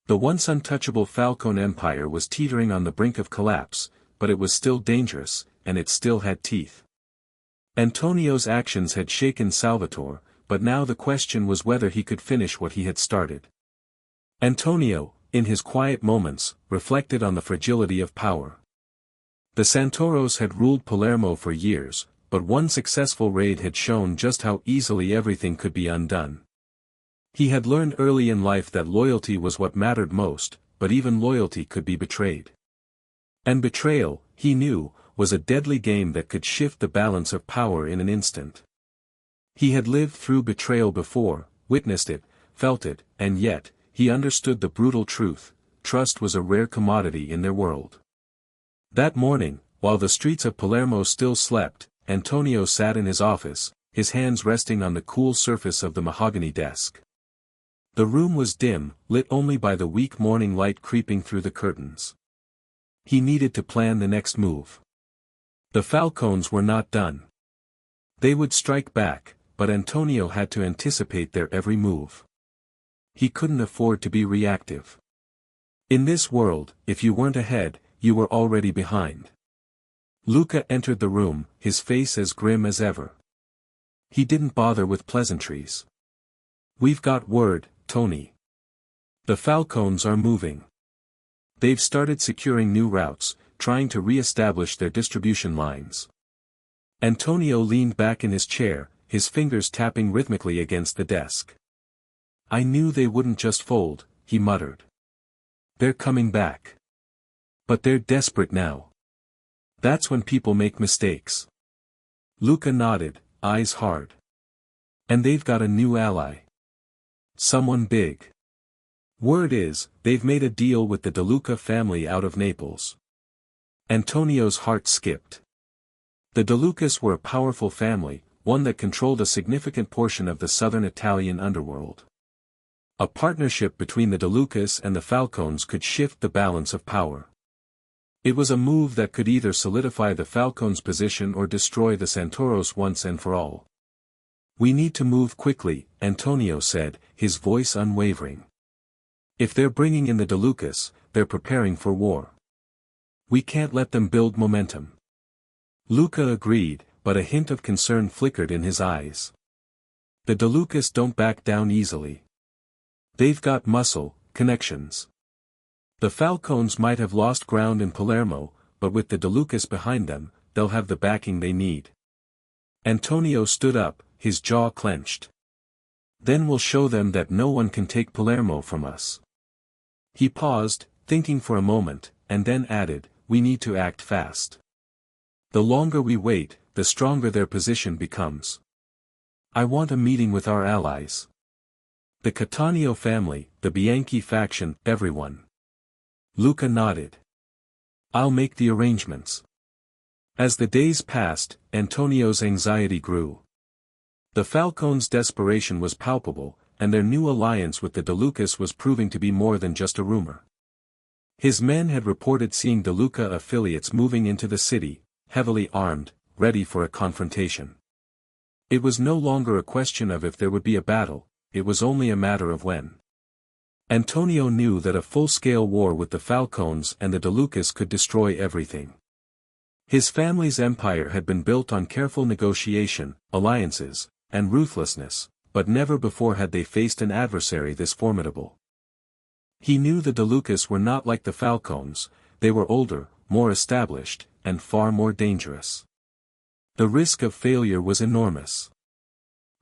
The once untouchable Falcone empire was teetering on the brink of collapse, but it was still dangerous, and it still had teeth. Antonio's actions had shaken Salvatore, but now the question was whether he could finish what he had started. Antonio, in his quiet moments, reflected on the fragility of power. The Santoros had ruled Palermo for years, but one successful raid had shown just how easily everything could be undone. He had learned early in life that loyalty was what mattered most, but even loyalty could be betrayed. And betrayal, he knew, was a deadly game that could shift the balance of power in an instant. He had lived through betrayal before, witnessed it, felt it, and yet, he understood the brutal truth: trust was a rare commodity in their world. That morning, while the streets of Palermo still slept, Antonio sat in his office, his hands resting on the cool surface of the mahogany desk. The room was dim, lit only by the weak morning light creeping through the curtains. He needed to plan the next move. The Falcones were not done. They would strike back, but Antonio had to anticipate their every move. He couldn't afford to be reactive. In this world, if you weren't ahead, you were already behind. Luca entered the room, his face as grim as ever. He didn't bother with pleasantries. "We've got word, Tony. The Falcones are moving. They've started securing new routes, trying to re-establish their distribution lines. Antonio leaned back in his chair, his fingers tapping rhythmically against the desk. "I knew they wouldn't just fold," he muttered. "They're coming back. But they're desperate now. That's when people make mistakes." Luca nodded, eyes hard. "And they've got a new ally. Someone big. Word is, they've made a deal with the De Luca family out of Naples." Antonio's heart skipped. The De Lucas were a powerful family, one that controlled a significant portion of the southern Italian underworld. A partnership between the De Lucas and the Falcones could shift the balance of power. It was a move that could either solidify the Falcones' position or destroy the Santoros once and for all. "We need to move quickly," Antonio said, his voice unwavering. "If they're bringing in the De Lucas, they're preparing for war. We can't let them build momentum." Luca agreed, but a hint of concern flickered in his eyes. "The De Lucas don't back down easily. They've got muscle, connections. The Falcones might have lost ground in Palermo, but with the De Lucas behind them, they'll have the backing they need." Antonio stood up, his jaw clenched. "Then we'll show them that no one can take Palermo from us." He paused, thinking for a moment, and then added, "We need to act fast. The longer we wait, the stronger their position becomes. I want a meeting with our allies. The Cattaneo family, the Bianchi faction, everyone." Luca nodded. "I'll make the arrangements." As the days passed, Antonio's anxiety grew. The Falcones' desperation was palpable, and their new alliance with the De Lucas was proving to be more than just a rumor. His men had reported seeing De Luca affiliates moving into the city, heavily armed, ready for a confrontation. It was no longer a question of if there would be a battle, it was only a matter of when. Antonio knew that a full-scale war with the Falcones and the De Lucas could destroy everything. His family's empire had been built on careful negotiation, alliances, and ruthlessness, but never before had they faced an adversary this formidable. He knew the De Lucas were not like the Falcones, they were older, more established, and far more dangerous. The risk of failure was enormous.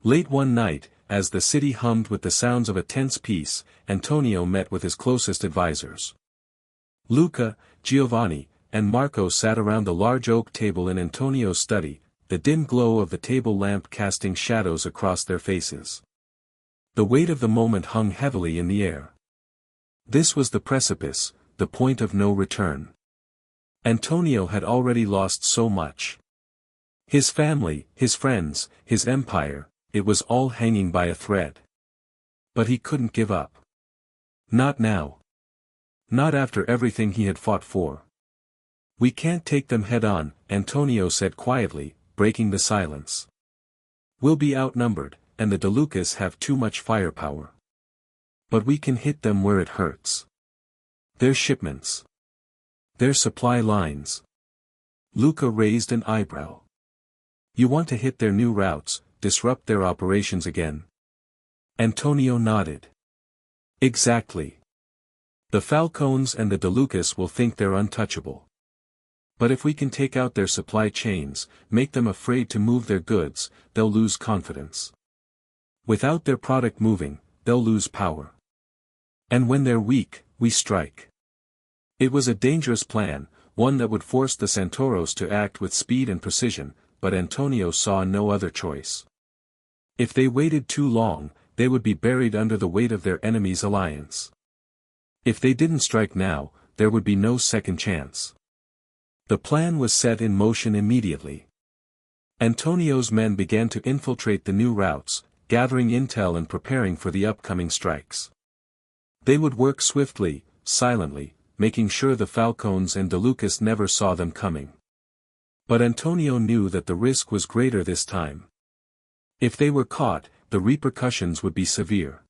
Late one night, as the city hummed with the sounds of a tense peace, Antonio met with his closest advisors. Luca, Giovanni, and Marco sat around the large oak table in Antonio's study, the dim glow of the table lamp casting shadows across their faces. The weight of the moment hung heavily in the air. This was the precipice, the point of no return. Antonio had already lost so much. His family, his friends, his empire, it was all hanging by a thread. But he couldn't give up. Not now. Not after everything he had fought for. "We can't take them head-on," Antonio said quietly, breaking the silence. "We'll be outnumbered, and the De Lucas have too much firepower. But we can hit them where it hurts. Their shipments. Their supply lines." Luca raised an eyebrow. "You want to hit their new routes, disrupt their operations again?" Antonio nodded. "Exactly. The Falcones and the De Lucas will think they're untouchable. But if we can take out their supply chains, make them afraid to move their goods, they'll lose confidence. Without their product moving, they'll lose power. And when they're weak, we strike." It was a dangerous plan, one that would force the Santoros to act with speed and precision, but Antonio saw no other choice. If they waited too long, they would be buried under the weight of their enemy's alliance. If they didn't strike now, there would be no second chance. The plan was set in motion immediately. Antonio's men began to infiltrate the new routes, gathering intel and preparing for the upcoming strikes. They would work swiftly, silently, making sure the Falcones and De Lucas never saw them coming. But Antonio knew that the risk was greater this time. If they were caught, the repercussions would be severe.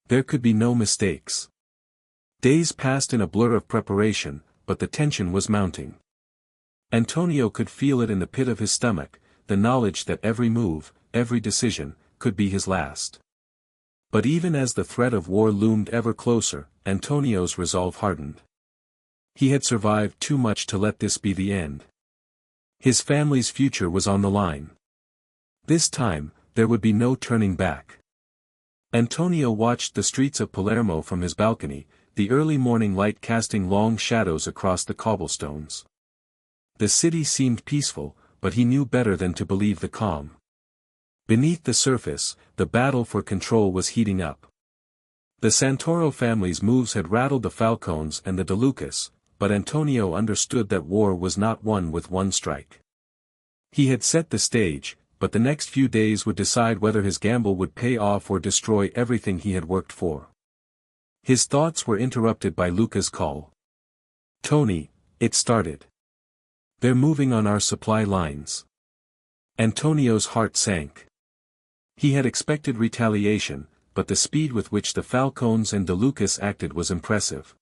There could be no mistakes. Days passed in a blur of preparation, but the tension was mounting. Antonio could feel it in the pit of his stomach, the knowledge that every move, every decision, could be his last. But even as the threat of war loomed ever closer, Antonio's resolve hardened. He had survived too much to let this be the end. His family's future was on the line. This time, there would be no turning back. Antonio watched the streets of Palermo from his balcony, the early morning light casting long shadows across the cobblestones. The city seemed peaceful, but he knew better than to believe the calm. Beneath the surface, the battle for control was heating up. The Santoro family's moves had rattled the Falcones and the De Lucas, but Antonio understood that war was not won with one strike. He had set the stage, but the next few days would decide whether his gamble would pay off or destroy everything he had worked for. His thoughts were interrupted by Luca's call. "Tony," it started. "They're moving on our supply lines." Antonio's heart sank. He had expected retaliation, but the speed with which the Falcones and De Lucas acted was impressive.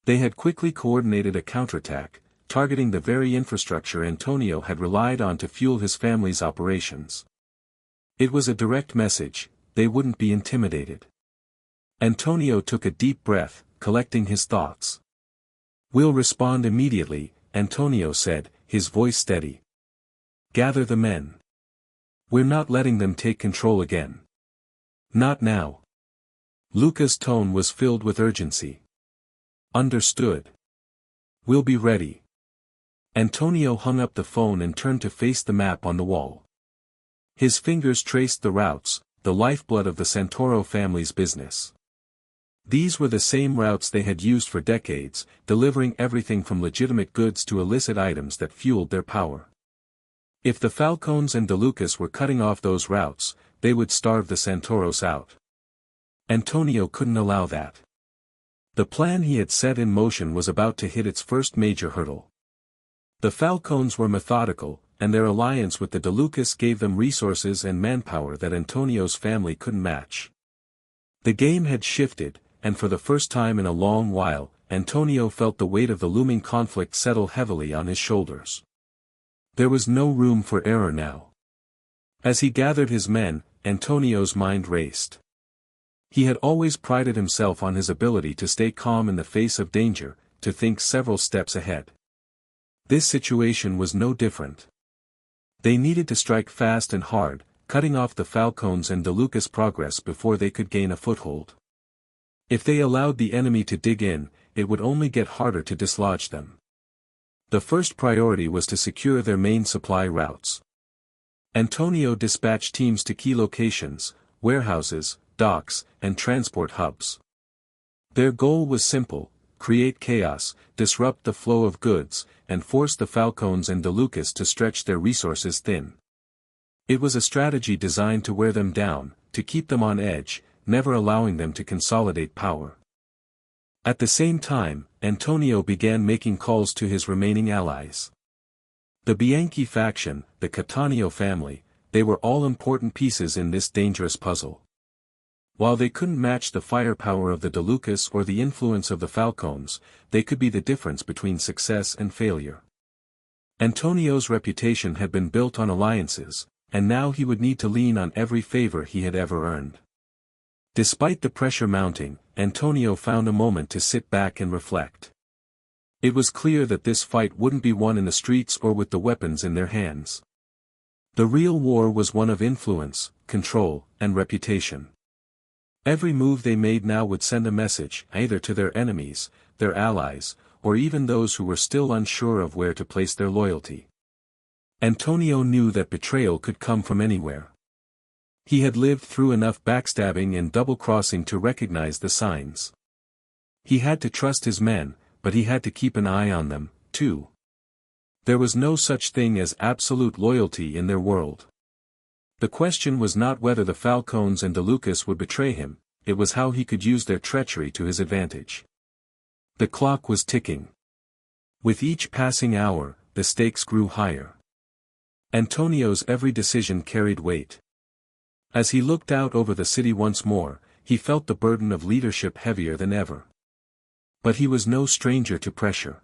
They had quickly coordinated a counterattack, targeting the very infrastructure Antonio had relied on to fuel his family's operations. It was a direct message: they wouldn't be intimidated. Antonio took a deep breath, collecting his thoughts. "We'll respond immediately," Antonio said, his voice steady. "Gather the men. We're not letting them take control again. Not now." Luca's tone was filled with urgency. "Understood. We'll be ready." Antonio hung up the phone and turned to face the map on the wall. His fingers traced the routes, the lifeblood of the Santoro family's business. These were the same routes they had used for decades, delivering everything from legitimate goods to illicit items that fueled their power. If the Falcones and De Lucas were cutting off those routes, they would starve the Santoros out. Antonio couldn't allow that. The plan he had set in motion was about to hit its first major hurdle. The Falcones were methodical, and their alliance with the De Lucas gave them resources and manpower that Antonio's family couldn't match. The game had shifted, and for the first time in a long while, Antonio felt the weight of the looming conflict settle heavily on his shoulders. There was no room for error now. As he gathered his men, Antonio's mind raced. He had always prided himself on his ability to stay calm in the face of danger, to think several steps ahead. This situation was no different. They needed to strike fast and hard, cutting off the Falcones and De Lucas' progress before they could gain a foothold. If they allowed the enemy to dig in, it would only get harder to dislodge them. The first priority was to secure their main supply routes. Antonio dispatched teams to key locations, warehouses, docks, and transport hubs. Their goal was simple: create chaos, disrupt the flow of goods, and force the Falcones and De Lucas to stretch their resources thin. It was a strategy designed to wear them down, to keep them on edge, never allowing them to consolidate power. At the same time, Antonio began making calls to his remaining allies. The Bianchi faction, the Cattaneo family, they were all important pieces in this dangerous puzzle. While they couldn't match the firepower of the De Lucas or the influence of the Falcones, they could be the difference between success and failure. Antonio's reputation had been built on alliances, and now he would need to lean on every favor he had ever earned. Despite the pressure mounting, Antonio found a moment to sit back and reflect. It was clear that this fight wouldn't be won in the streets or with the weapons in their hands. The real war was one of influence, control, and reputation. Every move they made now would send a message, either to their enemies, their allies, or even those who were still unsure of where to place their loyalty. Antonio knew that betrayal could come from anywhere. He had lived through enough backstabbing and double-crossing to recognize the signs. He had to trust his men, but he had to keep an eye on them, too. There was no such thing as absolute loyalty in their world. The question was not whether the Falcones and De Lucas would betray him, it was how he could use their treachery to his advantage. The clock was ticking. With each passing hour, the stakes grew higher. Antonio's every decision carried weight. As he looked out over the city once more, he felt the burden of leadership heavier than ever. But he was no stranger to pressure.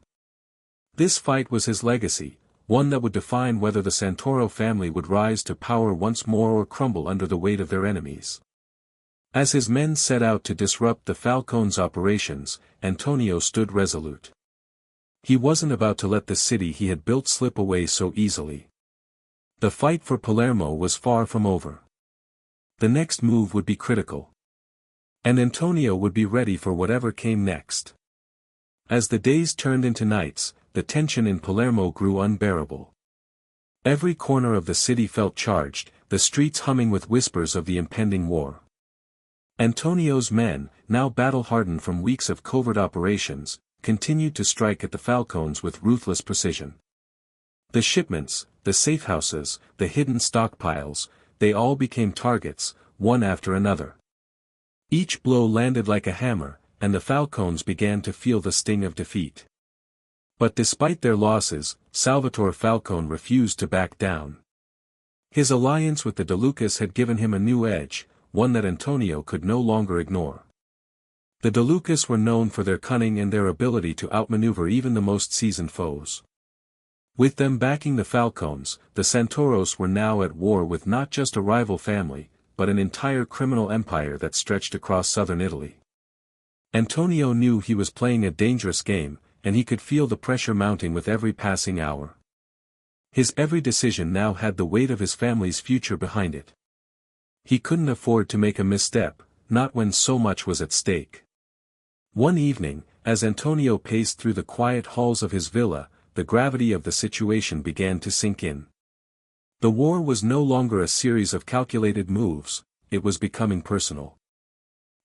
This fight was his legacy, one that would define whether the Santoro family would rise to power once more or crumble under the weight of their enemies. As his men set out to disrupt the Falcones' operations, Antonio stood resolute. He wasn't about to let the city he had built slip away so easily. The fight for Palermo was far from over. The next move would be critical. And Antonio would be ready for whatever came next. As the days turned into nights, the tension in Palermo grew unbearable. Every corner of the city felt charged, the streets humming with whispers of the impending war. Antonio's men, now battle-hardened from weeks of covert operations, continued to strike at the falcons with ruthless precision. The shipments, the safehouses, the hidden stockpiles, they all became targets, one after another. Each blow landed like a hammer, and the falcons began to feel the sting of defeat. But despite their losses, Salvatore Falcone refused to back down. His alliance with the De Lucas had given him a new edge, one that Antonio could no longer ignore. The De Lucas were known for their cunning and their ability to outmaneuver even the most seasoned foes. With them backing the Falcones, the Santoros were now at war with not just a rival family, but an entire criminal empire that stretched across southern Italy. Antonio knew he was playing a dangerous game, and he could feel the pressure mounting with every passing hour. His every decision now had the weight of his family's future behind it. He couldn't afford to make a misstep, not when so much was at stake. One evening, as Antonio paced through the quiet halls of his villa, the gravity of the situation began to sink in. The war was no longer a series of calculated moves, it was becoming personal.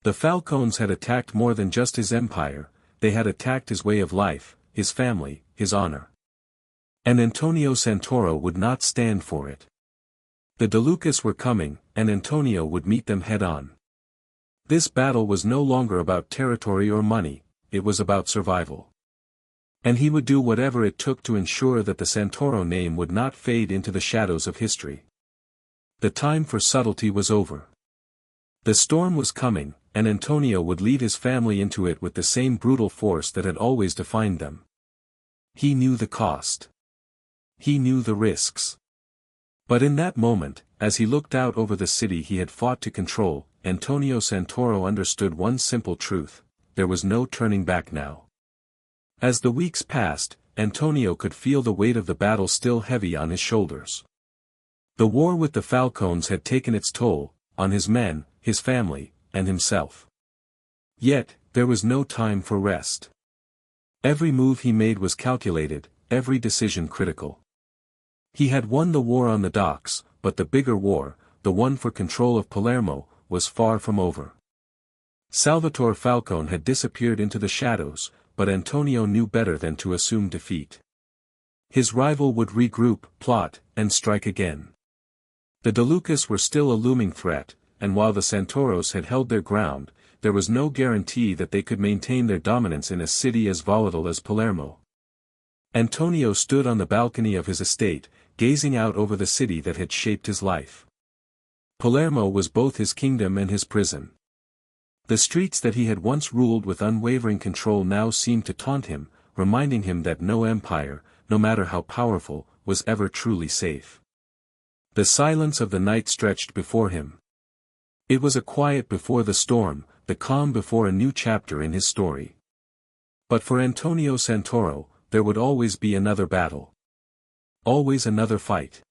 The Falcones had attacked more than just his empire, they had attacked his way of life, his family, his honor. And Antonio Santoro would not stand for it. The De Lucas were coming, and Antonio would meet them head-on. This battle was no longer about territory or money, it was about survival. And he would do whatever it took to ensure that the Santoro name would not fade into the shadows of history. The time for subtlety was over. The storm was coming, and Antonio would lead his family into it with the same brutal force that had always defined them. He knew the cost. He knew the risks. But in that moment, as he looked out over the city he had fought to control, Antonio Santoro understood one simple truth: there was no turning back now. As the weeks passed, Antonio could feel the weight of the battle still heavy on his shoulders. The war with the Falcones had taken its toll, on his men, his family, and himself. Yet, there was no time for rest. Every move he made was calculated, every decision critical. He had won the war on the docks, but the bigger war, the one for control of Palermo, was far from over. Salvatore Falcone had disappeared into the shadows, but Antonio knew better than to assume defeat. His rival would regroup, plot, and strike again. The De Lucas were still a looming threat, and while the Santoros had held their ground, there was no guarantee that they could maintain their dominance in a city as volatile as Palermo. Antonio stood on the balcony of his estate, gazing out over the city that had shaped his life. Palermo was both his kingdom and his prison. The streets that he had once ruled with unwavering control now seemed to taunt him, reminding him that no empire, no matter how powerful, was ever truly safe. The silence of the night stretched before him. It was a quiet before the storm, the calm before a new chapter in his story. But for Antonio Santoro, there would always be another battle. Always another fight.